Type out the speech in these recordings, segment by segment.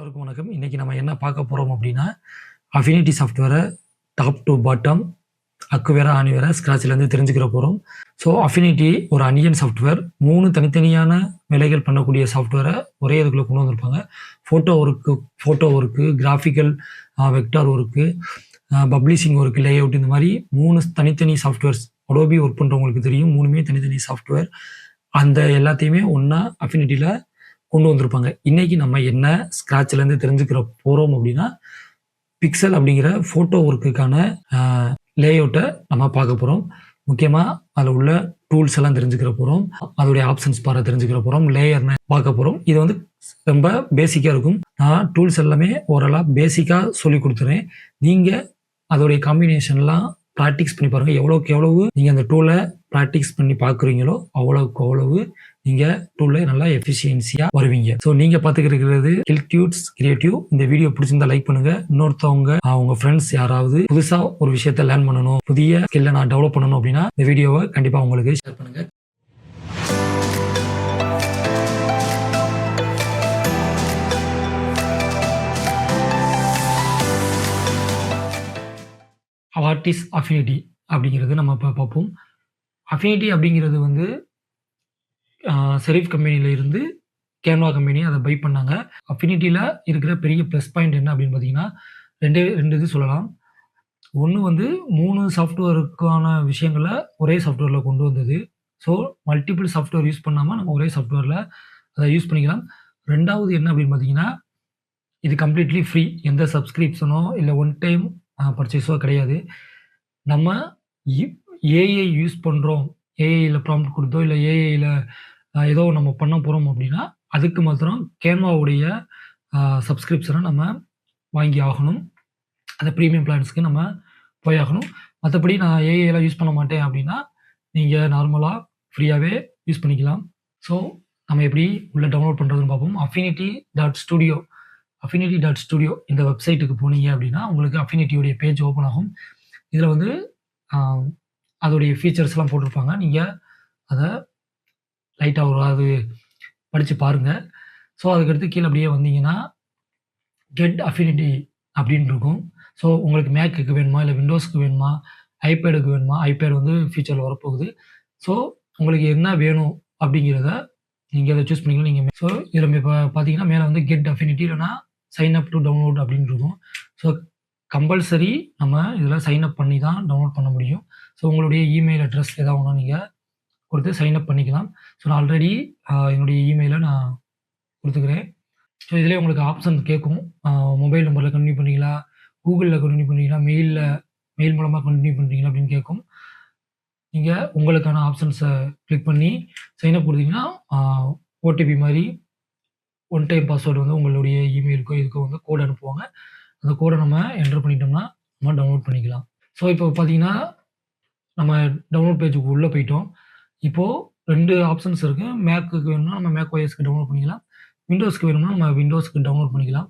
எல்லோருக்கும் வணக்கம். இன்னைக்கு நம்ம என்ன பார்க்க போறோம் அப்படின்னா, அஃபினிட்டி சாஃப்ட்வேர டாப் டூ பாட்டம் அக்குவேரா, ஆணிவேரா, ஸ்க்ராட்ச்லேருந்து தெரிஞ்சுக்கிற போறோம். ஸோ அஃபினிட்டி ஒரு அனியன் சாஃப்ட்வேர். 3 தனித்தனியான வேலைகள் பண்ணக்கூடிய சாஃப்ட்வேர ஒரே இதுக்குள்ள கொண்டு வந்திருப்பாங்க. Photo work, graphical vector work, publishing work, layout இந்த மாரி 3 தனித்தனி சாஃப்ட்வேர்ஸ். அடோபி ஒர்க் பண்றவங்களுக்கு தெரியும். 3மே தனித்தனி சாஃப்ட்வேர். அந்த எல்லாத்தையுமே ஒண்ணா அஃபினிட்டில கொண்டு வந்திருப்பாங்க. இன்னைக்கு நம்ம என்ன ஸ்க்ராட்ச்லேருந்து தெரிஞ்சுக்கிற போறோம் அப்படின்னா, பிக்சல் அப்படிங்கிற ஃபோட்டோ ஒர்க்குக்கான லேஅவுட்ட நம்ம பார்க்க போறோம். முக்கியமா அதில உள்ள டூல்ஸ் எல்லாம் தெரிஞ்சுக்கிற போறோம். அதோடைய ஆப்ஷன்ஸ் பார தெரிஞ்சுக்கிற போறோம். லேயர்னு பார்க்க போறோம். இது வந்து ரொம்ப பேசிக்கா இருக்கும். நான் டூல்ஸ் எல்லாமே ஓரளா பேசிக்கா சொல்லிக் குடுத்துறேன். நீங்க அதோடைய காம்பினேஷன்லாம் பிராக்டிஸ் பண்ணி பாருங்க. எவ்வளவுக்கு எவ்வளவு நீங்க அந்த டூல பிராக்டிஸ் பண்ணி பார்க்குறீங்களோ, அவ்வளவுக்கு அவ்வளவு நீங்க டூல்ல நல்லா எஃபிஷியன்சியா வருவீங்க. ஸோ நீங்க பார்த்துக்கிட்டு இருக்கிறது ஹில்டியூட்ஸ் கிரியேட்டிவ். இந்த வீடியோ பிடிச்சிருந்தா லைக் பண்ணுங்க. இன்னொருத்தவங்க உங்க ஃப்ரெண்ட்ஸ் யாராவது புதுசா ஒரு விஷயத்த லேர்ன் பண்ணணும், புதிய ஸ்கில்ல நான் டெவலப் பண்ணணும் அப்படின்னா இந்த வீடியோவை கண்டிப்பா உங்களுக்கு ஷேர் பண்ணுங்க. வாட் இஸ் அஃபினிட்டி அப்படிங்கிறது நம்ம இப்போ பார்ப்போம். அஃபினிட்டி அப்படிங்கிறது வந்து செரிஃப் கம்பெனியில இருந்து கேன்வா கம்பெனி அதை பை பண்ணாங்க. அஃபினிட்டில இருக்கிற பெரிய ப்ளஸ் பாயிண்ட் என்ன அப்படின்னு பார்த்தீங்கன்னா, 2 இது சொல்லலாம். ஒண்ணு வந்து 3 சாஃப்ட்வேருக்கான விஷயங்கள ஒரே சாஃப்ட்வேர்ல கொண்டு வந்தது. ஸோ மல்டிபிள் சாஃப்ட்வேர் யூஸ் பண்ணாம நம்ம ஒரே சாஃப்ட்வேர்ல அத யூஸ் பண்ணிக்கலாம். 2வது என்ன அப்படின்னு பார்த்தீங்கன்னா, இது கம்ப்ளீட்லி ஃப்ரீ. எந்த சப்ஸ்கிரிப்ஷனோ இல்ல ஒன் டைம் பர்ச்சேஸோ கிடையாது. நம்ம ஏஐ யூஸ் பண்றோம். ஏஐல ப்ராம்ப்ட் குடுத்தோ இல்ல ஏஐல ஏதோ நம்ம பண்ண போறோம் அப்படின்னா, அதுக்கு மாத்திரம் கேன்வாவுடைய சப்ஸ்கிரிப்ஷன நம்ம வாங்கி ஆகணும். அந்த பிரீமியம் பிளான்ஸ்க்கு நம்ம போயாகணும். மத்தபடி நான் ஏஐலாம் யூஸ் பண்ண மாட்டேன் அப்படின்னா, நீங்க நார்மலா ஃப்ரீயாவே யூஸ் பண்ணிக்கலாம். ஸோ நம்ம எப்படி உள்ள டவுன்லோட் பண்றதுன்னு பார்ப்போம். affinity.studio இந்த வெப்சைட்டுக்கு போனீங்க அப்படின்னா, உங்களுக்கு அஃபினிட்டியோடைய பேஜ் ஓப்பன் ஆகும். இதுல வந்து அதோடைய ஃபீச்சர்ஸ்லாம் போட்டிருப்பாங்க. நீங்க அத லைட்டா அது படிச்சு பாருங்க. ஸோ அதுக்கடுத்து கீழ அப்படியே வந்தீங்கன்னா, கெட் அஃபினிட்டி அப்படின்னு இருக்கும். ஸோ உங்களுக்கு மேக்குக்கு வேணுமா, இல்ல விண்டோஸ்க்கு வேணுமா, ஐபேடுக்கு வேணுமா? ஐபேட் வந்து ஃபியூச்சர்ல வரப்போகுது. ஸோ உங்களுக்கு என்ன வேணும் அப்படிங்கிறத நீங்க அத சூஸ் பண்ணிக்கலாம். நீங்க ஸோ இதுல இப்ப பார்த்தீங்கன்னா, மேல வந்து கெட் அஃபினிட்டி இல்லன்னா சைன் அப் டூ டவுன்லோட் அப்படின்னு இருக்கும். ஸோ கம்பல்சரி நம்ம இதுல சைன் அப் பண்ணி தான் டவுன்லோட் பண்ண முடியும். ஸோ உங்களுடைய இமெயில் அட்ரஸ் ஏதாவது ஒண்ணு நீங்க குடுத்து சைன் அப் பண்ணிக்கலாம். ஸோ நான் ஆல்ரெடி என்னுடைய இமெயில நான் குடுத்துக்கிறேன். ஸோ இதிலயே உங்களுக்கு ஆப்ஷன் கேட்கும். மொபைல் நம்பர்ல கன்டின்யூ பண்றீங்களா? கூகுள்ல கன்டின்யூ பண்றீங்களா? மெயில் மூலமா கன்டின்யூ பண்றீங்களா? அப்படின்னு கேட்கும். நீங்க உங்களுக்கான ஆப்ஷன்ஸ கிளிக் பண்ணி சைன் அப் குடுத்தீங்கன்னா, ஓடிபி மாரி ஒன் டைம் பாஸ்வேர்ட் வந்து உங்களுடைய இமெயிலுக்கோ, இதுக்கோ வந்து கோட் அனுப்புவாங்க. அந்த கோட நம்ம என்டர் பண்ணிட்டோம்னா, நம்ம டவுன்லோட் பண்ணிக்கலாம். ஸோ இப்போ பார்த்தீங்கன்னா, நம்ம டவுன்லோட் பேஜுக்கு உள்ள போயிட்டோம். இப்போ 2 ஆப்ஷன்ஸ் இருக்கு. மேக்குக்கு வேணும்னா நம்ம மேக் ஓஎஸ்க்கு டவுன்லோட் பண்ணிக்கலாம். விண்டோஸ்க்கு வேணும்னா நம்ம விண்டோஸ்க்கு டவுன்லோட் பண்ணிக்கலாம்.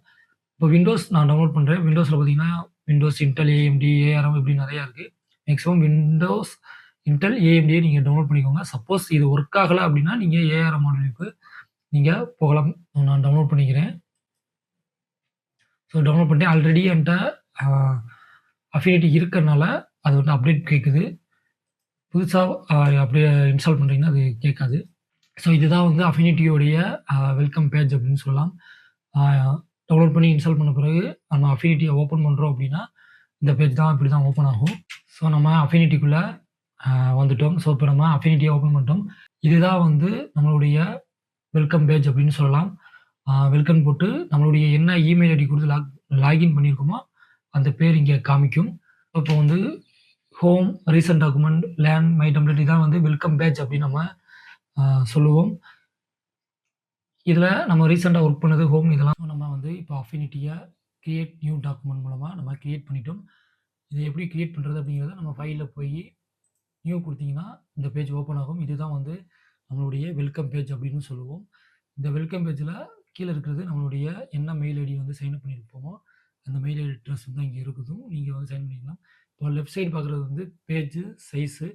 இப்போ விண்டோஸ் நான் டவுன்லோட் பண்றேன். விண்டோஸ்ல பார்த்தீங்கன்னா, விண்டோஸ், இன்டெல், ஏஎம்டி, ஏஆர்எம் இப்படி நெறையா இருக்கு. மேக்ஸிமம் விண்டோஸ், இன்டெல், ஏஎம்டிய நீங்க டவுன்லோட் பண்ணிக்கோங்க. சப்போஸ் இது ஒர்க் ஆகல அப்படின்னா, நீங்க ஏஆர்எம் மாடலுக்கு நீங்க போகலாம். நான் டவுன்லோட் பண்ணிக்கிறேன். ஸோ டவுன்லோட் பண்ணிட்டேன். ஆல்ரெடி என்ட்ட அஃபினிட்டி இருக்கறனால அது வந்து அப்டேட் கேட்குது. புதுசா அப்படியே இன்ஸ்டால் பண்றீங்கன்னா அது கேட்காது. ஸோ இதுதான் வந்து அஃபினிட்டியோடைய வெல்கம் பேஜ் அப்படின்னு சொல்லலாம். டவுன்லோட் பண்ணி இன்ஸ்டால் பண்ண பிறகு நம்ம அஃபினிட்டிய ஓப்பன் பண்றோம் அப்படின்னா, இந்த பேஜ் தான் இப்படி தான் ஓப்பன் ஆகும். ஸோ நம்ம அஃபினிட்டிக்குள்ள வந்துட்டோம். ஸோ இப்போ நம்ம அஃபினிட்டிய ஓப்பன் பண்ணிட்டோம். இதுதான் வந்து நம்மளுடைய வெல்கம் பேஜ் அப்படின்னு சொல்லலாம். வெல்கம் போட்டு நம்மளுடைய என்ன இமெயில் ஐடி குடுத்து லாகின் பண்ணியிருக்கோமோ, அந்த பேர் இங்க காமிக்கும். இப்போ வந்து home, recent document, learn, my template இதான் வந்து வெல்கம் பேஜ் அப்படின்னு நம்ம சொல்லுவோம். இதுல நம்ம ரீசென்ட்டா ஒர்க் பண்ணது ஹோம் இதெல்லாம் நம்ம வந்து இப்போ அஃபினிட்டிய கிரியேட் நியூ டாக்குமெண்ட் மூலமா நம்ம கிரியேட் பண்ணிட்டோம். இத எப்படி கிரியேட் பண்றது அப்படிங்கிறத நம்ம ஃபைல்ல போய் நியூ குடுத்தீங்கன்னா, இந்த பேஜ் ஓப்பன் ஆகும். இதுதான் வந்து நம்மளுடைய வெல்கம் பேஜ் அப்படின்னு சொல்லுவோம். இந்த வெல்கம் பேஜ்ல கீழ இருக்கிறது நம்மளுடைய என்ன மெயில் ஐடி வந்து சைன் அப் பண்ணியிருப்போமோ, அந்த மெயில் ஐடி அட்ரஸ் வந்து இங்க இருக்குது. நீங்க வந்து சைன் பண்ணிக்கலாம். இப்போ லெஃப்ட் சைடு பார்க்குறது வந்து பேஜ் சைஸு.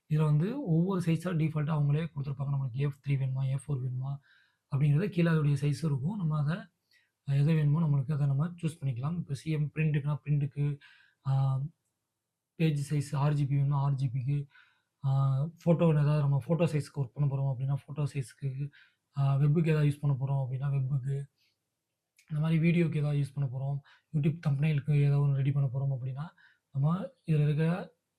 இதுல வந்து ஒவ்வொரு சைஸா டிஃபால்ட்டா அவங்களே குடுத்துருப்பாங்க. நம்மளுக்கு A3 வேணுமா, A4 வேணுமா அப்படிங்கிறது கீழ அதோடைய சைஸ் இருக்கும். நம்ம அத எது வேணுமோ நம்மளுக்கு அத நம்ம சூஸ் பண்ணிக்கலாம். இப்போ சிஎம் பிரிண்ட்டுக்குனா பிரிண்ட்டுக்கு, ஆ பேஜ் சைஸ் ஆர்ஜிபி வேணும்னா ஆர்ஜிபிக்கு, ஃபோட்டோன்னு ஏதாவது நம்ம ஃபோட்டோ சைஸ்க்கு ஒர்க் பண்ண போறோம் அப்படின்னா, ஃபோட்டோ சைஸ்க்கு, வெப்புக்கு ஏதாவது யூஸ் பண்ண போறோம் அப்படின்னா வெப்புக்கு, இந்த மாதிரி வீடியோக்கு ஏதாவது யூஸ் பண்ண போறோம், யூடியூப் தம்ப்நெயிலுக்கு ஏதாவது ஒண்ணு ரெடி பண்ண போறோம் அப்படின்னா, நம்ம இதில இருக்கிற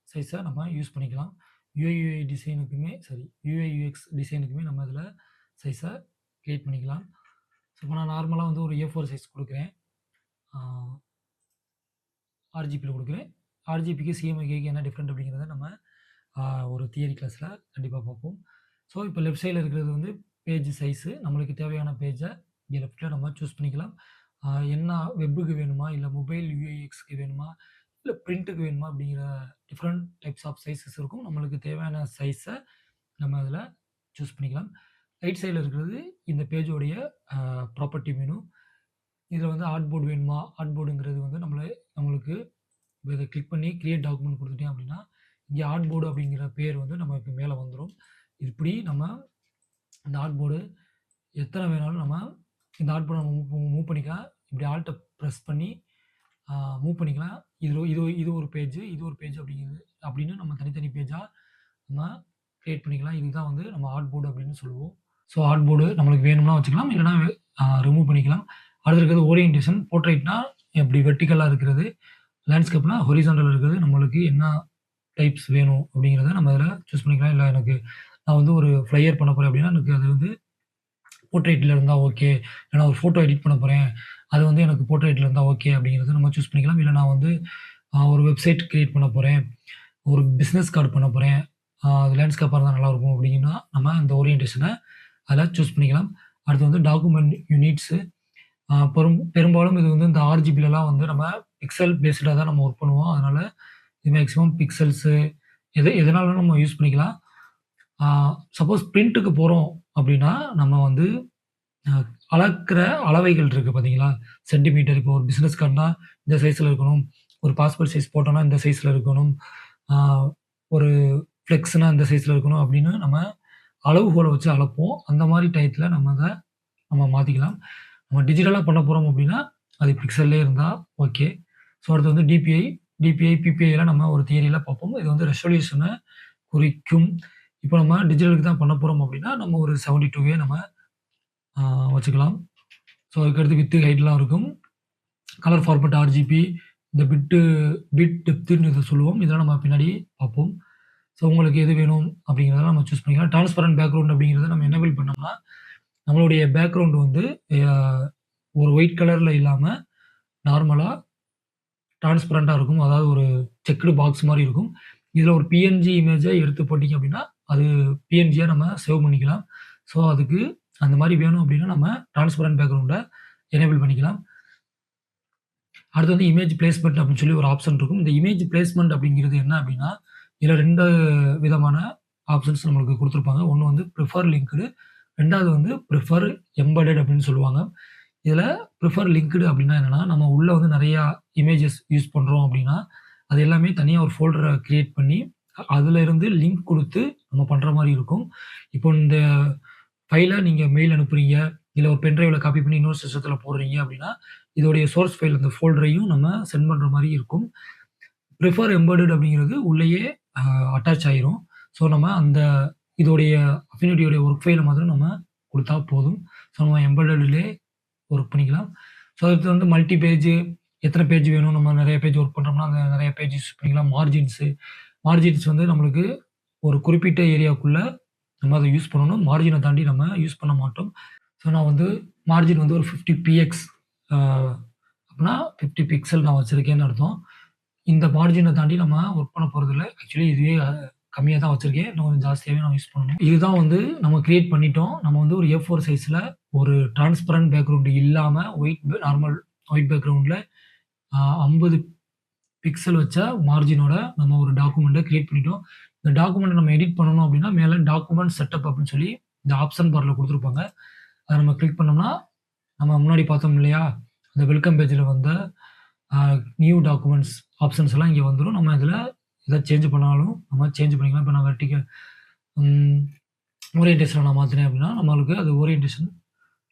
சைஸ நம்ம யூஸ் பண்ணிக்கலாம். யுஐ டிசைனுக்குமே சரி, யுஐ யுஎக்ஸ் டிசைனுக்குமே நம்ம இதில சைஸ கிரியேட் பண்ணிக்கலாம். ஸோ இப்போ நான் நார்மலா வந்து ஒரு A4 சைஸ் குடுக்குறேன். ஆ ஆர்ஜிபில குடுக்குறேன். ஆர்ஜிபிக்கு சிஎம்ஒய்க்கு என்ன டிஃபரெண்ட் அப்படிங்கிறத நம்ம ஒரு தியரி கிளாஸ்ல கண்டிப்பா பார்ப்போம். ஸோ இப்போ லெஃப்ட் சைட்ல இருக்கிறது வந்து பேஜ் சைஸு. நம்மளுக்கு தேவையான பேஜ இங்க லெஃப்ட்ல நம்ம சூஸ் பண்ணிக்கலாம். என்ன வெப்புக்கு வேணுமா, இல்ல மொபைல் யுஐஎக்ஸ்க்கு வேணுமா, இல்ல பிரிண்ட்டுக்கு வேணுமா அப்படிங்கிற டிஃபரெண்ட் டைப்ஸ் ஆஃப் சைஸஸ் இருக்கும். நம்மளுக்கு தேவையான சைஸ நம்ம அதில சூஸ் பண்ணிக்கலாம். ரைட் சைட்ல இருக்கிறது இந்த பேஜோடைய ப்ராப்பர்ட்டி மெனு. இதில வந்து ஆர்ட்போர்ட் வேணுமா, ஆர்ட்போர்டுங்கிறது வந்து நம்மளுக்கு இப்போ இத கிளிக் பண்ணி கிரியேட் டாக்குமெண்ட் குடுத்துட்டேன் அப்படின்னா, இங்க ஆர்ட்போர்டு அப்படிங்கிற பேர் வந்து நமக்கு மேல வந்துரும். இப்படி நம்ம இந்த ஆர்ட்போர்டு எத்தன வேணாலும் நம்ம இந்த ஆர்ட்போர்ட நம்ம மூவ் பண்ணிக்கலாம். இப்படி ஆல்ட்ட பிரஸ் பண்ணி மூவ் பண்ணிக்கலாம். இது ஒரு பேஜ், இது ஒரு பேஜ் அப்படின்னு நம்ம தனித்தனி பேஜா நம்ம கிரியேட் பண்ணிக்கலாம். இதுதான் வந்து நம்ம ஆர்ட்போர்டு அப்படின்னு சொல்லுவோம். ஸோ ஆர்ட்போர்டு நம்மளுக்கு வேணும்னா வச்சுக்கலாம். இல்லன்னா ரிமூவ் பண்ணிக்கலாம். அடுத்து இருக்கிறது ஓரியன்டேஷன். போர்ட்ரைட்னா இப்படி வெர்டிகலா இருக்கிறது. லேண்ட்ஸ்கேப்னா ஹொரிசான்டல்ல இருக்கிறது. நம்மளுக்கு என்ன டைப்ஸ் வேணும் அப்படிங்கிறத நம்ம அதில சூஸ் பண்ணிக்கலாம். இல்ல நான் வந்து ஒரு ஃப்ளையர் பண்ண போறேன் அப்படின்னா, எனக்கு அது வந்து போர்ட்ரைட்ல இருந்தா ஓகே. இல்ல நான் ஒரு ஃபோட்டோ எடிட் பண்ண போறேன். அது வந்து எனக்கு போர்ட்ரைட்ல இருந்தா ஓகே அப்படிங்கிறத நம்ம சூஸ் பண்ணிக்கலாம். இல்ல நான் வந்து ஒரு வெப்சைட் கிரியேட் பண்ண போறேன். ஒரு பிசினஸ் கார்ட் பண்ண போறேன். அது லேண்ட்ஸ்கேப்பா இருந்தா நல்லாயிருக்கும் அப்படின்னா, நம்ம இந்த ஓரியன்டேஷன அதில சூஸ் பண்ணிக்கலாம். அடுத்து வந்து டாக்குமெண்ட் யூனிட்ஸு. பெரும்பாலும் இது வந்து இந்த ஆர்ஜிபிலலாம் வந்து நம்ம பிக்சல் பேஸ்டா தான் நம்ம ஒர்க் பண்ணுவோம். அதனால இது மேக்ஸிமம் பிக்சல்ஸு எதனாலும் நம்ம யூஸ் பண்ணிக்கலாம். சப்போஸ் பிரிண்ட்டுக்கு போறோம் அப்படின்னா, நம்ம வந்து அ அளக்கிற அளவைகள் இருக்கு பார்த்தீங்களா? சென்டிமீட்டர் இப்போ ஒரு பிசினஸ் கார்ட்னா இந்த சைஸ்ல இருக்கணும். ஒரு பாஸ்போர்ட் சைஸ் ஃபோட்டோனா இந்த சைஸ்ல இருக்கணும். ஆ ஒரு ஃப்ளெக்ஸ்னா இந்த சைஸ்ல இருக்கணும் அப்படின்னு நம்ம அளவுகோல வச்சு அளப்போம். அந்த மாரி டயத்துல நம்ம மாத்திக்கலாம். நம்ம டிஜிட்டலா பண்ண போறோம் அப்படின்னா, அது பிக்சல்லயே இருந்தா ஓகே. ஸோ அடுத்து வந்து டிபிஐ, பிபிஐலாம் நம்ம ஒரு தியரில பார்ப்போம். இது வந்து ரெசல்யூஷன குறிக்கும். இப்போ நம்ம டிஜிட்டலுக்கு தான் பண்ண போறோம் அப்படின்னா, நம்ம ஒரு 72 நம்ம ஆ வச்சுக்கலாம். ஸோ அதுக்கடுத்து வித், ஹைட்லாம் இருக்கும். கலர் ஃபார்மேட் ஆர்ஜிபி, இந்த பிட் டெப்த்ன்னு இத சொல்லுவோம். இதெல்லாம் நம்ம பின்னாடி பார்ப்போம். ஸோ உங்களுக்கு எது வேணும் அப்படிங்கிறதெல்லாம் நம்ம சூஸ் பண்ணிக்கலாம். டிரான்ஸ்பரன்ட் பேக்கிரவுண்ட் அப்படிங்கிறத நம்ம எனேபிள் பண்ணோம்னா, நம்மளுடைய பேக்கிரவுண்ட் வந்து அ ஒரு ஒயிட் கலர்ல இல்லாம நார்மலா டிரான்ஸ்பரன்ட்டா இருக்கும். அதாவது ஒரு செக்டு பாக்ஸ் மாரி இருக்கும். இதுல ஒரு பிஎன்ஜி இமேஜ எடுத்து போட்டீங்க அப்படின்னா, அது பிஎன்ஜியா நம்ம சேவ் பண்ணிக்கலாம். ஸோ அதுக்கு அந்த மாரி வேணும் அப்படின்னா, நம்ம டிரான்ஸ்பரன்ட் பேக்கிரவுண்ட எனேபிள் பண்ணிக்கலாம். அடுத்து வந்து இமேஜ் பிளேஸ்மென்ட் அப்படின்னு சொல்லி ஒரு ஆப்ஷன் இருக்கும். இந்த இமேஜ் பிளேஸ்மென்ட் அப்படிங்கிறது என்ன அப்படின்னா, இதுல 2 விதமான ஆப்ஷன்ஸ் நம்மளுக்கு குடுத்திருப்பாங்க. ஒண்ணு வந்து பிரிஃபர் லிங்க்டு, 2வது வந்து பிரிஃபர் எம்பெடட் அப்படின்னு சொல்லுவாங்க. இதுல பிரிஃபர் லிங்க்டு அப்படின்னா என்னன்னா, நம்ம உள்ள வந்து நெறையா இமேஜஸ் யூஸ் பண்றோம் அப்படின்னா, அது எல்லாமே தனியா ஒரு ஃபோல்டர கிரியேட் பண்ணி, அதுல இருந்து லிங்க் குடுத்து நம்ம பண்ற மாரி இருக்கும். இப்போ இந்த ஃபைல நீங்க மெயில் அனுப்புறீங்க, இல்ல ஒரு பென் டிரைவ்ல காப்பி பண்ணி இன்னொரு சிஸ்டத்துல போடுறீங்க அப்படின்னா, இதோடைய சோர்ஸ் ஃபைல் அந்த ஃபோல்டரையும் நம்ம சென்ட் பண்ற மாரி இருக்கும். பிரிஃபர் எம்பெடட் அப்படிங்கிறது உள்ளேயே அ அட்டாச் ஆயிரும். ஸோ நம்ம இதோடைய அஃபினிட்டியோடைய ஒர்க் ஃபைல மாத்திரம் நம்ம குடுத்தா போதும். ஸோ நம்ம எம்பெடட்லயே ஒர்க் பண்ணிக்கலாம். ஸோ அடுத்து வந்து மல்டி பேஜ் எத்தன பேஜ் வேணும், நம்ம நெறைய பேஜ் ஒர்க் பண்றோம்னா, அந்த நெறைய பேஜ் யூஸ் பண்ணிக்கலாம். மார்ஜின்ஸ் வந்து நம்மளுக்கு ஒரு குறிப்பிட்ட ஏரியாக்குள்ள நம்ம அத யூஸ் பண்ணணும். மார்ஜின தாண்டி நம்ம யூஸ் பண்ண மாட்டோம். ஸோ நான் வந்து மார்ஜின் வந்து ஒரு 50 பிஎக்ஸ் அ அப்பன்னா 50 பிக்சல் நான் வச்சிருக்கேன்னு அர்த்தம். இந்த மார்ஜின தாண்டி நம்ம ஒர்க் பண்ண போறதில்ல. ஆக்சுவலி இதுவே கம்மியா தான் வச்சிருக்கேன். இன்னும் கொஞ்சம் ஜாஸ்தியாவே நம்ம யூஸ் பண்ணணும். இதுதான் வந்து நம்ம கிரியேட் பண்ணிட்டோம். நம்ம வந்து ஒரு A4 சைஸ்ல ஒரு டிரான்ஸ்பரன்ட் பேக்கிரவுண்ட் இல்லாம நார்மல் ஒயிட் பேக்கிரவுண்ட்ல 50 பிக்சல் வச்ச மார்ஜினோட நம்ம ஒரு டாக்குமெண்ட்ட கிரியேட் பண்ணிட்டோம். இந்த டாக்குமெண்ட்ட நம்ம எடிட் பண்ணணும் அப்படின்னா, மேல டாக்குமெண்ட் செட்டப் அப்படின்னு சொல்லி இந்த ஆப்ஷன் பார்ல குடுத்திருப்பாங்க. அத நம்ம கிளிக் பண்ணோம்னா, நம்ம முன்னாடி பார்த்தோம் இல்லையா? அந்த வெல்கம் பேஜ்ல வந்த அ நியூ டாக்குமெண்ட்ஸ் ஆப்ஷன்ஸ் எல்லாம் இங்க வந்துரும். நம்ம இதுல எத சேஞ்ச் பண்ணாலும் நம்ம சேஞ்ச் பண்ணிக்கலாம். இப்ப நான் ம் ஓரியன்டேஷன நான் மாத்துனேன் அப்படின்னா, நம்மளுக்கு அது ஓரியன்டேஷன்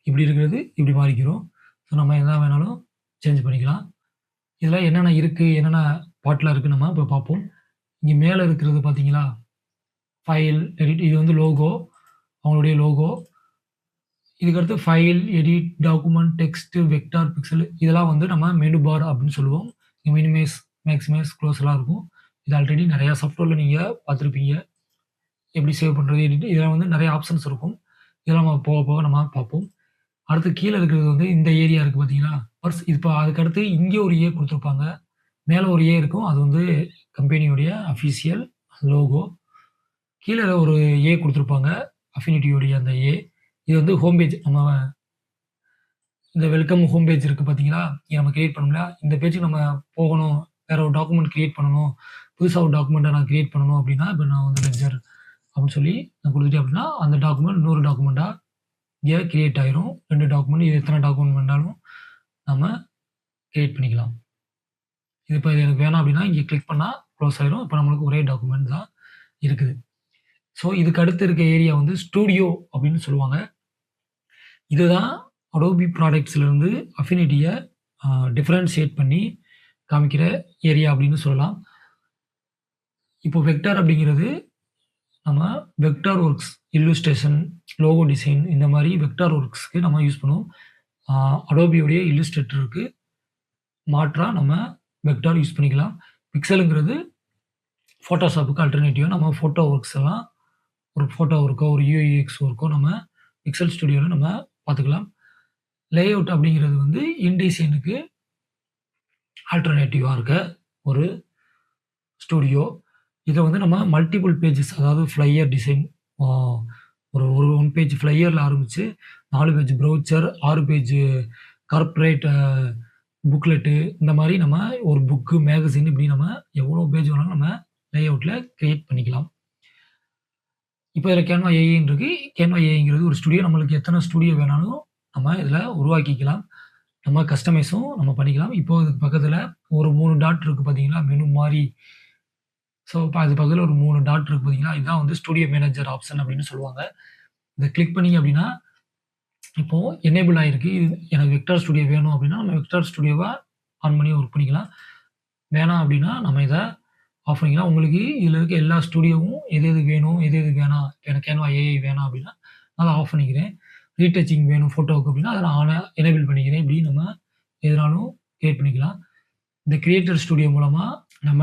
இப்படி இருக்கிறது இப்படி மாறிக்கிறோம். ஸோ நம்ம எதா வேணாலும் சேஞ்ச் பண்ணிக்கலாம். இதில என்னென்ன இருக்கு, என்னென்ன பார்ட்லாம் இருக்குன்னு நம்ம இப்ப பார்ப்போம். இங்க மேல இருக்கிறது பார்த்தீங்களா? ஃபைல், எடிட் இது வந்து லோகோ, அவங்களுடைய லோகோ. இதுக்கடுத்து file, edit, document, text, vector, pixel இதெல்லாம் வந்து நம்ம மெனு பார் அப்படின்னு சொல்லுவோம். மினிமைஸ், மேக்ஸிமைஸ், க்ளோஸ்லாம் இருக்கும். இது ஆல்ரெடி நெறையா சாஃப்ட்வேர்ல நீங்க பார்த்துருப்பீங்க. எப்படி சேவ் பண்றது, எடிட் இதெல்லாம் வந்து நெறைய ஆப்ஷன்ஸ் இருக்கும். இதெல்லாம் நம்ம போக போக நம்ம பார்ப்போம். அடுத்து கீழ இருக்கிறது வந்து இந்த ஏரியா இருக்கு பார்த்தீங்களா? இப்ப அதுக்கடுத்து இங்க ஒரு ஏ குடுத்துருப்பாங்க. மேல ஒரு ஏ இருக்கும். அது வந்து கம்பெனியுடைய அஃபிஷியல் லோகோ. கீழ ஒரு ஏ குடுத்துருப்பாங்க. அஃபினிட்டியோடைய அந்த ஏ. இது வந்து ஹோம் பேஜ். நம்ம இந்த வெல்கம் ஹோம் பேஜ் இருக்கு பார்த்தீங்களா? இங்க நம்ம கிரியேட் பண்ணோம்ல, இந்த பேஜ்க்கு நம்ம போகணும். வேற ஒரு டாக்குமெண்ட் கிரியேட் பண்ணணும். புதுசா ஒரு டாக்குமெண்ட்ட நான் கிரியேட் பண்ணணும் அப்டின்னா, இப்ப நான் வந்து லெட்ஜர் அப்டின்னு சொல்லி நான் குடுத்துட்டேன் அப்டின்னா, அந்த டாக்குமெண்ட் இன்னொரு டாக்குமெண்ட்டா இங்க கிரியேட் ஆயிரும். 2 டாக்குமெண்ட் இது எத்தன டாக்குமெண்ட் வேணாலும் நம்ம கிரியேட் பண்ணிக்கலாம். இது இப்ப எனக்கு வேணாம் அப்டின்னா, இங்க கிளிக் பண்ணா குளோஸ் ஆயிரும். இப்ப நம்மளுக்கு ஒரே டாக்குமெண்ட் தான் இருக்குது. ஸோ இதுக்கு அடுத்து இருக்க ஏரியா வந்து ஸ்டூடியோ அப்டின்னு சொல்லுவாங்க. இதுதான் அடோபி ப்ராடக்ட்ஸ்லருந்து அஃபினிட்டிய டிஃபரன்ஷியேட் பண்ணி காமிக்கிற ஏரியா அப்டின்னு சொல்லலாம். இப்போ வெக்டார் அப்டிங்கிறது நம்ம vector works, illustration, logo design இந்த மாரி வெக்டார் ஒர்க்ஸ்க்கு நம்ம யூஸ் பண்ணுவோம். அடோபியோடைய இல்லுஸ்ட்ரேட்டருக்கு மாற்றா நம்ம வெக்டார் யூஸ் பண்ணிக்கலாம். பிக்சல்ங்கிறது ஃபோட்டோஷாப்புக்கு அல்டர்னேட்டிவா நம்ம ஃபோட்டோ ஒர்க்ஸ் எல்லாம் ஒரு ஃபோட்டோ ஒர்க்கோ, ஒரு யூஎக்ஸ் ஒர்க்கோ நம்ம பிக்சல் ஸ்டுடியோல நம்ம பார்த்துக்கலாம். லேஅவுட் அப்படிங்கிறது வந்து இன்டிசைனுக்கு ஆல்டர்னேட்டிவா இருக்க ஒரு ஸ்டுடியோ. இதில வந்து நம்ம மல்டிபிள் பேஜஸ் அதாவது ஃப்ளையர் டிசைன் ஒரு ஒரு 1 பேஜ் ஃப்ளையர்ல ஆரம்பிச்சு 4 page brochure, 6 page corporate booklet இந்த மாரி நம்ம ஒரு புக்கு, மேகசின் இப்படி நம்ம எவ்வளோ பேஜ் வேணாலும் நம்ம லேஅவுட்ல கிரியேட் பண்ணிக்கலாம். இப்போ இதில கேன்வா ஏஐன்னு இருக்கு. கேன்வா ஏஐங்கிறது ஒரு ஸ்டுடியோ. நம்மளுக்கு எத்தன ஸ்டுடியோ வேணாலும் நம்ம இதில உருவாக்கிக்கலாம். நம்ம கஸ்டமைஸும் நம்ம பண்ணிக்கலாம். இப்போ இதுக்கு பக்கத்தில ஒரு 3 டாட் இருக்கு பார்த்தீங்களா? மெனு மாரி. ஸோ, இப்ப அது பக்கத்தில ஒரு 3 டாட் இருக்கு பார்த்தீங்களா? இதுதான் வந்து ஸ்டுடியோ மேனேஜர் ஆப்ஷன் அப்படின்னு சொல்லுவாங்க. இத கிளிக் பண்ணீங்க அப்படின்னா, இப்போ எனேபிள் ஆயிருக்கு. இது எனக்கு வெக்டார் ஸ்டுடியோ வேணும் அப்படின்னா, நம்ம வெக்டார் ஸ்டுடியோவ ஆன் பண்ணி ஒர்க் பண்ணிக்கலாம். வேணாம் அப்படின்னா, நம்ம இத ஆஃப் பண்ணிக்கலாம். உங்களுக்கு இதில இருக்க எல்லா ஸ்டுடியோவும் எது எது வேணும், எது எது வேணாம். எனக்கு கேன்வா ஏஐ வேணாம் அப்படின்னா, அத ஆஃப் பண்ணிக்கிறேன். ரீடச்சிங் வேணும் ஃபோட்டோவுக்கு அப்படின்னா, அத நான் எனேபிள் பண்ணிக்கிறேன். இப்படி நம்ம எதுனாலும் கிரியேட் பண்ணிக்கலாம். இந்த கிரியேட்டர் ஸ்டுடியோ மூலமா நம்ம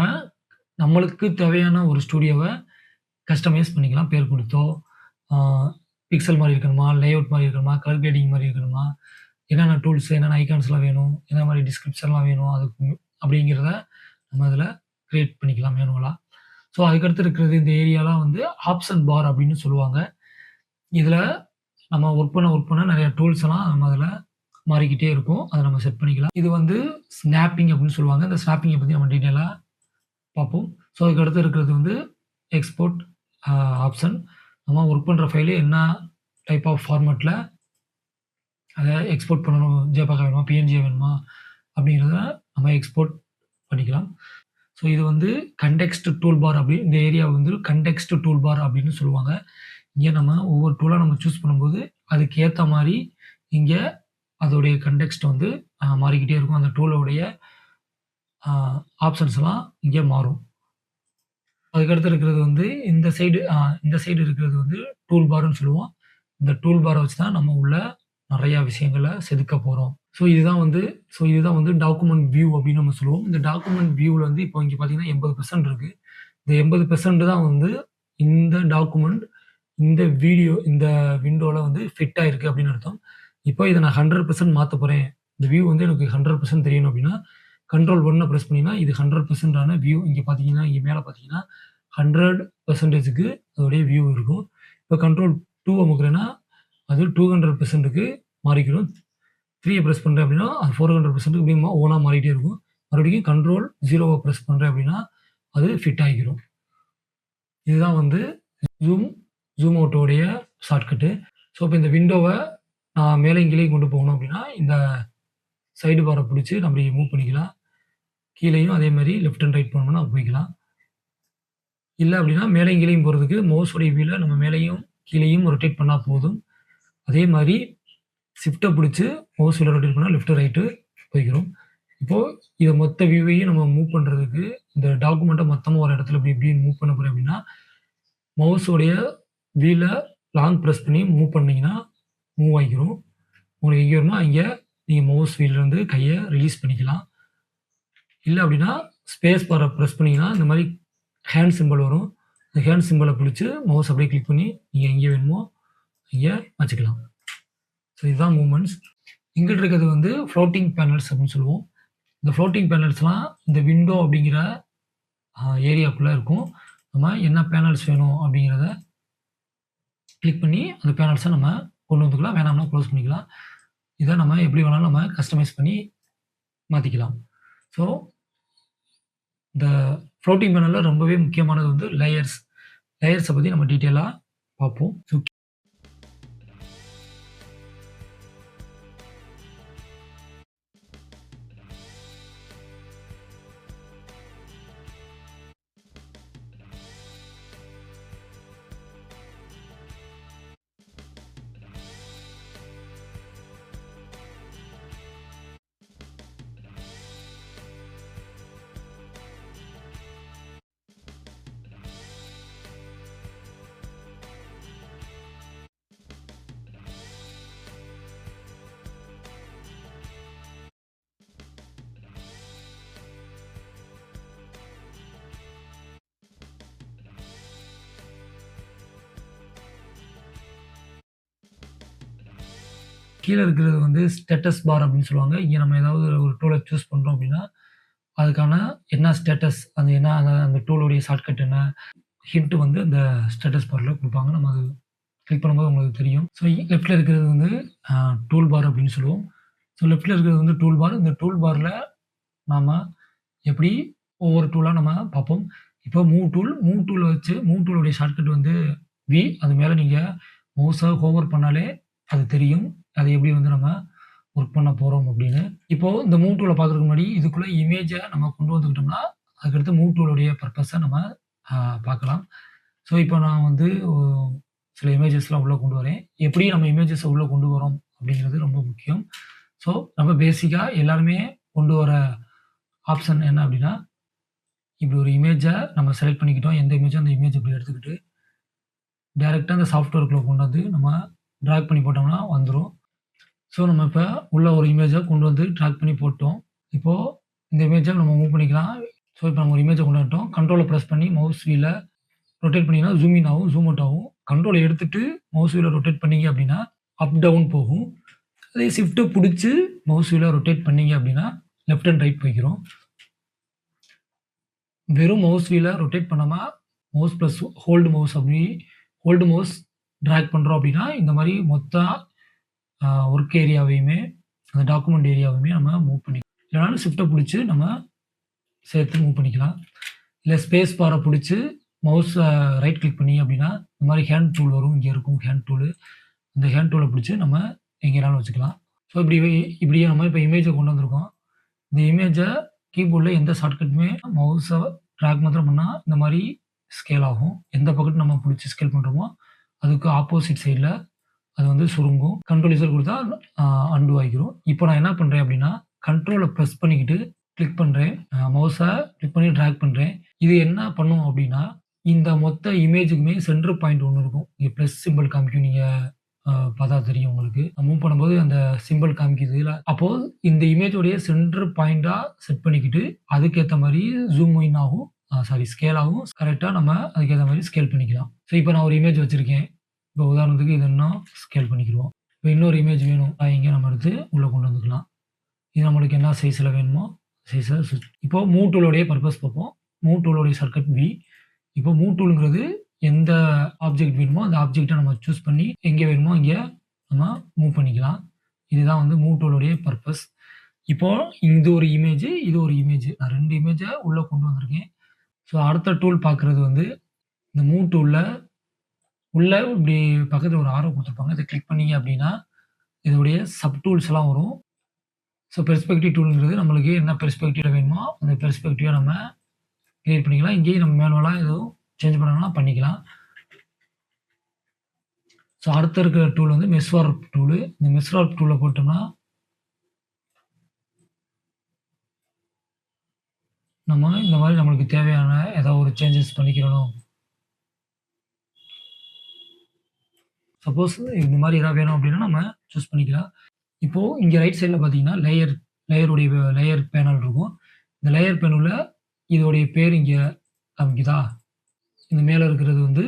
நம்மளுக்கு தேவையான ஒரு ஸ்டுடியோவ கஸ்டமைஸ் பண்ணிக்கலாம். பேர் குடுத்தோ, ஆ பிக்சல் மாரி இருக்கணுமா, லேஅவுட் மாரி இருக்கணுமா, கலர் கிரேடிங் மாரி இருக்கணுமா, என்னென்ன டூல்ஸ், என்னென்ன ஐகான்ஸ்லாம் வேணும், என்ன மாரி டிஸ்கிரிப்ஷன்லாம் வேணும், அதுக்கு அப்படிங்கிறத நம்ம அதில கிரியேட் பண்ணிக்கலாம் மேனுவலா. ஸோ, அதுக்கடுத்து இருக்கிறது இந்த ஏரியாலாம் வந்து ஆப்ஷன் பார் அப்படின்னு சொல்லுவாங்க. இதில நம்ம ஒர்க் பண்ண நெறைய டூல்ஸ் எல்லாம் நம்ம அதில மாறிக்கிட்டே இருக்கும். அத நம்ம செட் பண்ணிக்கலாம். இது வந்து ஸ்னாப்பிங் அப்படின்னு சொல்லுவாங்க. இந்த ஸ்னாப்பிங்க பத்தி நம்ம டீட்டெயிலா பார்ப்போம். ஸோ, அதுக்கு அடுத்து இருக்கிறது வந்து எக்ஸ்போர்ட் ஆப்ஷன். நம்ம ஒர்க் பண்ற ஃபைலு என்ன டைப் ஆஃப் ஃபார்மேட்ல அத எக்ஸ்போர்ட் பண்ணணும். ஜேபிஇஜி வேணுமா, பிஎன்ஜி வேணுமா அப்படிங்கிறத நம்ம எக்ஸ்போர்ட் பண்ணிக்கலாம். ஸோ, இது வந்து கன்டெக்ஸ்ட் டூல் பார் இந்த ஏரியா வந்து கன்டெக்ஸ்ட் டூல் பார் அப்படின்னு சொல்லுவாங்க. இங்க நம்ம ஒவ்வொரு டூலா நம்ம சூஸ் பண்ணும்போது, அதுக்கு ஏத்த மாரி இங்க அதோடைய கன்டெக்ஸ்ட் வந்து மாறிக்கிட்டே இருக்கும். அந்த டூலோடைய ஆப்ஷன்ஸ்லாம் இங்க மாறும். அதுக்கடுத்து இருக்கிறது வந்து இந்த சைடு இருக்கிறது வந்து டூல் பார்ன்னு சொல்லுவோம். இந்த டூல் பார வச்சு தான் நம்ம உள்ள நெறைய விஷயங்கள செதுக்க போறோம். இதுதான் வந்து டாக்குமெண்ட் வியூ அப்படின்னு நம்ம சொல்லுவோம். இந்த டாக்குமெண்ட் வியூல வந்து இப்போ இங்க பார்த்தீங்கன்னா 80% இருக்கு. இந்த 80% தான் வந்து இந்த டாக்குமெண்ட் இந்த விண்டோல வந்து ஃபிட் ஆயிருக்கு அப்படின்னு அர்த்தம். இப்போ இத நான் 100% மாத்தப் போறேன். இந்த வியூ வந்து எனக்கு 100% தெரியணும் அப்படின்னா, கண்ட்ரோல் 1 பிரஸ் பண்ணீங்கன்னா, இது 100% ஆன வியூ இங்க பார்த்தீங்கன்னா, இங்க மேல பார்த்தீங்கன்னா 100%க்கு அதோடைய வியூ இருக்கும். இப்போ கண்ட்ரோல் 2 அமுக்குறேன்னா, அது 200%க்கு மாறிக்கிடும். 3 பிரஸ் பண்றேன் அப்படின்னா, அது 400% இப்படி ஓனா மாறிட்டே இருக்கும். மறுபடியும் கண்ட்ரோல் 0வ பிரஸ் பண்றேன் அப்படின்னா, அது ஃபிட் ஆகிரும். இதுதான் வந்து ஜூம் அவுட்டோடைய ஷார்ட்கட்டு. ஸோ, இப்ப இந்த விண்டோவ நான் மேலேயும் கீழயும் கொண்டு போகணும் அப்படின்னா, இந்த சைடு பார புடிச்சு நம்ம இப்டி மூவ் பண்ணிக்கலாம். கீழயும் அதே மாரி லெஃப்ட் அண்ட் ரைட் போனோம்னா போய்க்கலாம். இல்ல அப்படின்னா மேலேயும் கீழயும் போறதுக்கு மவுஸோட வீல நம்ம மேலேயும் கீழயும் ரொட்டேட் பண்ணா போதும். அதே மாரி ஷிஃப்ட்டை பிடிச்சி மவுஸ் வீலை ரொட்டேட் பண்ணால் லெஃப்ட்டு ரைட்டு போய்க்கிறோம். இப்போது இதை மொத்த வியூவையும் நம்ம மூவ் பண்ணுறதுக்கு இந்த டாக்குமெண்ட்டை மொத்தமாக ஒரு இடத்துல இப்படி மூவ் பண்ண போகிறோம் அப்படின்னா மவுஸோடைய வீலை லாங் ப்ரெஸ் பண்ணி மூவ் பண்ணிங்கன்னா மூவ் ஆகிக்கிறோம். உங்களுக்கு எங்கே வருமோ அங்கே நீங்கள் மவுஸ் வீலேருந்து கையை ரிலீஸ் பண்ணிக்கலாம். இல்லை அப்படின்னா ஸ்பேஸ் பாரை ப்ரெஸ் பண்ணிங்கன்னா இந்த மாதிரி ஹேண்ட் சிம்பிள் வரும். இந்த ஹேண்ட் சிம்பிளை பிடிச்சி மவுஸ் அப்படியே கிளிக் பண்ணி நீங்கள் எங்கே வேணுமோ இங்கே வச்சுக்கலாம். ஸோ இதுதான் மூமெண்ட்ஸ். இங்கிட்ட இருக்கிறது வந்து ஃப்ளோட்டிங் பேனல்ஸ் அப்படின்னு சொல்லுவோம். இந்த ஃப்ளோட்டிங் பேனல்ஸ்லாம் இந்த விண்டோ அப்படிங்கிற ஏரியாக்குள்ளே இருக்கும். நம்ம என்ன பேனல்ஸ் வேணும் அப்படிங்கிறத கிளிக் பண்ணி அந்த பேனல்ஸை நம்ம கொண்டு வந்துக்கலாம். வேணாம்னா க்ளோஸ் பண்ணிக்கலாம். இதை நம்ம எப்படி வேணாலும் நம்ம கஸ்டமைஸ் பண்ணி மாற்றிக்கலாம். ஸோ இந்த ஃப்ளோட்டிங் பேனலில் ரொம்பவே முக்கியமானது வந்து லேயர்ஸை பற்றி நம்ம டீட்டெயிலாக பார்ப்போம். ஸோ கீழே இருக்கிறது வந்து ஸ்டேட்டஸ் பார் அப்படின்னு சொல்லுவாங்க. இங்கே நம்ம ஏதாவது ஒரு டூலை சூஸ் பண்ணுறோம் அப்படின்னா அதுக்கான என்ன ஸ்டேட்டஸ் அது என்ன அந்த டூலுடைய ஷார்ட்கட் என்ன ஹிண்ட்டு வந்து அந்த ஸ்டேட்டஸ் பாரில் கொடுப்பாங்க. நம்ம அது கிளிக் பண்ணும்போது உங்களுக்கு தெரியும். ஸோ லெஃப்ட்டில் இருக்கிறது வந்து டூல் பார் அப்படின்னு சொல்லுவோம். ஸோ லெஃப்ட்டில் இருக்கிறது வந்து டூல் பார். இந்த டூல் பாரில் நாம் எப்படி ஒவ்வொரு டூலாக நம்ம பார்ப்போம். இப்போ மூவ் டூலை வச்சு மூவ் டூலுடைய ஷார்ட்கட் வந்து வி. அது மேலே நீங்கள் மவுஸை ஹோவர் பண்ணாலே அது தெரியும் அது எப்படி வந்து நம்ம ஒர்க் பண்ண போகிறோம் அப்படின்னு. இப்போது இந்த மூவ் டூலை பார்க்குறதுக்கு முன்னாடி இதுக்குள்ளே இமேஜை நம்ம கொண்டு வந்துக்கிட்டோம்னா அதுக்கடுத்து மூவ் டூலுடைய பர்பஸை நம்ம பார்க்கலாம். ஸோ இப்போ நான் வந்து சில இமேஜஸ்லாம் உள்ளே கொண்டு வரேன். எப்படி நம்ம இமேஜஸை உள்ளே கொண்டு வரோம் அப்படிங்கிறது ரொம்ப முக்கியம். ஸோ நம்ம பேசிக்காக எல்லாருமே கொண்டு வர ஆப்ஷன் என்ன அப்படின்னா இப்படி ஒரு இமேஜை நம்ம செலக்ட் பண்ணிக்கிட்டோம். எந்த இமேஜோ அந்த இமேஜ் இப்படி எடுத்துக்கிட்டு டேரெக்டாக அந்த சாஃப்ட்வேருக்குள்ளே கொண்டு வந்து நம்ம ட்ராக் பண்ணி போட்டோம்னா வந்துடும். ஸோ நம்ம இப்போ உள்ள ஒரு இமேஜை கொண்டு வந்து ட்ராக் பண்ணி போட்டோம். இப்போது இந்த இமேஜை நம்ம மூவ் பண்ணிக்கலாம். ஸோ இப்போ நம்ம ஒரு இமேஜை கொண்டு வந்துட்டோம். கண்ட்ரோலை ப்ரெஸ் பண்ணி மவுஸ் வீலை ரொட்டேட் பண்ணிங்கன்னா ஜூம் இன் ஆகும், ஜூம் அவுட் ஆகும். கண்ட்ரோலை எடுத்துகிட்டு மவுஸ் வீலை ரொட்டேட் பண்ணிங்க அப்படின்னா அப் டவுன் போகும். அதே ஷிஃப்ட்டை பிடிச்சி மவுஸ் வீலை ரொட்டேட் பண்ணிங்க அப்படின்னா லெஃப்ட் அண்ட் ரைட் போய்க்கிறோம். வெறும் மவுஸ் வீலை ரொட்டேட் பண்ணாமல் மவுஸ் ப்ளஸ் ஹோல்டு மவுஸ் அப்படி ஹோல்டு மவுஸ் ட்ராக் பண்ணுறோம் அப்படின்னா இந்த மாதிரி மொத்த ஒர்க் ஏரியாவையுமே அந்த டாக்குமெண்ட் ஏரியாவையுமே நம்ம மூவ் பண்ணிக்கலாம். இல்லைனாலும் ஷிஃப்ட்டை பிடிச்சி நம்ம சேர்த்து மூவ் பண்ணிக்கலாம். இல்லை ஸ்பேஸ் பாரை பிடிச்சி மவுஸ் ரைட் கிளிக் பண்ணி அப்படின்னா இந்த மாதிரி ஹேண்ட் டூல் வரும். இங்கே இருக்கும் ஹேண்ட் டூலு. அந்த ஹேண்ட் டூலை பிடிச்சி நம்ம எங்கேனாலும் வச்சுக்கலாம். ஸோ இப்படியே நம்ம இப்போ இமேஜை கொண்டு வந்திருக்கோம். இந்த இமேஜை கீபோர்டில் எந்த ஷார்ட்கட்டுமே மவுஸை ட்ராக் மாத்திரம் பண்ணால் இந்த மாதிரி ஸ்கேல் ஆகும். எந்த பக்கத்து நம்ம பிடிச்சி ஸ்கேல் பண்ணுறோமோ அதுக்கு ஆப்போசிட் சைடில் அது வந்து சுருங்கும். கண்ட்ரோல் யூசர் கொடுத்தா அண்டு ஆகிக்கிறோம். இப்போ நான் என்ன பண்ணுறேன் அப்படின்னா கண்ட்ரோலை ப்ரெஸ் பண்ணிக்கிட்டு கிளிக் பண்ணுறேன். மவுஸை கிளிக் பண்ணி ட்ராக் பண்ணுறேன். இது என்ன பண்ணும் அப்படின்னா இந்த மொத்த இமேஜுக்குமே சென்டர் பாயிண்ட் ஒன்று இருக்கும். இங்கே ப்ளஸ் சிம்பிள் காமிக்கும். நீங்கள் பார்த்தா தெரியும் உங்களுக்கு. மூவ் பண்ணும்போது அந்த சிம்பிள் காமிக்குது. அப்போது இந்த இமேஜோடைய சென்டர் பாயிண்டாக செட் பண்ணிக்கிட்டு அதுக்கேற்ற மாதிரி ஜூம் இன் ஆகும், ஸ்கேல் ஆகும். கரெக்டாக நம்ம அதுக்கேற்ற மாதிரி ஸ்கேல் பண்ணிக்கலாம். ஸோ இப்போ நான் ஒரு இமேஜ் வச்சுருக்கேன். இப்போ உதாரணத்துக்கு இது இன்னும் ஸ்கேல் பண்ணிக்கிடுவோம். இப்போ இன்னொரு இமேஜ் வேணும் இங்கே நம்ம எடுத்து உள்ளே கொண்டு வந்துக்கலாம். இது நம்மளுக்கு என்ன சைஸில் வேணுமோ சைஸை இப்போது மூவ் டூலோடைய பர்பஸ் பார்ப்போம். மூவ் டூலோடைய ஷார்ட்கட் வி. இப்போ மூவ் டூலுங்கிறது எந்த ஆப்ஜெக்ட் வேணுமோ அந்த ஆப்ஜெக்டை நம்ம சூஸ் பண்ணி எங்கே வேணுமோ இங்கே நம்ம மூவ் பண்ணிக்கலாம். இதுதான் வந்து மூவ் டூலோடைய பர்பஸ். இப்போது இது ஒரு இமேஜ், இது ஒரு இமேஜ். நான் 2 இமேஜை உள்ளே கொண்டு வந்திருக்கேன். ஸோ அடுத்த டூல் பார்க்குறது வந்து இந்த மூவ் டூலில் உள்ளே இப்படி பக்கத்தில் ஒரு ஆரோ கொடுத்துருப்பாங்க. இதை கிளிக் பண்ணிங்க அப்படின்னா இதோடைய சப் டூல்ஸ்லாம் வரும். ஸோ பெர்ஸ்பெக்டிவ் டூலுங்கிறது நம்மளுக்கு என்ன பெர்ஸ்பெக்டிவில் வேணுமோ அந்த பெர்ஸ்பெக்டிவை நம்ம கிரியேட் பண்ணிக்கலாம். இங்கேயும் நம்ம மேனுவலாக எதுவும் சேஞ்ச் பண்ணணும்னா பண்ணிக்கலாம். ஸோ அடுத்து இருக்கிற டூல் வந்து மெஷ்வார்ப் டூலு. இந்த மெஷ்வார்ப் டூலை போட்டோம்னா நம்ம இந்த மாதிரி நம்மளுக்கு தேவையான ஏதாவது ஒரு சேஞ்சஸ் பண்ணிக்கிறணும். சப்போஸ் இந்த மாதிரி ஏதாவது வேணும் அப்படின்னா நம்ம சூஸ் பண்ணிக்கலாம். இப்போது இங்கே ரைட் சைடில் பார்த்தீங்கன்னா லேயர் பேனல் இருக்கும். இந்த லேயர் பேனலில் இதோடைய பேர் இங்கே காமிக்குதா? இந்த மேலே இருக்கிறது வந்து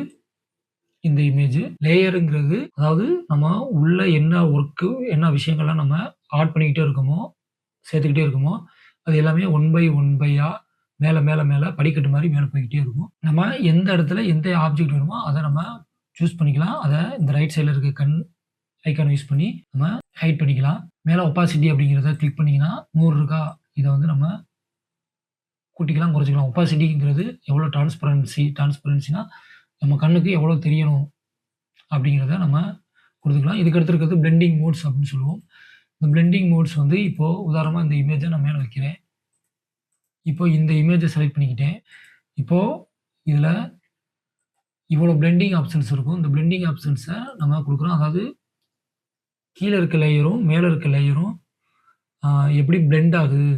இந்த இமேஜ். லேயருங்கிறது அதாவது நம்ம உள்ள என்ன ஒர்க்கு, என்ன விஷயங்கள்லாம் நம்ம ஆட் பண்ணிக்கிட்டே இருக்கோமோ, சேர்த்துக்கிட்டே இருக்கோமோ, அது எல்லாமே ஒன் பை மேல படிக்கட்டு மாரி மேல போய்க்கிட்டே இருக்கும். நம்ம எந்த இடத்துல எந்த ஆப்ஜெக்ட் வேணுமோ, அத நம்ம சூஸ் பண்ணிக்கலாம். அத இந்த ரைட் சைட்ல இருக்க கண் ஐகான யூஸ் பண்ணி நம்ம ஹைட் பண்ணிக்கலாம். மேல ஒப்பாசிட்டி அப்படிங்கிறத கிளிக் பண்ணீங்கன்னா 100 இருக்கா? இத வந்து நம்ம கூட்டிக்கலாம், குறைச்சுக்கலாம். ஒப்பாசிட்டிங்கிறது எவ்வளோ டிரான்ஸ்பரன்சினா நம்ம கண்ணுக்கு எவ்வளோ தெரியணும் அப்படிங்கிறத நம்ம குடுத்துக்கலாம். இதுக்கு அடுத்து இருக்கிறது பிளெண்டிங் மோட்ஸ் அப்படின்னு சொல்லுவோம். இந்த பிளெண்டிங் மோட்ஸ் வந்து இப்போ உதாரணமா இந்த இமேஜ நான் மேல வைக்கிறேன். இப்போ இந்த இமேஜ செலக்ட் பண்ணிக்கிட்டேன். இப்போ இதுல இவ்வளோ பிளெண்டிங் ஆப்ஷன்ஸ் இருக்கும். இந்த பிளெண்டிங் ஆப்ஷன்ஸ நம்ம குடுக்குறோம். அதாவது கீழ இருக்க லேயரும், மேல இருக்க லேயரும் எப்படி பிளெண்ட் ஆகுது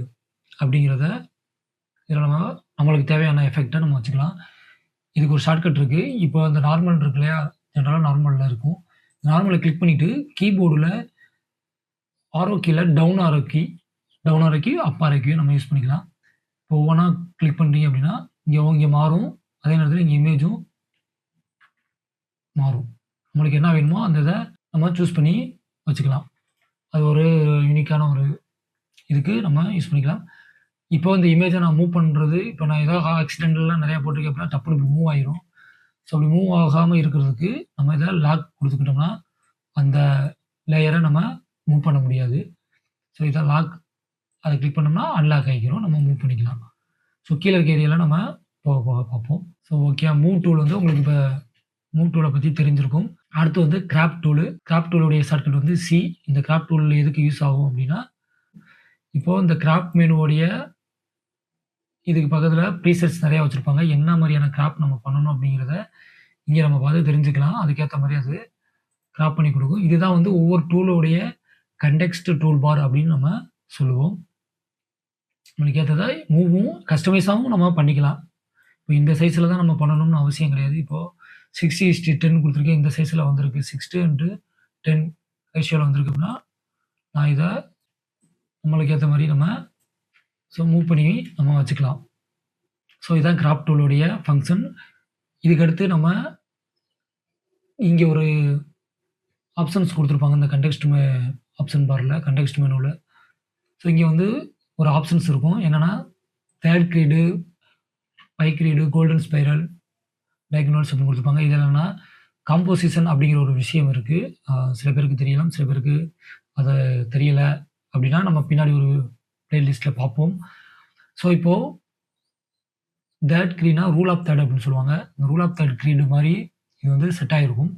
அப்படிங்கிறத இதில நம்மளுக்கு தேவையான எஃபெக்ட்ட நம்ம வச்சுக்கலாம். இதுக்கு ஒரு ஷார்ட்கட் இருக்கு. இப்போ அந்த நார்மல் இருக்கு இல்லையா? ஜெனரலா நார்மல்ல இருக்கும். நார்மல கிளிக் பண்ணிட்டு கீபோர்டுல ஆரோ கீல டவுன் ஆரோ கீ, அப் ஆரோ கீய நம்ம யூஸ் பண்ணிக்கலாம். இப்போ ஒவ்வொன்னா கிளிக் பண்றீங்க அப்படின்னா, இங்க மாறும். அதே நேரத்தில இங்க இமேஜும் மாறும். நம்மளுக்கு என்ன வேணுமோ அந்த இத நம்ம சூஸ் பண்ணி வச்சுக்கலாம். அது ஒரு யூனிக்கான ஒரு இதுக்கு நம்ம யூஸ் பண்ணிக்கலாம். இப்போ இந்த இமேஜ நான் மூவ் பண்றது, இப்போ நான் ஏதாவது ஆக்சிடென்டலா நெறைய போட்டிருக்கேன் அப்படின்னா டப்புனு இப்படி மூவ் ஆயிரும். ஸோ அப்படி மூவ் ஆகாம இருக்கிறதுக்கு நம்ம இத லாக் குடுத்துக்கிட்டோம்னா, அந்த லேயர நம்ம மூவ் பண்ண முடியாது. ஸோ இத லாக் அத கிளிக் பண்ணோம்னா அன்லாக் ஆகிரும். நம்ம மூவ் பண்ணிக்கலாம். ஸோ கீழ இருக்க ஏரியால நம்ம போக போக பார்ப்போம். ஸோ ஓகே மூவ் டூல் வந்து உங்களுக்கு இப்ப மூவ் டூல பத்தி தெரிஞ்சிருக்கும். அடுத்து வந்து கிராப் டூலு. கிராப் டூலுடைய ஷார்ட்கட் வந்து சி. இந்த கிராப் டூல் எதுக்கு யூஸ் ஆகும் அப்படின்னா, இப்போ இந்த கிராப் மெனுவோடைய இதுக்கு பக்கத்தில ப்ரீசெட்ஸ் நெறைய வச்சிருப்பாங்க. என்ன மாரியான கிராப் நம்ம பண்ணணும் அப்படிங்கிறத இங்க நம்ம பார்த்து தெரிஞ்சுக்கலாம். அதுக்கேத்த மாரி அது கிராப் பண்ணி குடுக்கும். இதுதான் வந்து ஒவ்வொரு டூலோடைய கன்டெக்ஸ்ட் டூல் பார் அப்படின்னு நம்ம சொல்லுவோம். நம்மளுக்கு ஏத்தத மூவும் கஸ்டமைஸாவும் நம்ம பண்ணிக்கலாம். இப்போ இந்த சைஸ்ல தான் நம்ம பண்ணணும்னு அவசியம் கிடையாது. இப்போ 60:10 குடுத்துருக்கேன். இந்த சைஸ்ல வந்திருக்கு. 60:10 ரேஷியோல வந்திருக்கு அப்படின்னா, நான் இத நம்மளுக்கு ஏத்த மாரி நம்ம மூவ் பண்ணி நம்ம வச்சுக்கலாம். ஸோ இதான் கிராப் டூலுடைய ஃபங்ஷன். இதுக்கு அடுத்து நம்ம இங்க ஒரு ஆப்ஷன்ஸ் குடுத்துருப்பாங்க. இந்த ஆப்ஷன் பார்ல, கன்டெக்ஸ்ட் மெனுல. ஸோ இங்க வந்து ஒரு ஆப்ஷன்ஸ் இருக்கும். என்னன்னா, third grid, phi grid, golden spiral, diagonals அப்படின்னு குடுத்துருப்பாங்க. இது என்னன்னா, காம்போசிஷன் அப்படிங்கிற ஒரு விஷயம் இருக்கு. சில பேருக்கு தெரியலாம். சில பேருக்கு அது தெரியல அப்படின்னா, நம்ம பின்னாடி ஒரு பிளேலிஸ்ட்ல பார்ப்போம். ஸோ இப்போ தேர்ட் கிரீட்னா ரூல் ஆஃப் தேர்ட் அப்படின்னு சொல்லுவாங்க. இந்த ரூல் ஆஃப் தேர்ட் கிரீடு மாரி இது வந்து செட் ஆகிருக்கும்.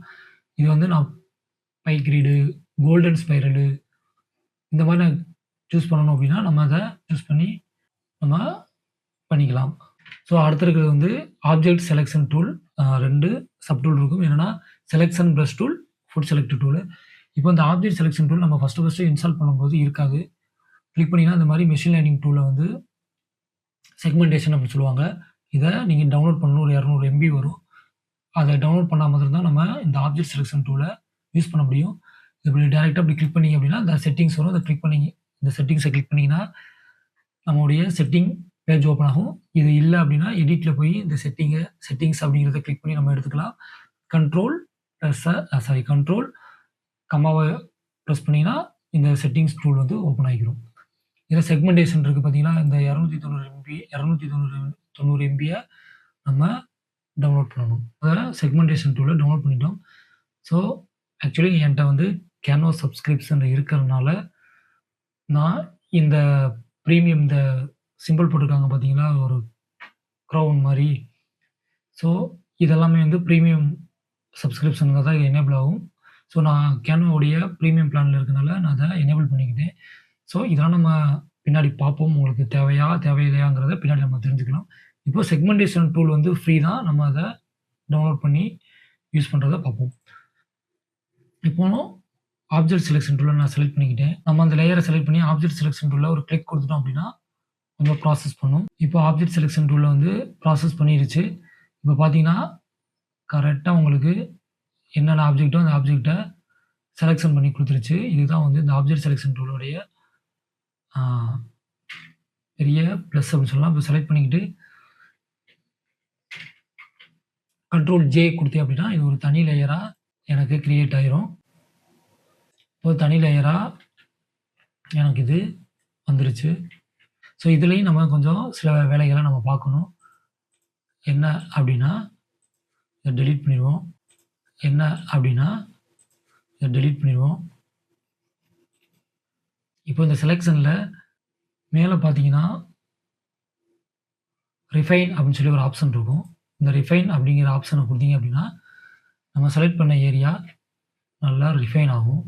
இது வந்து நான் பை கிரீடு, கோல்டன் ஸ்பைரலு இந்த மாரி நான் சூஸ் பண்ணணும் அப்படின்னா, நம்ம அத சூஸ் பண்ணி நம்ம பண்ணிக்கலாம். ஸோ அடுத்து இருக்கிறது வந்து object selection tool. 2 sub tool இருக்கும். என்னன்னா, selection brush tool, food select tool. இப்போ இந்த ஆப்ஜெக்ட் செலக்ஷன் டூல் நம்ம ஃபர்ஸ்ட் இன்ஸ்டால் பண்ணும்போது இருக்காது. கிளிக் பண்ணீங்கன்னா, இந்த மாரி மெஷின் லேர்னிங் டூல வந்து செக்மென்டேஷன் அப்படின்னு சொல்லுவாங்க. இத நீங்க டவுன்லோட் பண்ணணும். ஒரு 200 MB வரும். அத டவுன்லோட் பண்ணா மாத்திரம் தான் நம்ம இந்த ஆப்ஜெக்ட் செலக்ஷன் டூல யூஸ் பண்ண முடியும். இப்படி டைரக்ட்டா இப்படி கிளிக் பண்ணீங்க அப்படின்னா, இந்த செட்டிங்ஸ் வரும். அத கிளிக் பண்ணீங்க இந்த செட்டிங்ஸ கிளிக் பண்ணீங்கன்னா, நம்முடைய செட்டிங் பேஜ் ஓப்பன் ஆகும். இது இல்ல அப்படின்னா, எடிட்ல போய் இந்த செட்டிங்ஸ் அப்படிங்கிறத கிளிக் பண்ணி நம்ம எடுத்துக்கலாம். கண்ட்ரோல் கம்மாவ பிரஸ் பண்ணீங்கன்னா, இந்த செட்டிங்ஸ் டூல் வந்து ஓப்பன் ஆகிரும். இதுல செக்மென்டேஷன் இருக்கு பார்த்தீங்களா? இந்த 290 MBய நம்ம டவுன்லோட் பண்ணணும். அத செக்மென்டேஷன் டூல டவுன்லோட் பண்ணிட்டோம். ஸோ ஆக்சுவலி என்ட்ட வந்து கேன்வாஸ் சப்ஸ்கிரிப்ஷன் இருக்கிறதுனால, நான் இந்த பிரீமியம் இந்த சிம்பிள் போட்டிருக்காங்க பார்த்தீங்களா? ஒரு க்ரவுன் மாரி. ஸோ இதெல்லாமே வந்து பிரீமியம் சப்ஸ்கிரிப்ஷன்ல தான் எனேபிள் ஆகும். ஸோ நான் கேன்வாவுடைய பிரீமியம் பிளான்ல இருக்கனால நான் அத எனேபிள் பண்ணிக்கிட்டேன். ஸோ இதெல்லாம் நம்ம பின்னாடி பார்ப்போம். உங்களுக்கு தேவையா, தேவையில்லையாங்கிறத பின்னாடி நம்ம தெரிஞ்சுக்கலாம். இப்போ செக்மென்டேஷன் டூல் வந்து ஃப்ரீ தான். நம்ம அத டவுன்லோட் பண்ணி யூஸ் பண்றத பார்ப்போம். இப்போ ஆப்ஜெக்ட் செலக்ஷன் டூல நான் செலக்ட் பண்ணிக்கிட்டேன். நம்ம அந்த லேயர செலக்ட் பண்ணி ஆப்ஜெக்ட் செலக்ஷன் டூல்ல ஒரு கிளிக் குடுத்துட்டோம் அப்டின்னா, கொஞ்சம் ப்ராசஸ் பண்ணும். இப்போ ஆப்ஜெக்ட் செலக்ஷன் டூல்ல வந்து ப்ராசஸ் பண்ணிருச்சு. இப்போ பார்த்தீங்கன்னா, கரெக்ட்டா உங்களுக்கு என்னென்ன ஆப்ஜெக்ட்டோ அந்த ஆப்ஜெக்ட்ட செலக்ஷன் பண்ணி குடுத்துருச்சு. இதுதான் வந்து இந்த ஆப்ஜெக்ட் செலக்ஷன் டூலோடைய ஆ பெரிய ப்ளஸ் அப்டின்னு சொல்லலாம். இப்போ செலக்ட் பண்ணிக்கிட்டு கண்ட்ரோல் ஜே குடுத்தேன் அப்டின்னா, இது ஒரு தனி லேயரா எனக்கு கிரியேட் ஆயிரும். ஒரு தனி லேயரா எனக்கு இது வந்துருச்சு. ஸோ இதுலயும் நம்ம கொஞ்சம் சில வேலைகள நம்ம பார்க்கணும். என்ன அப்டின்னா, இத டெலீட் பண்ணிருவோம். என்ன அப்டின்னா, இத டெலீட் பண்ணிருவோம். இப்போ இந்த செலக்ஷன்ல மேல பார்த்தீங்கன்னா, ரிஃபைன் அப்டின்னு சொல்லி ஒரு ஆப்ஷன் இருக்கும். இந்த ரிஃபைன் அப்டிங்கிற ஆப்ஷன குடுத்தீங்க அப்டின்னா, நம்ம செலக்ட் பண்ண ஏரியா நல்லா ரிஃபைன் ஆகும்.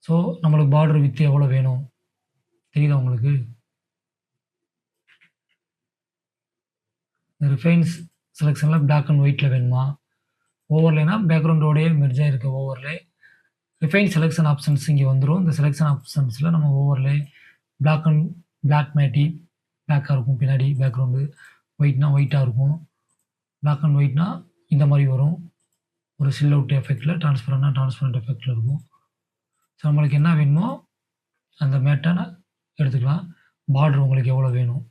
ஸோ நம்மளுக்கு பார்டர் விட்த் எவ்வளோ வேணும்? தெரியுதா உங்களுக்கு? இந்த ரிஃபைன்ஸ் செலக்ஷன்ல பிளாக் அண்ட் ஒயிட்ல வேணுமா? ஓவர்லேனா பேக்கிரவுண்டோடயே மெர்ஜ் ஆயிருக்க ஓவர்லே. ரிஃபைன் செலக்ஷன் ஆப்ஷன்ஸ் இங்க வந்துரும். இந்த செலக்ஷன் ஆப்ஷன்ஸ்ல நம்ம ஓவர்லே, பிளாக் மேட்டி பிளாக்கா இருக்கும் பின்னாடி பேக்கிரவுண்டு. ஒயிட்னா ஒயிட்டா இருக்கும். பிளாக் அண்ட் ஒயிட்னா இந்த மாரி வரும். ஒரு சில்ஹவுட் எஃபெக்ட்ல, டிரான்ஸ்பரண்ட்னா டிரான்ஸ்பரண்ட் எஃபெக்ட்ல இருக்கும். ஸோ நம்மளுக்கு என்ன வேணுமோ அந்த மேட்ட எடுத்துக்கலாம். பார்டர் உங்களுக்கு எவ்வளோ வேணும்?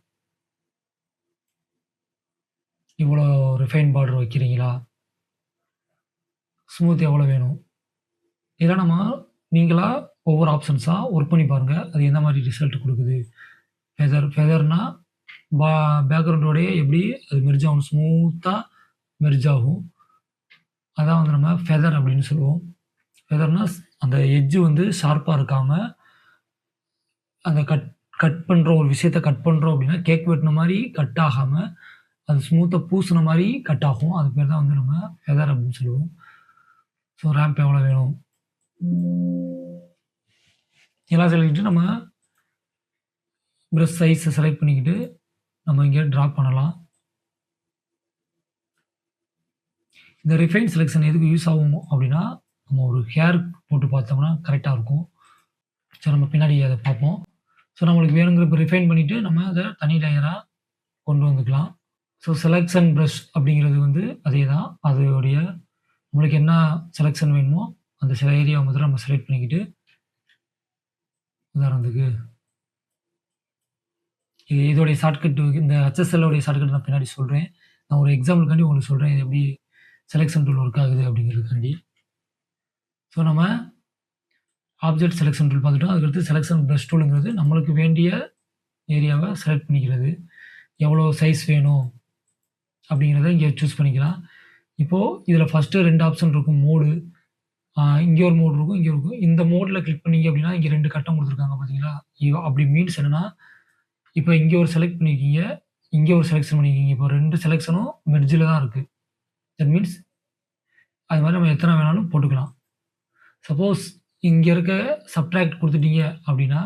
இவ்வளோ ரிஃபைன் பார்டர் வைக்கிறீங்களா? ஸ்மூத் எவ்வளோ வேணும்? இதெல்லாம் நம்ம நீங்களா ஒவ்வொரு ஆப்ஷன்ஸா ஒர்க் பண்ணி பாருங்க. அது எந்த மாரி ரிசல்ட் குடுக்குது. ஃபெதர்னா பேக்கிரவுண்டோடயே எப்படி அது மெர்ஜ் ஆகும், ஸ்மூத்தா மெர்ஜ் ஆகும். அதான் வந்து நம்ம ஃபெதர் அப்படின்னு சொல்லுவோம். ஃபெதர்னா அந்த எட்ஜ் வந்து ஷார்ப்பா இருக்காம, அந்த கட் கட் பண்றோம் ஒரு விஷயத்த கட் பண்றோம் அப்படின்னா, கேக் வெட்டுன மாரி கட் ஆகாம, அது ஸ்மூத்தா பூசுன மாரி கட் ஆகும். அது பேர் தான் வந்து நம்ம ஃபெதர் அப்படின்னு சொல்லுவோம். ஸோ ரேம்ப் எவ்வளோ வேணும்? இதெல்லாம் சொல்லிட்டு நம்ம பிரஷ் சைஸ செலக்ட் பண்ணிக்கிட்டு, நம்ம இங்க டிராப் பண்ணலாம். இந்த ரிஃபைன் செலக்ஷன் எதுக்கு யூஸ் ஆகும் அப்படின்னா, நம்ம ஒரு ஹேர் போட்டு பார்த்தோம்னா கரெக்ட்டா இருக்கும். ஸோ நம்ம பின்னாடி அத பார்ப்போம். ஸோ நம்மளுக்கு வேணுங்கிற இப்ப ரிஃபைன் பண்ணிட்டு, நம்ம அத தனி லேயரா கொண்டு வந்துக்கலாம். ஸோ செலக்ஷன் பிரஷ் அப்படிங்கிறது வந்து அதே தான். அதோடைய நம்மளுக்கு என்ன செலக்ஷன் வேணுமோ, அந்த சில ஏரியாவ மாத்திரம் நம்ம செலக்ட் பண்ணிக்கிட்டு, உதாரணத்துக்கு இதோடைய ஷார்ட்கட் இந்த HSL உடைய ஷார்ட்கட் நான் பின்னாடி சொல்றேன். நான் ஒரு எக்ஸாம்பிள்காண்டி உங்களுக்கு சொல்றேன். இது எப்படி செலக்ஷன் டூல் ஒர்க் ஆகுது அப்படிங்கிறதுக்காண்டி. ஸோ நம்ம ஆப்ஜெக்ட் செலக்ஷன் டூல் பார்த்துட்டோம். அதுக்கடுத்து செலக்ஷன் பிரஷ் டூல்ங்கிறது நம்மளுக்கு வேண்டிய ஏரியாவ செலக்ட் பண்ணிக்கிறது. எவ்வளோ சைஸ் வேணும் அப்படிங்கிறத இங்க சூஸ் பண்ணிக்கலாம். இப்போ இதில ஃபர்ஸ்ட்டு 2 ஆப்ஷன் இருக்கும். மோடு. இங்க ஒரு மோடு இருக்கும், இங்க இருக்கும். இந்த மோட்ல கிளிக் பண்ணீங்க அப்படின்னா, இங்க 2 கட்டம் குடுத்துருக்காங்க பார்த்தீங்களா? அப்படி மீன்ஸ் என்னன்னா, இப்ப இங்க ஒரு செலக்ட் பண்ணியிருக்கீங்க. இங்க ஒரு செலக்ஷன் பண்ணியிருக்கீங்க. இப்போ 2 செலக்ஷனும் மெர்ஜ்ல தான் இருக்கு. தட் மீன்ஸ் அது மாரி நம்ம எத்தன வேணாலும் போட்டுக்கலாம். சப்போஸ் இங்க இருக்க சப்ட்ராக்ட் குடுத்துட்டீங்க அப்படின்னா,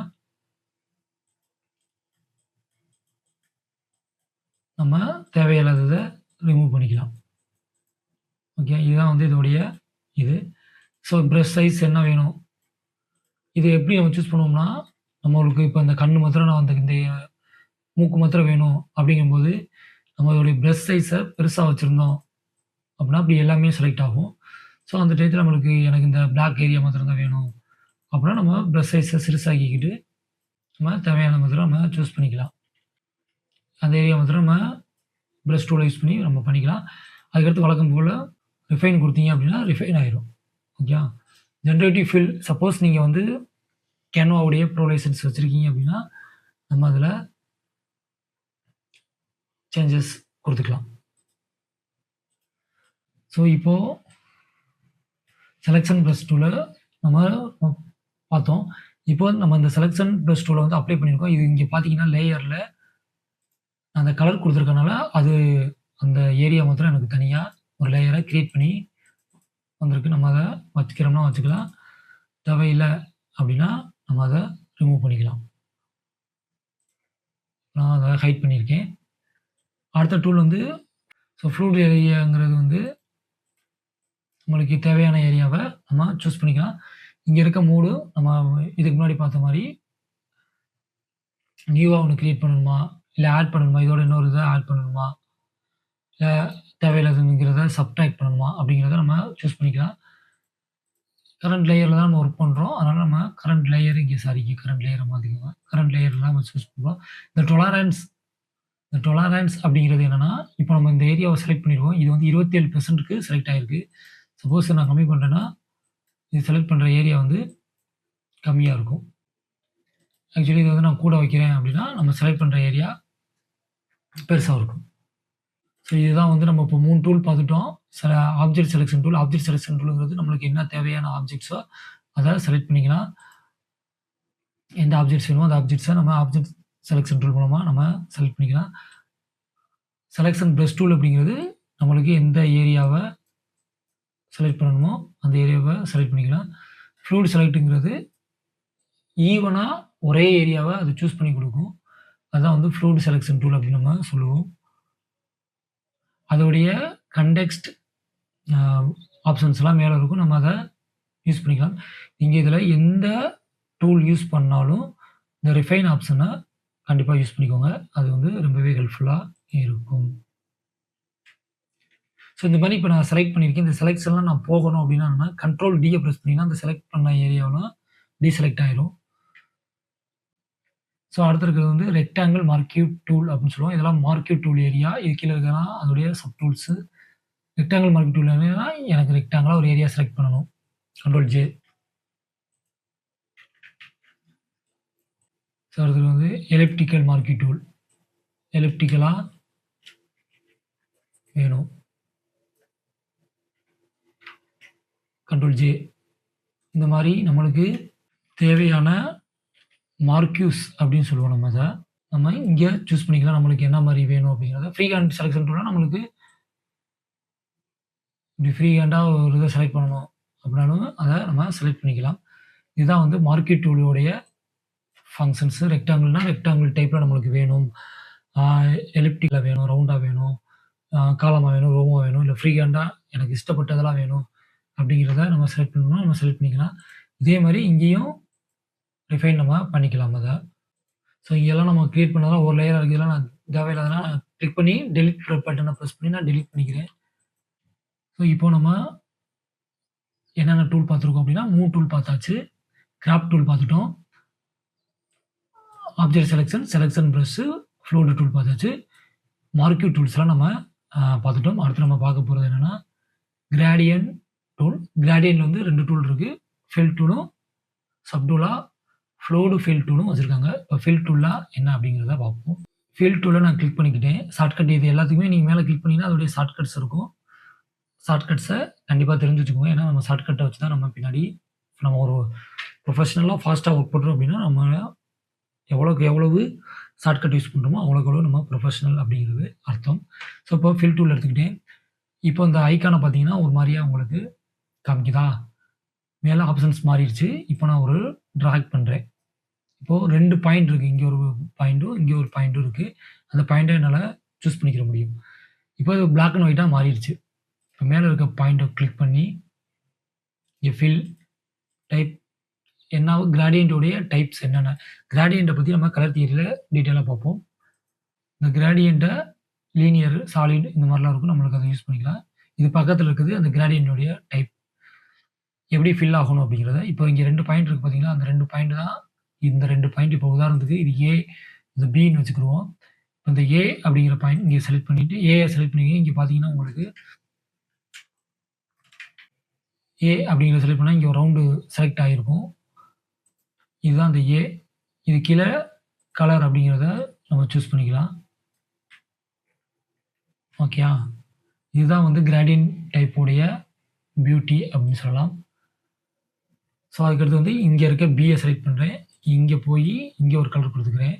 நம்ம தேவையில்லாதத ரிமூவ் பண்ணிக்கலாம். ஓகே. இதுதான் வந்து இதோடைய இது. ஸோ பிரஷ் சைஸ் என்ன வேணும்? இது எப்படி நம்ம சூஸ் பண்ணுவோம்னா, நம்மளுக்கு இப்ப இந்த கண்ணு மாத்திரம் நான் வந்து இந்த மூக்கு மாத்திரம் வேணும் அப்படிங்கும்போது, நம்மளுடைய பிரஷ் சைஸ பெருசா வச்சிருந்தோம் அப்படின்னா, அப்படி எல்லாமே செலக்ட் ஆகும். ஸோ அந்த டயத்துல நம்மளுக்கு எனக்கு இந்த பிளாக் ஏரியா மாத்திரம் தான் வேணும். அப்படின்னா நம்ம பிரஷ் சைஸ சிறுசாக்கிக்கிட்டு, நம்ம தேவையான மாத்திரம் நம்ம சூஸ் பண்ணிக்கலாம். அந்த ஏரியா மாத்திரம் நம்ம பிரஷ் டூல யூஸ் பண்ணி நம்ம பண்ணிக்கலாம். அதுக்கடுத்து வழக்கம் போல ரிஃபைன் குடுத்தீங்க அப்படின்னா, ரிஃபைன் ஆயிரும். ஓகேவா? ஜெனரேட்டிவ் ஃபில் சப்போஸ் நீங்க வந்து கேன்வாவுடைய ப்ரோ லைசென்ஸ் வச்சிருக்கீங்க அப்படின்னா, நம்ம அதில சேஞ்சஸ் குடுத்துக்கலாம். ஸோ இப்போ செலக்ஷன் பிரஷ் டூல நம்ம பார்த்தோம். இப்போ நம்ம இந்த செலக்ஷன் பிரஷ் டூல வந்து அப்ளை பண்ணியிருக்கோம். இது இங்க பார்த்தீங்கன்னா, லேயர்ல அந்த கலர் குடுத்துருக்கனால, அது அந்த ஏரியா மாத்திரம் எனக்கு தனியா ஒரு லேயரா கிரியேட் பண்ணி வந்திருக்கு. நம்ம அத வச்சுக்கிறோம்னா வச்சுக்கலாம். தேவையில்ல அப்படின்னா, நம்ம அத ரிமூவ் பண்ணிக்கலாம். நான் அத ஹைட் பண்ணியிருக்கேன். அடுத்த டூல் வந்து ஸோ ஃப்ளூட் ஏரியாங்கிறது வந்து நம்மளுக்கு தேவையான ஏரியாவை நம்ம சூஸ் பண்ணிக்கலாம். இங்கே இருக்க மூடு நம்ம இதுக்கு முன்னாடி பார்த்த மாதிரி நியூவாக ஒன்று க்ரியேட் பண்ணணுமா, இல்லை ஆட் பண்ணணுமா, இதோட இன்னொரு இதை ஆட் பண்ணணுமா, இல்லை தேவையில்லாததுங்கிறத சப்ட்ராக்ட் பண்ணணுமா அப்படிங்கிறத நம்ம சூஸ் பண்ணிக்கலாம். கரண்ட் லேயரில் தான் நம்ம ஒர்க் பண்ணுறோம். அதனால் நம்ம கரண்ட் லேயர் கரண்ட் லேயரை மாற்றிக்கோங்க. கரண்ட் லேயரில் தான் நம்ம சூஸ் பண்ணுறோம். இந்த டொலரன்ஸ் அப்படிங்கிறது என்னென்னா, இப்போ நம்ம இந்த ஏரியாவை செலக்ட் பண்ணிடுவோம். இது வந்து 27%க்கு செலக்ட் ஆகிருக்கு. சப்போஸ் நான் கம்மி பண்ணுறேன்னா இது செலக்ட் பண்ணுற ஏரியா வந்து கம்மியாக இருக்கும். ஆக்சுவலி இதை வந்து நான் கூட வைக்கிறேன் அப்படின்னா நம்ம செலக்ட் பண்ணுற ஏரியா பெருசாக இருக்கும். ஸோ இதுதான் வந்து நம்ம இப்போ 3 டூல் பார்த்துட்டோம். சில ஆப்ஜெக்ட் செலெக்ஷன் டூலுங்கிறது நம்மளுக்கு என்ன தேவையான ஆப்ஜெக்ட்ஸோ அதை செலக்ட் பண்ணிக்கலாம். எந்த ஆப்ஜெக்ட்ஸ் வேணுமோ அந்த ஆப்ஜெக்ட்ஸை நம்ம ஆப்ஜெக்ட் செலெக்ஷன் டூல் மூலமாக நம்ம செலக்ட் பண்ணிக்கலாம். செலெக்ஷன் ப்ரஷ் டூல் அப்படிங்கிறது நம்மளுக்கு எந்த ஏரியாவை செலக்ட் பண்ணணுமோ அந்த ஏரியாவை செலக்ட் பண்ணிக்கலாம். ஃப்ளூயிட் செலக்ட்டுங்கிறது ஈவனாக ஒரே ஏரியாவை அது சூஸ் பண்ணி கொடுக்கும். அதுதான் வந்து ஃப்ளூயிட் செலெக்ஷன் டூல் அப்படின்னு நம்ம சொல்லுவோம். அதோடைய கண்டெக்ஸ்ட் ஆப்ஷன்ஸ்லாம் மேலே இருக்கும். நம்ம அதை யூஸ் பண்ணிக்கலாம். நீங்கள் இதில் எந்த டூல் யூஸ் பண்ணாலும் இந்த ரிஃபைன் ஆப்ஷனை கண்டிப்பாக யூஸ் பண்ணிக்கோங்க. அது வந்து ரொம்பவே ஹெல்ப்ஃபுல்லாக இருக்கும். ஸோ இந்த மாதிரி இப்போ நான் செலக்ட் பண்ணியிருக்கேன். இந்த செலெக்ஷன்லாம் நான் போகணும் அப்படின்னா கண்ட்ரோல் டியை ப்ரெஸ் பண்ணிங்கன்னா அந்த செலக்ட் பண்ண ஏரியாவெலாம் டீசெலக்ட் ஆயிரும். ஸோ அடுத்து இருக்கிறது வந்து ரெக்டாங்கிள் மார்க்யூட் டூல் அப்படின்னு சொல்லுவோம். இதெல்லாம் மார்க்யூட் டூல் ஏரியா. இது கீழே இருக்கிறதா அதோடைய சப் டூல்ஸு. ரெக்டாங்கிள் மார்க்யூட் டூல் என்னன்னா எனக்கு ரெக்டாங்கிளாக ஒரு ஏரியா செலக்ட் பண்ணணும். Control J. ஸோ அடுத்தது வந்து எலிப்டிக்கல் மார்க்யூட் டூல். எலிப்டிக்கலாக வேணும். Control J. இந்த மாதிரி நம்மளுக்கு தேவையான மார்க்யூஸ் அப்படின்னு சொல்லுவோம். நம்ம அதை நம்ம இங்கே சூஸ் பண்ணிக்கலாம். நம்மளுக்கு என்ன மாதிரி வேணும் அப்படிங்கிறத ஃப்ரீ ஹேண்ட் செலெக்ஷன் டூல்னா நம்மளுக்கு இப்படி ஃப்ரீ ஹேண்டாக ஒரு இதை செலக்ட் பண்ணணும் அப்படின்னாலும் அதை நம்ம செலக்ட் பண்ணிக்கலாம். இதுதான் வந்து மார்க்யூட் டூலோடைய ஃபங்க்ஷன்ஸு. ரெக்டாங்கிள்னால் ரெக்டாங்கிள் டைப்பில் நம்மளுக்கு வேணும், எலிப்டிக்கில் வேணும், ரவுண்டாக வேணும், காலமாக வேணும், ரோமாக வேணும், இல்லை ஃப்ரீ ஹேண்டாக எனக்கு இஷ்டப்பட்டதெல்லாம் வேணும் அப்படிங்கிறத நம்ம செலக்ட் பண்ணணும். நம்ம செலக்ட் பண்ணிக்கலாம். இதே மாதிரி இங்கேயும் ரிஃபைன் நம்ம பண்ணிக்கலாம் அதை. ஸோ இங்கெல்லாம் நம்ம க்ரியேட் பண்ணாதான் ஒரு லேயர் இருக்குதுலாம் நான் தேவையில்லாதனா கிளிக் பண்ணி டெலிட் பட்டனை ப்ரெஸ் பண்ணி நான் டெலிட் பண்ணிக்கிறேன். ஸோ இப்போ நம்ம என்னென்ன டூல் பார்த்துருக்கோம் அப்படின்னா 3 டூல் பார்த்தாச்சு. கிராப் டூல் பார்த்துட்டோம், object selection brush, fluid tool பார்த்தாச்சு. மார்க்யூட் டூல்ஸ்லாம் நம்ம பார்த்துட்டோம். அடுத்து நம்ம பார்க்க போகிறது என்னென்னா கிராடியன்ட் டூல். கிராடியன்ட்ல வந்து 2 டூல் இருக்குது. ஃபில் டூலும் சப் டூலாக ஃப்ளோடு ஃபில் டூலும் வச்சுருக்காங்க. இப்போ ஃபில் டூலாக என்ன அப்படிங்கிறத பார்ப்போம். ஃபில் டூலை நான் கிளிக் பண்ணிக்கிட்டேன். ஷார்ட்கட் இது எல்லாத்துக்குமே நீங்கள் மேலே கிளிக் பண்ணிங்கன்னா அதோடைய ஷார்ட்கட்ஸ் இருக்கும். ஷார்ட்கட்ஸை கண்டிப்பாக தெரிஞ்சு வச்சுக்கோங்க. ஏன்னா நம்ம ஷார்ட்கட்டை வச்சு தான் நம்ம பின்னாடி நம்ம ஒரு ப்ரொஃபஷனலாக ஃபாஸ்ட்டாக ஒர்க் பண்ணுறோம் அப்படின்னா நம்ம எவ்வளோக்கு எவ்வளவு ஷார்ட்கட் யூஸ் பண்ணுறோமோ அவ்வளோக்கு எவ்வளோ நம்ம ப்ரொஃபஷனல் அப்படிங்கிறது அர்த்தம். ஸோ இப்போ ஃபில் டூல் எடுத்துக்கிட்டேன். இப்போ இந்த ஐக்கானை பார்த்தீங்கன்னா ஒரு மாதிரியாக உங்களுக்கு காமிக்குதா, மேலே ஆப்ஷன்ஸ் மாறிடுச்சு. இப்போ நான் ஒரு ட்ராக் பண்ணுறேன். இப்போது 2 பாயிண்ட் இருக்குது. இங்கே ஒரு பாயிண்ட்டும் இங்கே ஒரு பாயிண்ட்டும் இருக்குது. அந்த பாயிண்ட்டை என்னால் சூஸ் பண்ணிக்கிற முடியும். இப்போ இது பிளாக் அண்ட் ஒயிட்டாக மாறிடுச்சு. இப்போ மேலே இருக்க பாயிண்ட்டை கிளிக் பண்ணி இங்கே ஃபில் டைப் என்ன கிராடியண்ட்டோடைய டைப்ஸ் என்னென்ன, கிராடியண்ட்டை பற்றி நம்ம கலர் தியரியில் டீட்டெயிலாக பார்ப்போம். இந்த கிராடியண்ட்டை லீனியர், சாலிட் இந்த மாதிரிலாம் இருக்கும். நம்மளுக்கு அதை யூஸ் பண்ணிக்கலாம். இது பக்கத்தில் இருக்குது அந்த கிராடியண்ட்டோடைய டைப் எப்படி ஃபில் ஆகணும் அப்படிங்கிறத. இப்போ இங்கே 2 பாயிண்ட் இருக்குது பார்த்தீங்களா, அந்த 2 பாயிண்ட் தான் இந்த 2 பாயிண்ட். இப்போ உதாரணத்துக்கு இது ஏ, இது பின்னு வச்சுக்கிடுவோம். இப்போ இந்த ஏ அப்படிங்கிற பாயிண்ட் இங்கே செலக்ட் பண்ணிவிட்டு ஏயை செலக்ட் பண்ணிங்க. இங்கே பார்த்தீங்கன்னா உங்களுக்கு ஏ அப்படிங்கிற செலக்ட் பண்ணால் இங்கே ஒரு ரவுண்டு செலக்ட் ஆகிருக்கும். இதுதான் அந்த ஏ. இது கீழே கலர் அப்படிங்கிறத நம்ம சூஸ் பண்ணிக்கலாம். ஓகேயா, இதுதான் வந்து கிராடியன்ட் டைப்போடைய பியூட்டி அப்படின்னு சொல்லலாம். ஸோ அதுக்கடுத்து வந்து இங்கே இருக்க பியை செலக்ட் பண்ணுறேன். இங்கே போய் இங்கே ஒரு கலர் கொடுத்துக்கிறேன்.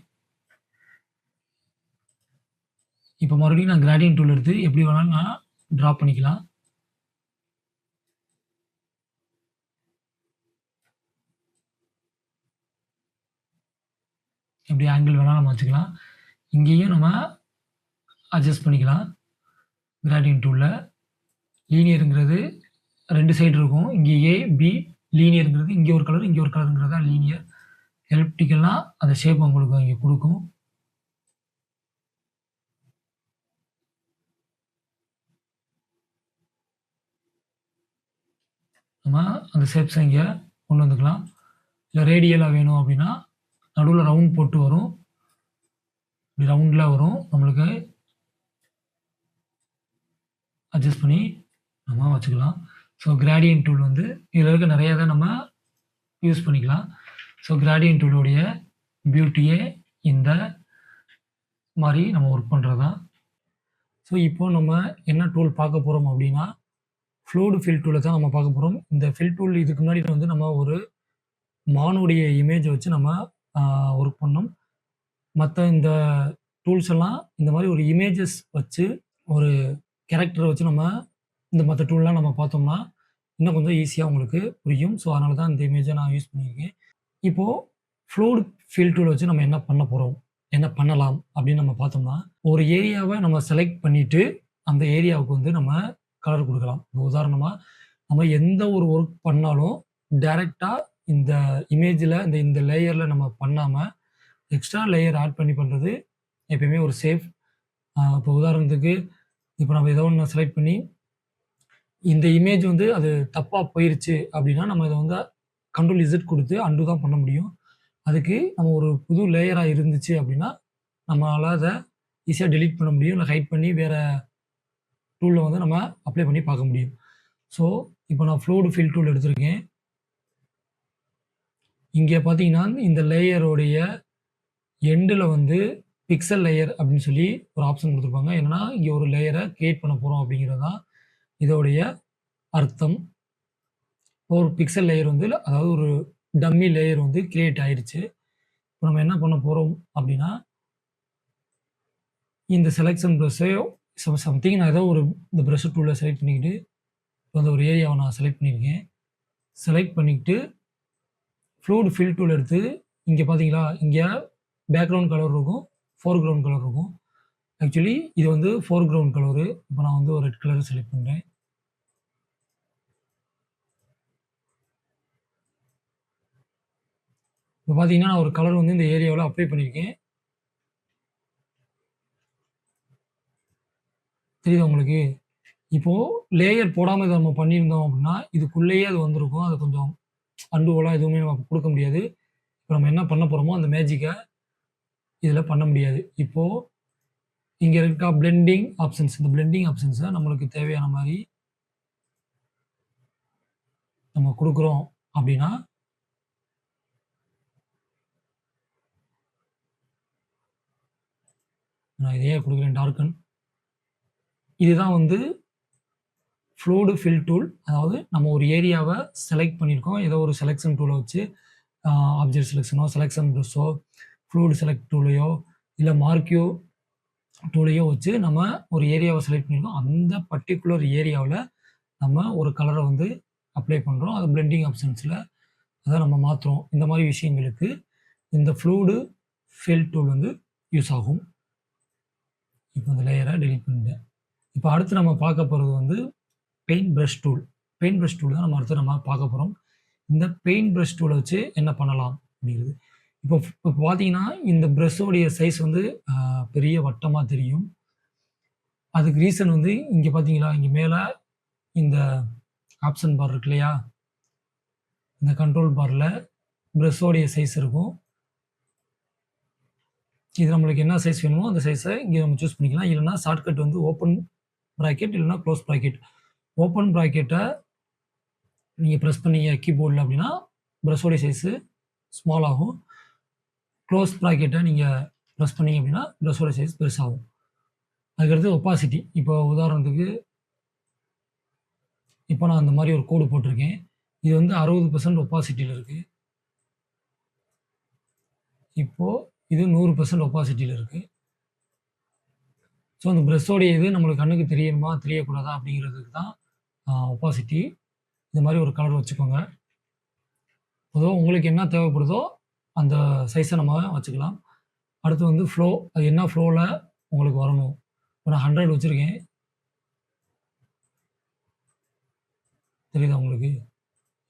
இப்போ மறுபடியும் நான் கிராடியன்ட் டூல் எடுத்து எப்படி வேணாலும் நான் ட்ரா பண்ணிக்கலாம். எப்படி ஆங்கிள் வேணாலும் நம்ம வச்சுக்கலாம். இங்கேயும் நம்ம அட்ஜஸ்ட் பண்ணிக்கலாம். கிராடியன்ட் டூலில் லீனியருங்கிறது 2 சைடு இருக்கும். இங்க ஏ, பி லீனியர்ங்கிறது இங்க ஒரு கலர், இங்க ஒரு கலர்ங்கிறது தான் லீனியர். எலிப்டிக்கல்னா அந்த ஷேப் உங்களுக்கு இங்க குடுக்கும். நம்ம அந்த ஷேப்ஸ இங்க கொண்டு வந்துக்கலாம். இல்ல ரேடியலா வேணும் அப்டின்னா, நடுவுல ரவுண்ட் போட்டு வரும். இப்படி ரவுண்ட்ல வரும். நம்மளுக்கு அட்ஜஸ்ட் பண்ணி நம்ம வச்சுக்கலாம். ஸோ கிரேடியன்ட் டூல் வந்து இதில இருக்க நெறைய இத நம்ம யூஸ் பண்ணிக்கலாம். ஸோ கிரேடியன்ட் டூலுடைய பியூட்டியே இந்த மாரி நம்ம ஒர்க் பண்றது தான். ஸோ இப்போ நம்ம என்ன டூல் பார்க்க போறோம் அப்டின்னா, ஃப்ளூயிட் ஃபில் டூல தான் நம்ம பார்க்க போறோம். இந்த ஃபில் டூல் இதுக்கு முன்னாடி வந்து நம்ம ஒரு மானுடைய இமேஜ வச்சு நம்ம ஒர்க் பண்ணோம். மத்த இந்த டூல்ஸ் எல்லாம் இந்த மாரி ஒரு இமேஜஸ் வச்சு, ஒரு கேரக்டர வச்சு நம்ம இந்த மத்த டூல்லாம் நம்ம பார்த்தோம்னா, இன்னும் கொஞ்சம் ஈஸியா உங்களுக்கு புரியும். ஸோ, அதனால தான் இந்த இமேஜ நான் யூஸ் பண்ணியிருக்கேன். இப்போ ஃப்ளூயிட் ஃபில் டூல வச்சு நம்ம என்ன பண்ண போறோம்? என்ன பண்ணலாம்? அப்படின்னு நம்ம பார்த்தோம்னா, ஒரு ஏரியாவ நம்ம செலக்ட் பண்ணிட்டு, அந்த ஏரியாவுக்கு வந்து நம்ம கலர் குடுக்கலாம். உதாரணமா, நம்ம எந்த ஒரு ஒர்க் பண்ணாலும், டைரக்ட்டா இந்த இமேஜ்ல இந்த லேயர்ல நம்ம பண்ணாம, எக்ஸ்ட்ரா லேயர் ஆட் பண்ணி பண்றது எப்பயுமே ஒரு சேஃப். இப்போ உதாரணத்துக்கு, இப்போ நம்ம ஏதோ ஒண்ணு செலக்ட் பண்ணி, இந்த இமேஜ் வந்து அது தப்பா போயிருச்சு அப்படின்னா, நம்ம இத வந்து கண்ட்ரோல் இசட் குடுத்து அன்டூ தான் பண்ண முடியும். அதுக்கு நம்ம ஒரு புது லேயரா இருந்துச்சு அப்படின்னா, நம்மளால அத ஈஸியா டெலீட் பண்ண முடியும். இல்ல ஹைட் பண்ணி வேற டூல்ல வந்து நம்ம அப்ளை பண்ணி பார்க்க முடியும். ஸோ, இப்போ நான் ஃப்ளூயிட் ஃபில் டூல் எடுத்திருக்கேன். இங்க பார்த்தீங்கன்னா, இந்த லேயருடைய எண்டுல வந்து பிக்சல் லேயர் அப்படின்னு சொல்லி ஒரு ஆப்ஷன் குடுத்துருப்பாங்க. என்னன்னா, இங்க ஒரு லேயர கிரியேட் பண்ண போறோம் அப்படிங்கிறது தான் இதோடைய அர்த்தம். ஒரு பிக்சல் லேயர் வந்து அதாவது ஒரு டம்மி லேயர் வந்து கிரியேட் ஆயிருச்சு. இப்போ நம்ம என்ன பண்ண போறோம் அப்படின்னா, இந்த செலக்ஷன் பிரஷ்ஷையோ சம்திங் நான் ஏதோ ஒரு இந்த பிரஷ் டூல செலக்ட் பண்ணிக்கிட்டு, இப்போ அந்த ஒரு ஏரியாவ நான் செலக்ட் பண்ணியிருக்கேன். செலக்ட் பண்ணிக்கிட்டு, ஃப்ளூயிட் ஃபில் டூல் எடுத்து, இங்க பார்த்தீங்களா? இங்க பேக்கிரவுண்ட் கலர் இருக்கும். ஃபோர்கிரவுண்ட் கலர் இருக்கும். ஆக்சுவலி இது வந்து ஃபோர்கிரவுண்ட் கலரு. இப்போ நான் வந்து ஒரு ரெட் கலர் செலக்ட் பண்றேன். இப்போ பார்த்தீங்கன்னா, நான் ஒரு கலர் வந்து இந்த ஏரியாவுல அப்ளை பண்ணியிருக்கேன். தெரியுதா உங்களுக்கு? இப்போ லேயர் போடாம இத நம்ம பண்ணியிருந்தோம் அப்படின்னா, இதுக்குள்ளேயே அது வந்திருக்கும். அது கொஞ்சம் அன்டூவலாம் எதுவுமே நம்ம குடுக்க முடியாது. இப்ப நம்ம என்ன பண்ண போறோமோ, அந்த மேஜிக்க இதில பண்ண முடியாது. இப்போ இங்க இருக்க பிளெண்டிங் ஆப்ஷன்ஸ். இந்த பிளெண்டிங் ஆப்ஷன்ஸ நம்மளுக்கு தேவையான மாரி நம்ம குடுக்குறோம் அப்படின்னா, நான் இத ஏன் குடுக்குறேன் டார்க்கன். இதுதான் வந்து ஃப்ளூயிட் ஃபில் டூல். அதாவது நம்ம ஒரு ஏரியாவ செலக்ட் பண்ணியிருக்கோம். ஏதோ ஒரு செலக்ஷன் டூல வச்சு ஆப்ஜெக்ட் செலக்ஷனோ, செலக்ஷன் பிரஷ்ஷோ, ஃப்ளூயிட் செலக்ட் டூலையோ, இல்ல மார்க்யூ டூலையோ வச்சு நம்ம ஒரு ஏரியாவ செலக்ட் பண்ணியிருக்கோம். அந்த பர்ட்டிகுலர் ஏரியாவுல நம்ம ஒரு கலர வந்து அப்ளை பண்றோம். அது பிளெண்டிங் ஆப்ஷன்ஸ்ல அத நம்ம மாத்துறோம். இந்த மாரி விஷயங்களுக்கு இந்த ஃப்ளூயிட் ஃபில் டூல் வந்து யூஸ் ஆகும். இப்போ இந்த லேயர டெலீட் பண்ணிட்டேன். இப்போ அடுத்து நம்ம பார்க்க போறது வந்து paint brush tool. Paint brush tool தான் அடுத்து நம்ம பார்க்க போறோம். இந்த பெயிண்ட் பிரஷ் டூல வச்சு என்ன பண்ணலாம் அப்படிங்கிறது. இப்போ பார்த்தீங்கன்னா, இந்த பிரஷ்ஷோடைய சைஸ் வந்து பெரிய வட்டமா தெரியும். அதுக்கு ரீசன் வந்து இங்க பார்த்தீங்களா, இங்க மேல இந்த ஆப்ஷன் பார் இருக்கு இல்லையா? இந்த கண்ட்ரோல் பார்ல பிரஷ்ஷோடைய சைஸ் இருக்கும். இது நம்மளுக்கு என்ன சைஸ் வேணுமோ, அந்த சைஸ இங்க நம்ம சூஸ் பண்ணிக்கலாம். இல்லன்னா ஷார்ட்கட் வந்து ஓப்பன் பிராக்கெட் இல்லன்னா குளோஸ் பிராக்கெட். ஓப்பன் பிராக்கெட்ட நீங்க பிரஸ் பண்ணீங்க கீபோர்ட்ல அப்படின்னா, பிரஷ்ஷோடைய சைஸ் ஸ்மால் ஆகும். க்ளோஸ் பிராக்கெட்ட நீங்க பிரஸ் பண்ணீங்க அப்படின்னா, பிரஷ்ஷோட சைஸ் பெருசாகும். அதுக்கடுத்து ஒப்பாசிட்டி. இப்போ உதாரணத்துக்கு, இப்போ நான் அந்த மாரி ஒரு கோடு போட்டிருக்கேன். இது வந்து 60% ஒப்பாசிட்டில இருக்கு. இப்போ இது 100% ஒப்பாசிட்டில இருக்கு. ஸோ, அந்த பிரஷ்ஷோடைய இது நம்மளுக்கு கண்ணுக்கு தெரியணுமா, தெரியக்கூடாதா அப்படிங்கிறதுக்கு தான் ஒப்பாசிட்டி. இந்த மாரி ஒரு கலர் வச்சுக்கோங்க. பொதுவா உங்களுக்கு என்ன தேவைப்படுதோ, அந்த சைஸ நம்ம வச்சுக்கலாம். அடுத்து வந்து ஃப்ளோ. அது என்ன ஃப்ளோல உங்களுக்கு வரணும். இப்போ நான் 100 வச்சிருக்கேன். தெரியுதா உங்களுக்கு?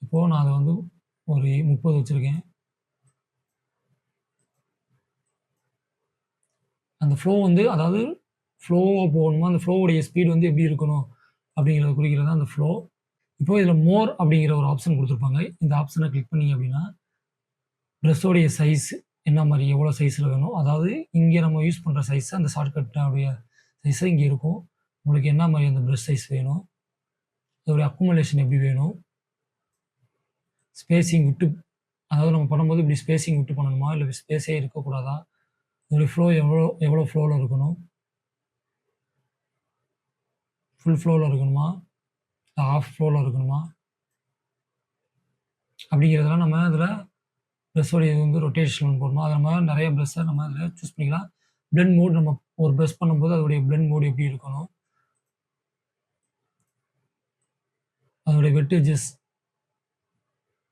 இப்போது நான் அத வந்து ஒரு 30 வச்சுருக்கேன். அந்த ஃப்ளோ வந்து அதாவது ஃப்ளோவா போகணுமா, அந்த ஃப்ளோவுடைய ஸ்பீட் வந்து எப்படி இருக்கணும் அப்படிங்கிறத குறிக்கிறது தான் அந்த ஃப்ளோ. இப்போ இதில மோர் அப்படிங்கிற ஒரு ஆப்ஷன் குடுத்துருப்பாங்க. இந்த ஆப்ஷன கிளிக் பண்ணீங்க அப்படின்னா, பிரஷ்ஷோடைய சைஸ் என்ன மாரி எவ்வளோ சைஸ்ல வேணும். அதாவது இங்க நம்ம யூஸ் பண்ற சைஸ் அந்த ஷார்ட்கட்டோடைய சைஸ் இங்க இருக்கும். உங்களுக்கு என்ன மாரி அந்த பிரஷ் சைஸ் வேணும், அதோடைய அக்குமுலேஷன் எப்படி வேணும், ஸ்பேசிங் விட்டு அதாவது நம்ம பண்ணும்போது இப்படி ஸ்பேசிங் விட்டு பண்ணணுமா, இல்ல ஸ்பேஸே இருக்கக்கூடாதா, இதோடைய ஃப்ளோ எவ்வளோ எவ்வளோ ஃப்ளோல இருக்கணும், ஃபுல் ஃப்ளோல இருக்கணுமா, இல்ல ஹாஃப் ஃப்ளோல இருக்கணுமா, அப்படிங்கிறதெல்லாம் நம்ம இதில பிரஷ்ஷோட இது வந்து ரொட்டேஷன் போடணும். அது நம்ம நெறைய பிரஷ்ஷ நம்ம அதில சூஸ் பண்ணிக்கலாம். பிளெண்ட் மோட் நம்ம ஒரு பிரஷ் பண்ணும்போது அதோடைய பிளெண்ட் மோட் எப்படி இருக்கணும், அதோடைய வெட் எட்ஜஸ்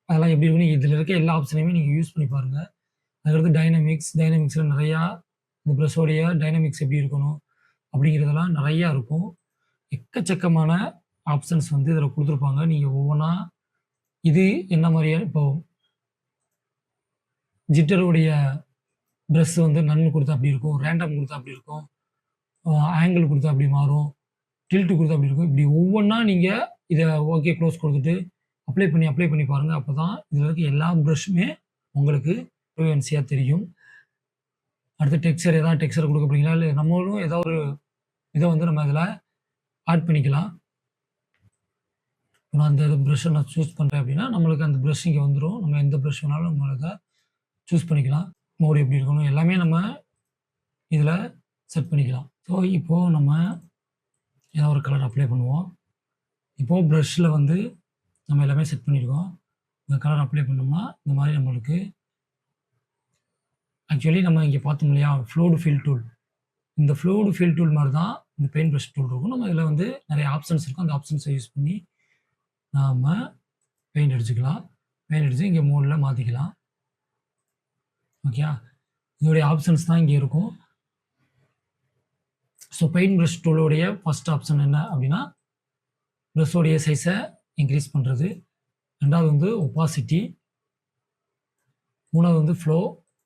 அதெல்லாம் எப்படி இருக்குன்னு இதில இருக்க எல்லா ஆப்ஷனையுமே நீங்க யூஸ் பண்ணி பாருங்க. அதுக்கடுத்து டைனமிக்ஸ்ல நெறையா இந்த பிரஷ்ஷோடைய டைனமிக்ஸ் எப்படி இருக்கணும், அப்படிங்கிறதெல்லாம் நெறையா இருக்கும். எக்கச்சக்கமான ஆப்ஷன்ஸ் வந்து இதில குடுத்துருப்பாங்க. நீங்க ஒவ்வொன்னா இது என்ன மாரியான இப்போ ஜிட்டருடைய பிரஷ் வந்து நன் குடுத்தா அப்படி இருக்கும். ரேண்டம் குடுத்தா அப்படி இருக்கும். ஆங்கிள் குடுத்தா அப்படி மாறும். டில்ட் குடுத்தா அப்படி இருக்கும். இப்படி ஒவ்வொன்னா நீங்க இத ஓகே க்ளோஸ் குடுத்துட்டு அப்ளை பண்ணி பாருங்க. அப்பதான் இதில இருக்க எல்லா பிரஷ்ஷுமே உங்களுக்கு ஃப்ளூயன்ஸியா தெரியும். அடுத்து டெக்ஸ்சர் குடுக்க போறீங்களா? இல்ல நம்மளும் ஏதாவது ஒரு இத வந்து நம்ம இதில ஆட் பண்ணிக்கலாம். நான் அந்த பிரஷ்ஷ நான் சூஸ் பண்றேன் அப்படின்னா, நம்மளுக்கு அந்த பிரஷ் இங்க வந்துரும். நம்ம எந்த பிரஷ் வேணாலும் நம்ம அத சூஸ் பண்ணிக்கலாம். மோடு எப்படி இருக்கணும் எல்லாமே நம்ம இதில செட் பண்ணிக்கலாம். ஸோ, இப்போ நம்ம ஏதாவது ஒரு கலர் அப்ளை பண்ணுவோம். இப்போ பிரஷ்ல வந்து நம்ம எல்லாமே செட் பண்ணியிருக்கோம். இந்த கலர் அப்ளை பண்ணோம்னா, இந்த மாரி நம்மளுக்கு ஆக்சுவலி நம்ம இங்க பார்த்தோம் இல்லையா? Fluid fill tool. இந்த ஃப்ளூயிட் ஃபில் டூல் மாரி தான் இந்த பெயிண்ட் பிரஷ் டூல் இருக்கும். நம்ம இதில வந்து நெறைய ஆப்ஷன்ஸ் இருக்கும். அந்த ஆப்ஷன்ஸ யூஸ் பண்ணி நாம பெயிண்ட் அடிச்சுக்கலாம். பெயிண்ட் அடிச்சு இங்க மோட்ல மாத்திக்கலாம். ஓகேயா? இதோடைய ஆப்ஷன்ஸ் தான் இங்க இருக்கும். ஸோ, பெயிண்ட் பிரஷ் டூலோடைய ஃபர்ஸ்ட் ஆப்ஷன் என்ன அப்படின்னா, பிரஷ்ஷோடைய சைஸ இன்கிரீஸ் பண்றது. 2வது வந்து ஒப்பாசிட்டி. 3வது வந்து ஃப்ளோ.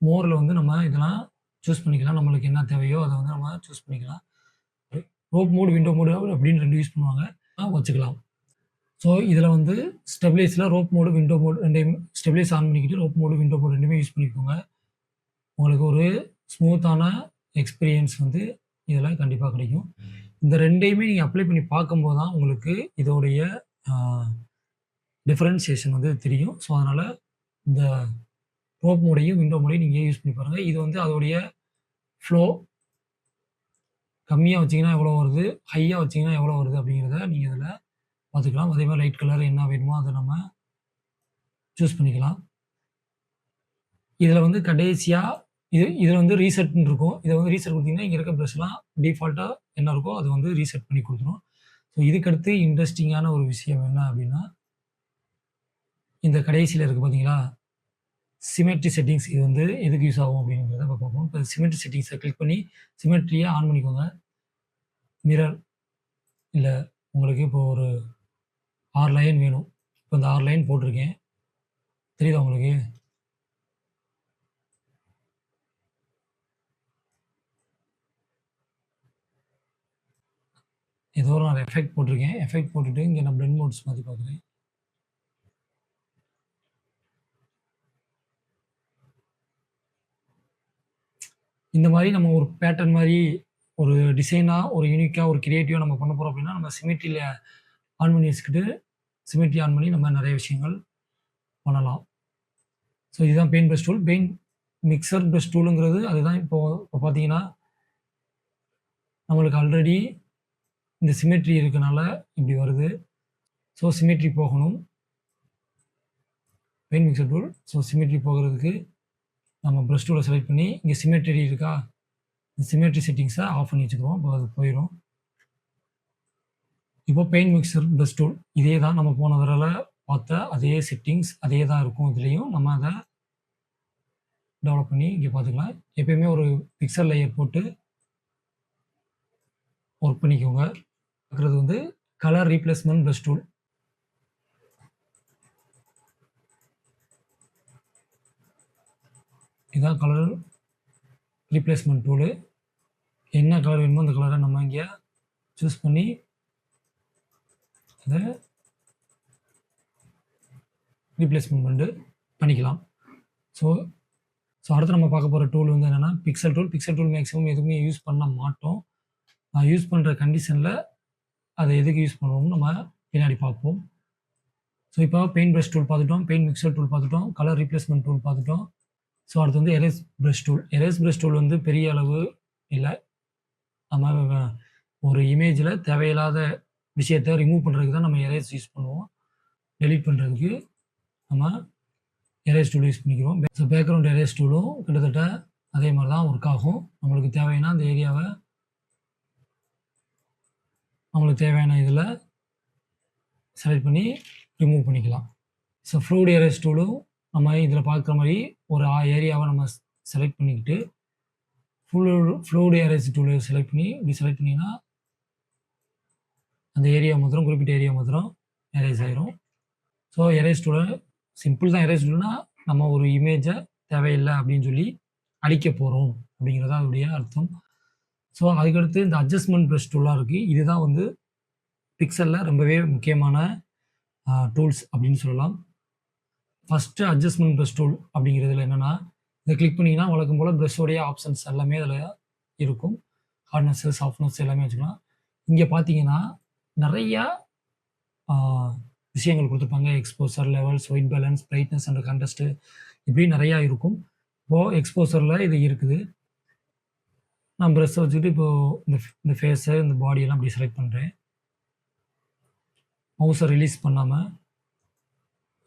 மோர்ல வந்து நம்ம இதெல்லாம் சூஸ் பண்ணிக்கலாம். நம்மளுக்கு என்ன தேவையோ அத வந்து நம்ம சூஸ் பண்ணிக்கலாம். ரோப் மோட், விண்டோ மோட் அப்படின்னு 2 யூஸ் பண்ணுவாங்க. வச்சுக்கலாம். ஸோ, இதில வந்து ஸ்டெபிலைஸ்ல ரோப் மோடு, விண்டோ மோட் 2யுமே ஸ்டெபிலைஸ் ஆன் பண்ணிக்கிட்டு ரோப் மோடு, விண்டோ மோட் 2யுமே யூஸ் பண்ணிக்கோங்க. உங்களுக்கு ஒரு ஸ்மூத்தான எக்ஸ்பீரியன்ஸ் வந்து இதில கண்டிப்பா கிடைக்கும். இந்த 2யுமே நீங்க அப்ளை பண்ணி பார்க்கும்போது தான் உங்களுக்கு இதோடைய அ டிஃபரன்சியேஷன் வந்து தெரியும். ஸோ, அதனால இந்த ரோப் மோடையும், விண்டோ மோடையும் நீங்க யூஸ் பண்ணி பாருங்க. இது வந்து அதோடைய ஃப்ளோ கம்மியா வச்சீங்கன்னா எவ்வளோ வருது, ஹையா வச்சீங்கன்னா எவ்வளோ வருது அப்படிங்கிறத நீங்க இதில பார்த்துக்கலாம். அதே மாரி லைட் கலர் என்ன வேணுமோ அத நம்ம சூஸ் பண்ணிக்கலாம். இதில வந்து கடைசியா இதில வந்து ரீசெட்ன்னு இருக்கும். இத வந்து ரீசெட் குடுத்தீங்கன்னா, இங்க இருக்க பிரஷ்லாம் டிஃபால்ட்டா என்ன இருக்கோ அது வந்து ரீசெட் பண்ணி குடுத்துரும். ஸோ, இதுக்கடுத்து இன்ட்ரஸ்டிங்கான ஒரு விஷயம் என்ன அப்படின்னா, இந்த கடைசில இருக்கு பார்த்தீங்களா? சிமெட்ரி செட்டிங்ஸ் இது வந்து எதுக்கு யூஸ் ஆகும் அப்படிங்கிறத இப்ப பார்ப்போம். இப்ப சிமெட்ரி செட்டிங்ஸ கிளிக் பண்ணி சிமெட்ரிய ஆன் பண்ணிக்கோங்க. மிரர் இல்ல உங்களுக்கு இப்போ ஒரு 6 லைன் வேணும். இப்ப இந்த 6 லைன் போட்டிருக்கேன். தெரியுதா உங்களுக்கு? ஏதோ ஒரு நான் எஃபெக்ட் போட்டிருக்கேன். எஃபெக்ட் போட்டுட்டு இங்க நான் பிளெண்ட் மோட்ஸ் மாத்தி பார்க்குறேன். இந்த மாரி நம்ம ஒரு பேட்டர்ன் மாரி ஒரு டிசைனா, ஒரு யூனிக்கா, ஒரு கிரியேட்டிவா நம்ம பண்ண போறோம் அப்படின்னா, நம்ம சிமெட்ரில ஆன் பண்ணி வச்சுக்கிட்டு, சிமெட்ரி ஆன் பண்ணி நம்ம நெறைய விஷயங்கள் பண்ணலாம். ஸோ, இதுதான் paint brush tool. Paint mixer brush டூலுங்கிறது அதுதான் இப்போ பார்த்தீங்கன்னா, நம்மளுக்கு ஆல்ரெடி இந்த சிமெட்ரி இருக்கனால இப்படி வருது. ஸோ, சிமெட்ரி போகணும். Paint mixer tool. So, symmetry போகுறதுக்கு நம்ம பிரஷ் டூல செலக்ட் பண்ணி, இங்க சிமெட்ரி இருக்கா? இந்த சிமெட்ரி செட்டிங்ஸ ஆஃப் பண்ணி வச்சுக்குருவோம். அப்போ அது போயிரும். இப்போ பெயிண்ட் மிக்ஸர் பிரஷ் டூல். இதே தான் நம்ம போன தடவ பார்த்த அதே செட்டிங்ஸ் அதே தான் இருக்கும் இதுலயும். நம்ம அத டெவலப் பண்ணி இங்க பார்த்துக்கலாம். எப்பயுமே ஒரு பிக்சல் லேயர் போட்டு ஒர்க் பண்ணிக்கோங்க. இருக்கிறது வந்து கலர் ரீப்ளேஸ்மென்ட் பிரஷ் டூல். இதான் கலர் ரீப்ளேஸ்மெண்ட் டூலு. என்ன கலர் வேணுமோ அந்த கலரை நம்ம இங்கே சூஸ் பண்ணி அதை ரீப்ளேஸ்மெண்ட் பண்ணிக்கலாம். ஸோ அடுத்து நம்ம பார்க்க போகிற டூல் வந்து என்னென்னா pixel tool. Pixel tool maximum எதுவுமே யூஸ் பண்ண மாட்டோம். யூஸ் பண்ணுற கண்டிஷனில் அதை எதுக்கு யூஸ் பண்ணுவோம்னு நம்ம பின்னாடி பார்ப்போம். ஸோ இப்போ பெயிண்ட் ப்ரஷ் டூல் பார்த்துட்டோம், பெயிண்ட் மிக்சர் டூல் பார்த்துட்டோம், கலர் ரீப்ளேஸ்மெண்ட் டூல் பார்த்துட்டோம். ஸோ அடுத்து வந்து erase brush tool. Erase brush tool வந்து பெரிய அளவு இல்லை. நம்ம ஒரு இமேஜில் தேவையில்லாத விஷயத்தை ரிமூவ் பண்ணுறதுக்கு தான் நம்ம எரேஸ் யூஸ் பண்ணுவோம். டெலீட் பண்ணுறதுக்கு நம்ம எரேஸ் டூல் யூஸ் பண்ணிக்கிறோம். ஸோ பேக்ரவுண்ட் எரேஸ் டூலும் கிட்டத்தட்ட அதே மாதிரி தான் ஒர்க் ஆகும். நம்மளுக்கு தேவைன்னா அந்த ஏரியாவை நம்மளுக்கு தேவையான இதில் செலக்ட் பண்ணி ரிமூவ் பண்ணிக்கலாம். ஸோ ஃப்ளூட் எரேஸ் டூலும் நம்ம இதில் பார்க்குற மாதிரி ஒரு ஏரியாவை நம்ம செலக்ட் பண்ணிக்கிட்டு ஃப்ளூட் எரேஸ் டூலை செலக்ட் பண்ணி இப்படி செலக்ட் பண்ணிங்கன்னா அந்த ஏரியா மாத்திரம் குறிப்பிட்ட ஏரியா மாத்திரம் எரேஸ் ஆயிரும். ஸோ எரேஸ் டூலை சிம்பிள் தான். எரேஸ் டூல்னா நம்ம ஒரு இமேஜை தேவையில்லை அப்படின்னு சொல்லி அழிக்க போகிறோம் அப்படிங்கிறது அதோடைய அர்த்தம். ஸோ அதுக்கடுத்து இந்த அட்ஜஸ்ட்மெண்ட் ப்ரஷ் டூலாக இருக்குது. இதுதான் வந்து பிக்சலில் ரொம்பவே முக்கியமான டூல்ஸ் அப்படின்னு சொல்லலாம். ஃபஸ்ட்டு அட்ஜஸ்ட்மெண்ட் ப்ரஷ் டூல் அப்படிங்கிறதுல என்னென்னா இதை கிளிக் பண்ணிங்கன்னா வழக்கம் போல் ப்ரஷ்ஷோடைய ஆப்ஷன்ஸ் எல்லாமே அதில் இருக்கும். ஹார்ட்னஸ்ஸு, சாஃப்ட்னஸ் எல்லாமே வச்சுக்கலாம். இங்கே பார்த்தீங்கன்னா நிறையா விஷயங்கள் கொடுத்துருப்பாங்க. Exposure, levels, white balance, brightness and contrast இப்படி நிறையா இருக்கும். இப்போது எக்ஸ்போசரில் இது இருக்குது. நான் ப்ரஷ்ஷை வச்சுக்கிட்டு இப்போது இந்த ஃபேஸு, இந்த பாடியெல்லாம் அப்படி செலக்ட் பண்ணுறேன். மவுஸை ரிலீஸ் பண்ணாமல்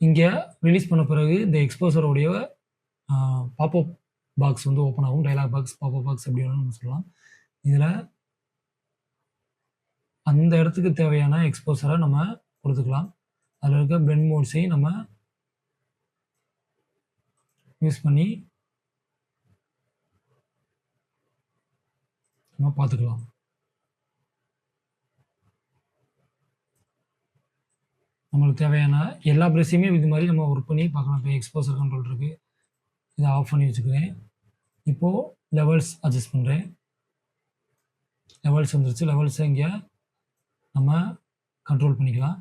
இங்கே ரிலீஸ் பண்ண பிறகு இந்த எக்ஸ்போசருடைய பாப்அப் பாக்ஸ் வந்து ஓப்பன் ஆகும். டைலாக் பாக்ஸ், பாப்அப் பாக்ஸ் அப்படி வேணும்னு சொல்லலாம். இதில் அந்த இடத்துக்கு தேவையான எக்ஸ்போசரை நம்ம கொடுத்துக்கலாம். அதில் இருக்க பிளெண்ட் மோட்ஸையும் நம்ம யூஸ் பண்ணி நம்ம பார்த்துக்கலாம். நம்மளுக்கு தேவையான எல்லா ப்ரஷ்ஷையுமே இது மாதிரி நம்ம ஒர்க் பண்ணி பார்க்கலாம். இப்போ எக்ஸ்போசர் கண்ட்ரோல் இருக்குது, இதை ஆஃப் பண்ணி வச்சுக்கிறேன். இப்போது லெவல்ஸ் அட்ஜஸ்ட் பண்ணுறேன். லெவல்ஸ் வந்துருச்சு. லெவல்ஸை இங்கே நம்ம கண்ட்ரோல் பண்ணிக்கலாம்.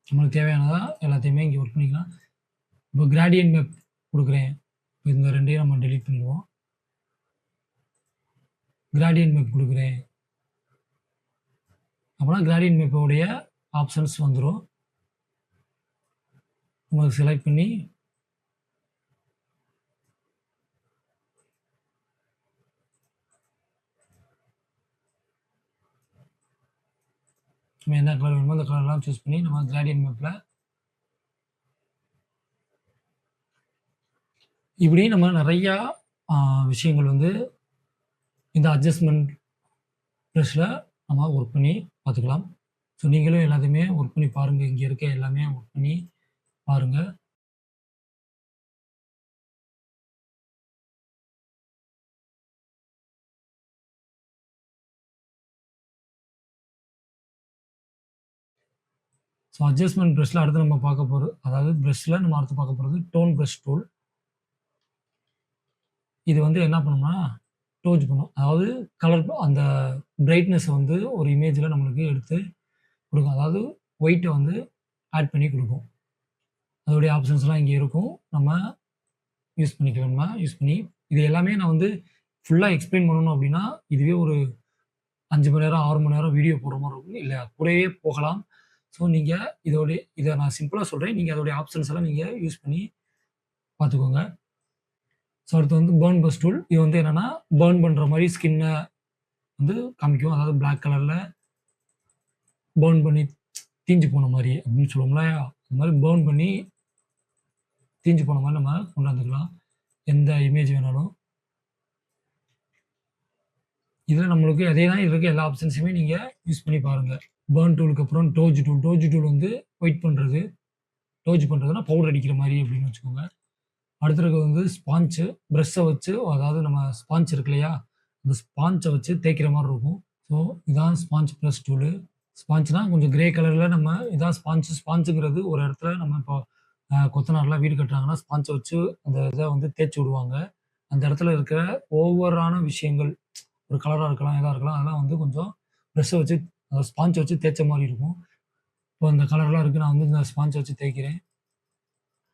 நம்மளுக்கு தேவையானதா எல்லாத்தையுமே இங்கே ஒர்க் பண்ணிக்கலாம். இப்போ கிராடியன்ட் மேப் கொடுக்குறேன். இப்போ இந்த ரெண்டையும் நம்ம டெலீட் பண்ணிடுவோம். கிராடியன்ட் மேப் கொடுக்குறேன் அப்படின்னா கிராடியன்ட் மேப்போடைய ஆப்ஷன்ஸ் வந்துடும். உங்களுக்கு செலக்ட் பண்ணி நம்ம என்ன கலர் வேணுமோ அந்த கலர்லாம் சூஸ் பண்ணி நம்ம கிராடியன்ட் மேப்பில் இப்படி நம்ம நிறையா விஷயங்கள் வந்து இந்த அட்ஜஸ்ட்மெண்ட் ப்ரஷ்ஷில் நம்ம ஒர்க் பண்ணி பார்த்துக்கலாம். ஸோ நீங்களும் எல்லாத்தையுமே ஒர்க் பண்ணி பாருங்கள். இங்கே இருக்க எல்லாமே ஒர்க் பண்ணி பாருங்கள். ஸோ அட்ஜஸ்ட்மெண்ட் ப்ரஷ்ஷில் அடுத்து நம்ம பார்க்க போகிறது, அதாவது ப்ரஷ்ஷில் நம்ம அடுத்து பார்க்க போகிறது டோன் ப்ரஷ் டூல். இது வந்து என்ன பண்ணும்னா டோஜ் பண்ணும். அதாவது கலர் அந்த பிரைட்னஸை வந்து ஒரு இமேஜில் நம்மளுக்கு எடுத்து கொடுக்கும். அதாவது ஒயிட்டை வந்து ஆட் பண்ணி கொடுக்கும். அதோடைய ஆப்ஷன்ஸ்லாம் இங்கே இருக்கும். நம்ம யூஸ் பண்ணிக்கலாமா, யூஸ் பண்ணி இது எல்லாமே நான் வந்து ஃபுல்லாக எக்ஸ்பிளைன் பண்ணணும் அப்படின்னா இதுவே ஒரு 5 மணி நேரம் 6 மணி நேரம் வீடியோ போடுற மாதிரி இருக்கும். இல்லை கூடவே போகலாம். ஸோ நீங்கள் இதை நான் சிம்பிளாக சொல்கிறேன். நீங்கள் அதோடைய ஆப்ஷன்ஸ் எல்லாம் நீங்கள் யூஸ் பண்ணி பார்த்துக்கோங்க. ஸோ அடுத்து வந்து பேர்ன் ப்ரஷ் டூல். இது வந்து என்னென்னா பேர்ன் பண்ணுற மாதிரி ஸ்கின்னை வந்து காமிக்கும். அதாவது பிளாக் கலரில் பேர்ன் பண்ணி தீஞ்சு போன மாதிரி அப்படின்னு சொல்லுவோம்ல, அந்த மாதிரி பேர்ன் பண்ணி தீஞ்சு போன மாதிரி நம்ம கொண்டாந்துக்கலாம். எந்த இமேஜ் வேணாலும் இதில் நம்மளுக்கு அதே தான் இருக்க எல்லா ஆப்ஷன்ஸுமே நீங்கள் யூஸ் பண்ணி பாருங்கள். பேர்ன் டூலுக்கு அப்புறம் டோஜ் டூல். டோஜ் டூல் வந்து ஒயிட் பண்ணுறது. டோஜ் பண்ணுறதுனா பவுடர் அடிக்கிற மாதிரி அப்படின்னு வச்சுக்கோங்க. அடுத்து இருக்கிறது வந்து ஸ்பாஞ்சு. ப்ரஷ்ஷை வச்சு, அதாவது நம்ம ஸ்பாஞ்ச் இருக்கு இல்லையா, அந்த ஸ்பாஞ்சை வச்சு தேய்க்கிற மாதிரி இருக்கும். ஸோ இதான் ஸ்பாஞ்ச் ப்ரஷ் டூலு. ஸ்பாஞ்சுனா கொஞ்சம் கிரே கலர்ல நம்ம இதான் ஸ்பாஞ்சுங்கிறது ஒரு இடத்துல நம்ம இப்போ கொத்தனார்லாம் வீடு கட்டுறாங்கன்னா, ஸ்பாஞ்ச வச்சு அந்த இத வந்து தேய்ச்சு விடுவாங்க. அந்த இடத்துல இருக்கிற ஓவரான விஷயங்கள், ஒரு கலரா இருக்கலாம், எதா இருக்கலாம். அதெல்லாம் வந்து கொஞ்சம் பிரஷ்ஷ வச்சு ஸ்பாஞ்ச வச்சு தேய்ச்ச மாரி இருக்கும். இப்போ இந்த கலர்லாம் இருக்கு. நான் வந்து இந்த ஸ்பாஞ்ச வச்சு தேய்க்கிறேன்.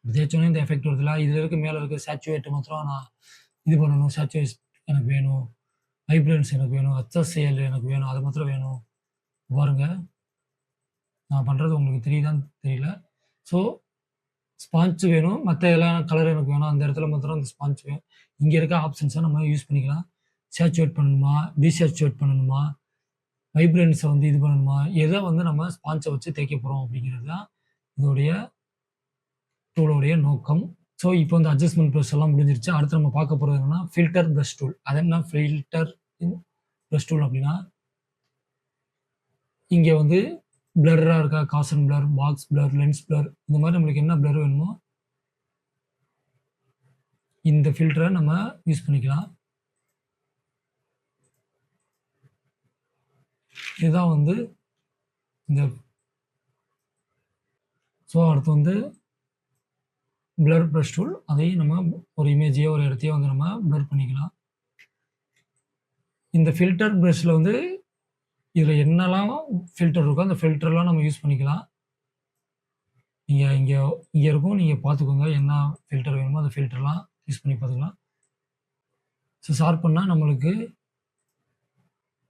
தேய்ச்சோனே இந்த எஃபெக்ட் வருதுல்ல. இதுல இருக்க மேல இருக்க சேச்சுரேட் மாத்திரம் நான் இது பண்ணணும். சேச்சுரேட் எனக்கு வேணும். வைப்ரன்ஸ் எனக்கு வேணும். HCl எனக்கு வேணும். அது மாத்திரம் வேணும். பாருங்க. நான் பண்றது உங்களுக்கு தெரியுதான்னு தெரியல. ஸோ ஸ்பாஞ்ச் வேணும். மத்த எல்லாம் கலர் எனக்கு வேணும். அந்த இடத்துல மாத்திரம் அந்த ஸ்பாஞ்ச் வேணும். இங்க இருக்க ஆப்ஷன்ஸ நம்ம யூஸ் பண்ணிக்கலாம். சேச்சுரேட் பண்ணணுமா? டீசேச்சுரேட் பண்ணணுமா? வைப்ரன்ஸ வந்து இது பண்ணணுமா? எத வந்து நம்ம ஸ்பாஞ்ச வச்சு தேய்க்க போறோம் அப்படிங்கிறது தான் இதோடைய டூலோடைய நோக்கம். ஸோ இப்போ இந்த அட்ஜஸ்ட்மென்ட் பிரஷ் எல்லாம் முடிஞ்சிருச்சு. அடுத்து நம்ம பார்க்க போறது என்னன்னா, ஃபில்டர் பிரஷ் டூல். அது என்ன ஃபில்டர் பிரஷ் டூல் அப்படின்னா, இங்க வந்து பிளர்ரா இருக்கா? Caution blur, box blur, lens blur இந்த மாரி நம்மளுக்கு என்ன பிளர் வேணுமோ, இந்த ஃபில்டர நம்ம யூஸ் பண்ணிக்கலாம். இதுதான் வந்து இந்த ஸோ அடுத்து வந்து பிளர் பிரஷ் டூல். அதையும் நம்ம ஒரு இமேஜையோ, ஒரு இடத்தையோ வந்து நம்ம பிளர் பண்ணிக்கலாம். இந்த ஃபில்டர் பிரஷ்ல வந்து இதுல என்னலாம் ஃபில்டர் இருக்கோ, அந்த ஃபில்டர்லாம் நம்ம யூஸ் பண்ணிக்கலாம். நீங்க இங்க இங்க இருக்கும். நீங்க பார்த்துக்கோங்க. என்ன ஃபில்டர் வேணுமோ அந்த ஃபில்டர்லாம் யூஸ் பண்ணி பார்த்துக்கலாம். ஸோ ஷார்ப்பன்னா நம்மளுக்கு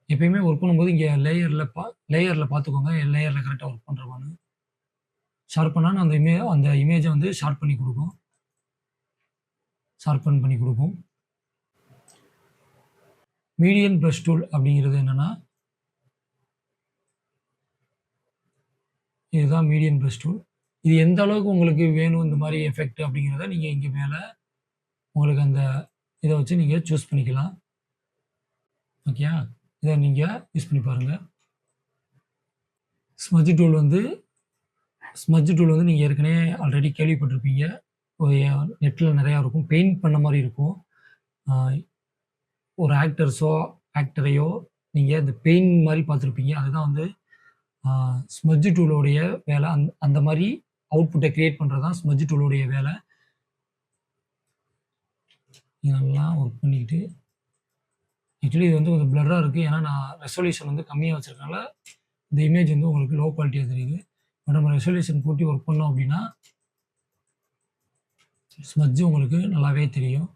எப்பயுமே ஒர்க் பண்ணும்போது இங்க லேயர்ல பார்த்துக்கோங்க. லேயர்ல கரெக்ட்டா ஒர்க் பண்றோமான்னு. ஷார்ப்பன்னா அந்த இமேஜ வந்து ஷார்ப் பண்ணி குடுக்கும். ஷார்ப்பன் பண்ணி குடுக்கும். மீடியன் பிரஷ் டூல் அப்படிங்கிறது என்னன்னா, இதுதான் மீடியன் பிரஷ் டூல். இது எந்த அளவுக்கு உங்களுக்கு வேணும் இந்த மாரி எஃபெக்ட் அப்படிங்கிறத நீங்க இங்க மேல உங்களுக்கு அந்த இத வச்சு நீங்க சூஸ் பண்ணிக்கலாம். ஓகேயா? இத நீங்க யூஸ் பண்ணி பாருங்க. ஸ்மட்ஜ் டூல் வந்து நீங்க ஏற்கனவே ஆல்ரெடி கேள்விப்பட்டிருப்பீங்க. நெட்ல நெறையா இருக்கும். பெயிண்ட் பண்ண மாரி இருக்கும். அ ஒரு ஆக்டரையோ நீங்க இந்த பெயிண்ட் மாரி பார்த்திருப்பீங்க. அதுதான் வந்து ஸ்மட்ஜ் டூலோடைய வேல. அந்த மாரி அவுட்புட்ட கிரியேட் பண்றது தான் ஸ்மட்ஜ் டூலோடைய வேல. நீங்க நல்லா ஒர்க் பண்ணிக்கிட்டு ஆக்சுவலி இது வந்து கொஞ்சம் பிளர்ரா இருக்கு. ஏன்னா நான் ரெசல்யூஷன் வந்து கம்மியா வச்சிருக்கனால, இந்த இமேஜ் வந்து உங்களுக்கு லோ குவாலிட்டியா தெரியுது. பட் நம்ம ரெசல்யூஷன் கூட்டி ஒர்க் பண்ணோம் அப்படின்னா, ஸ்மட்ஜ் உங்களுக்கு நல்லாவே தெரியும்.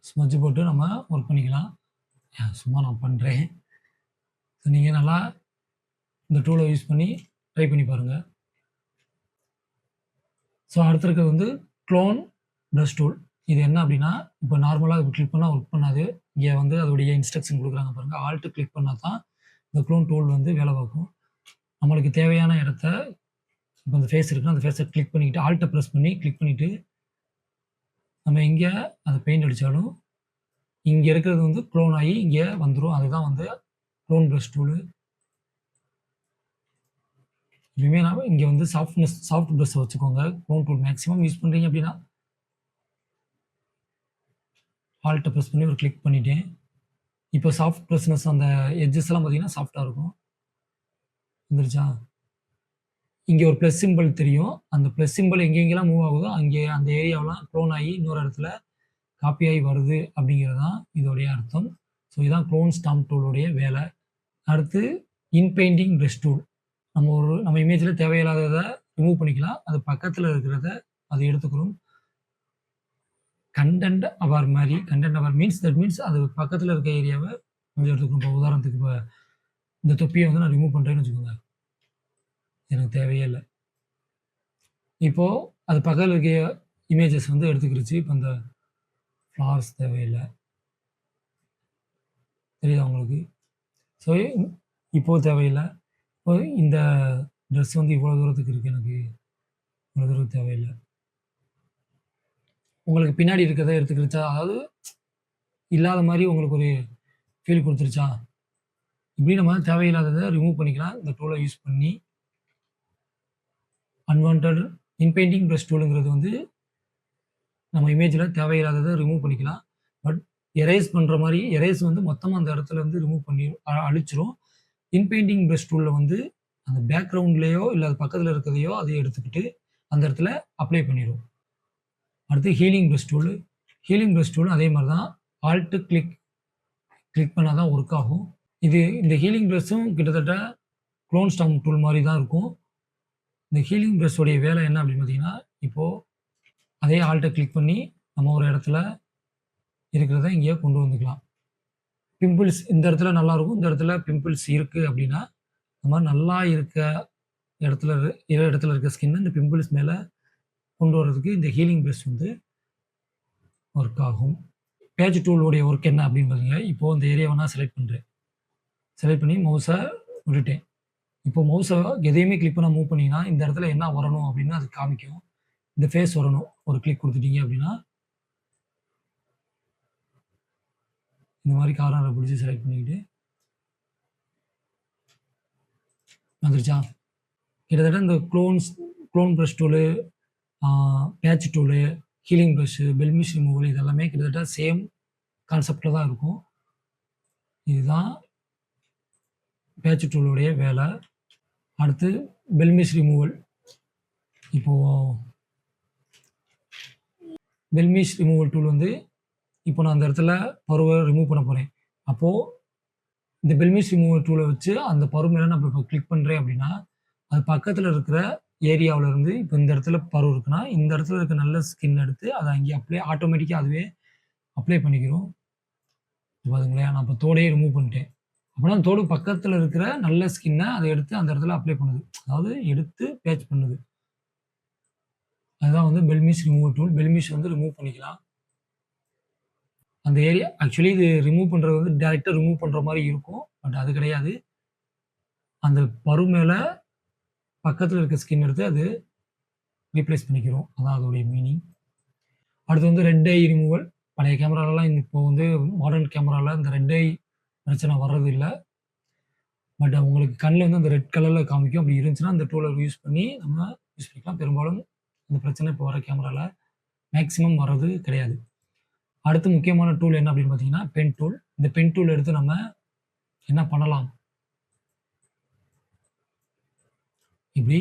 ஸ்மட்ஜ் போட்டு நம்ம ஒர்க் பண்ணிக்கலாம். சும்மா நான் பண்றேன். நீங்க நல்லா இந்த டூல யூஸ் பண்ணி ட்ரை பண்ணி பாருங்க. ஸோ அடுத்து இருக்கிறது வந்து க்ளோன் பிரஷ் டூல். இது என்ன அப்படின்னா, இப்போ நார்மலா கிளிக் பண்ணா ஒர்க் பண்ணாது. இங்க வந்து அதோடைய இன்ஸ்ட்ரக்ஷன் குடுக்குறாங்க பாருங்க. ஆல்ட் கிளிக் பண்ணா தான் இந்த க்ளோன் டூல் வந்து வேலை பார்க்கும். நம்மளுக்கு தேவையான இடத்த இப்போ இந்த ஃபேஸ் இருக்குன்னா, அந்த ஃபேஸ கிளிக் பண்ணிக்கிட்டு ஆல்ட்ட பிரஸ் பண்ணி கிளிக் பண்ணிட்டு, நம்ம எங்க அந்த பெயிண்ட் அடிச்சாலும், இங்க இருக்கிறது வந்து க்ளோன் ஆகி இங்க வந்துரும். அதுதான் வந்து க்ளோன் பிரஷ் டூலு. எப்பயுமே இங்க வந்து சாஃப்ட் பிரஷ்ஷ வச்சுக்கோங்க. க்ளோன் டூல் மேக்ஸிமம் யூஸ் பண்றீங்க அப்படின்னா, ஆல்ட்ட பிரஸ் பண்ணி ஒரு கிளிக் பண்ணிட்டேன். இப்போ சாஃப்ட் பிரஷ்னஸ் அந்த எட்ஜஸ் எல்லாம் பார்த்தீங்கன்னா, சாஃப்ட்டா இருக்கும். வந்துருச்சா? இங்க ஒரு பிளஸ் சிம்பல் தெரியும். அந்த பிளஸ் சிம்பல் எங்கெங்கலாம் மூவ் ஆகுதோ, அங்கே அந்த ஏரியாவெல்லாம் க்ளோன் ஆகி இன்னொரு இடத்துல காப்பி ஆகி வருது அப்படிங்கிறது தான் இதோடைய அர்த்தம். ஸோ இதான் க்ளோன் ஸ்டாம்ப் டூலோடைய வேலை. அடுத்து இன்பெயிண்டிங் பிரஷ் டூல். நம்ம இமேஜ்ல தேவையில்லாதத ரிமூவ் பண்ணிக்கலாம். அது பக்கத்துல இருக்கிறத அது எடுத்துக்கும். கன்டென்ட் அவர் மீன்ஸ் அது பக்கத்துல இருக்க ஏரியாவ கொஞ்சம் எடுத்துக்கும். இப்போ உதாரணத்துக்கு இப்ப இந்த தொப்பிய வந்து நான் ரிமூவ் பண்றேன்னு வச்சுக்கோங்க. எனக்கு தேவையே இல்ல. இப்போ அது பக்கத்துல இருக்க இமேஜஸ் வந்து எடுத்துக்கிருச்சு. இப்ப இந்த ஃப்ளார்ஸ் தேவையில்ல. தெரியுதா உங்களுக்கு? ஸோ இப்போ தேவையில்ல. இப்போ இந்த ட்ரெஸ் வந்து இவ்வளோ தூரத்துக்கு இருக்கு எனக்கு. இவ்வளோ தூரம் தேவையில்ல. உங்களுக்கு பின்னாடி இருக்கிறத எடுத்துக்கிருச்சா? அதாவது இல்லாத மாரி உங்களுக்கு ஒரு ஃபீல் குடுத்துருச்சா? இப்படி நம்ம தேவையில்லாதத ரிமூவ் பண்ணிக்கலாம். இந்த டூல யூஸ் பண்ணி. அன்வான்டட் இன்பெயிண்டிங் பிரஷ் டூல்ங்கிறது வந்து நம்ம இமேஜ்ல தேவையில்லாதத ரிமூவ் பண்ணிக்கலாம். பட் எரேஸ் பண்ணுற மாதிரி எரேஸ் வந்து மொத்தமாக அந்த இடத்துல வந்து ரிமூவ் பண்ணி அழிச்சிரும். இன்பெயிண்டிங் ப்ரஷ் டூலில் வந்து அந்த பேக்ரவுண்ட்லேயோ இல்லை அது பக்கத்தில் இருக்கிறதையோ அதை எடுத்துக்கிட்டு அந்த இடத்துல அப்ளை பண்ணிடும். அடுத்து healing brush tool. Healing brush tool அதே மாதிரி தான். ஆல்ட்டு கிளிக் பண்ணால் தான் ஒர்க் ஆகும். இந்த ஹீலிங் ப்ரஷ்ஷும் கிட்டத்தட்ட க்ளோன் ஸ்டாம் டூல் மாதிரி தான் இருக்கும். இந்த ஹீலிங் ப்ரஷ்ஷோடைய வேலை என்ன அப்படின்னு பார்த்தீங்கன்னா, இப்போது அதே ஆல்ட்டை கிளிக் பண்ணி நம்ம ஒரு இடத்துல இருக்கிறத இங்கேயே கொண்டு வந்துக்கலாம். பிம்பிள்ஸ் இந்த இடத்துல நல்லாயிருக்கும், இந்த இடத்துல பிம்பிள்ஸ் இருக்குது அப்படின்னா, இந்த மாதிரி நல்லா இருக்க இடத்துல இருக்க ஸ்கின்னை இந்த பிம்பிள்ஸ் மேலே கொண்டு வர்றதுக்கு இந்த ஹீலிங் ப்ரஷ் வந்து ஒர்க் ஆகும். பேட்ச் டூலோடைய ஒர்க் என்ன அப்படின்னு பார்த்தீங்க, இப்போது இந்த ஏரியாவை நான் செலக்ட் பண்ணுறேன். செலக்ட் பண்ணி மவுஸை விட்டுட்டேன். இப்போ மவுஸை எதையுமே கிளிக் பண்ண மூவ் பண்ணிங்கன்னா இந்த இடத்துல என்ன வரணும் அப்படின்னு அது காமிக்கும். இந்த ஃபேஸ் வரணும். ஒரு கிளிக் கொடுத்துட்டீங்க அப்படின்னா இந்த மாதிரி கார்னரை பிடிச்சி செலக்ட் பண்ணிக்கிட்டு வந்துருச்சா. கிட்டத்தட்ட இந்த clone brush tool, patch tool, healing brush, blemish removal இதெல்லாமே கிட்டத்தட்ட சேம் கான்செப்டில் தான் இருக்கும். இதுதான் பேட்ச் டூலுடைய வேலை. அடுத்து பெல்மிஷ் ரிமூவல். இப்போது பெல்மிஷ் ரிமூவல் டூல் வந்து இப்போ நான் அந்த இடத்துல பருவை ரிமூவ் பண்ண போகிறேன். அப்போது இந்த பெல்மிஷ் ரிமூவல் டூலை வச்சு அந்த பரு மேலே நான் இப்போ கிளிக் பண்ணுறேன் அப்படின்னா அது பக்கத்தில் இருக்கிற ஏரியாவிலேருந்து இப்போ இந்த இடத்துல பரு இருக்குன்னா இந்த இடத்துல இருக்க நல்ல ஸ்கின் எடுத்து அதை அங்கேயே ஆட்டோமேட்டிக்காக அதுவே அப்ளை பண்ணிக்கிறோம். பாருங்களேன், நான் இப்போ தோடையே ரிமூவ் பண்ணிட்டேன். அப்படின்னா தோடு பக்கத்தில் இருக்கிற நல்ல ஸ்கின்னை அதை எடுத்து அந்த இடத்துல அப்ளை பண்ணுது, அதாவது எடுத்து பேட்ச் பண்ணுது. அதுதான் வந்து பெல்மிஷ் ரிமூவல் டூல். பெல்மிஷ் வந்து ரிமூவ் பண்ணிக்கலாம். அந்த ஏரியா ஆக்சுவலி இது ரிமூவ் பண்ணுறது வந்து டேரெக்டாக ரிமூவ் பண்ணுற மாதிரி இருக்கும், பட் அது கிடையாது. அந்த பரு மேலே பக்கத்தில் இருக்க ஸ்கின் எடுத்து அது ரீப்ளேஸ் பண்ணிக்கிறோம். அதான் அதோடைய மீனிங். அடுத்து வந்து ரெட் ஐ ரிமூவல். பழைய கேமராலலாம் இப்போ வந்து மாடர்ன் கேமராவில் இந்த ரெட் ஐ பிரச்சனை வர்றது இல்லை. பட் உங்களுக்கு கண்ணில் வந்து அந்த ரெட் கலரில் காமிக்கும். அப்படி இருந்துச்சுன்னா அந்த டூலை யூஸ் பண்ணி நம்ம யூஸ் பண்ணிக்கலாம். பெரும்பாலும் இந்த பிரச்சனை இப்போ வர கேமராவில் மேக்ஸிமம் வர்றது கிடையாது. அடுத்து முக்கியமான டூல் என்ன அப்படின்னு பார்த்தீங்கன்னா பென் டூல். இந்த பென் டூல் எடுத்து நம்ம என்ன பண்ணலாம், இப்படி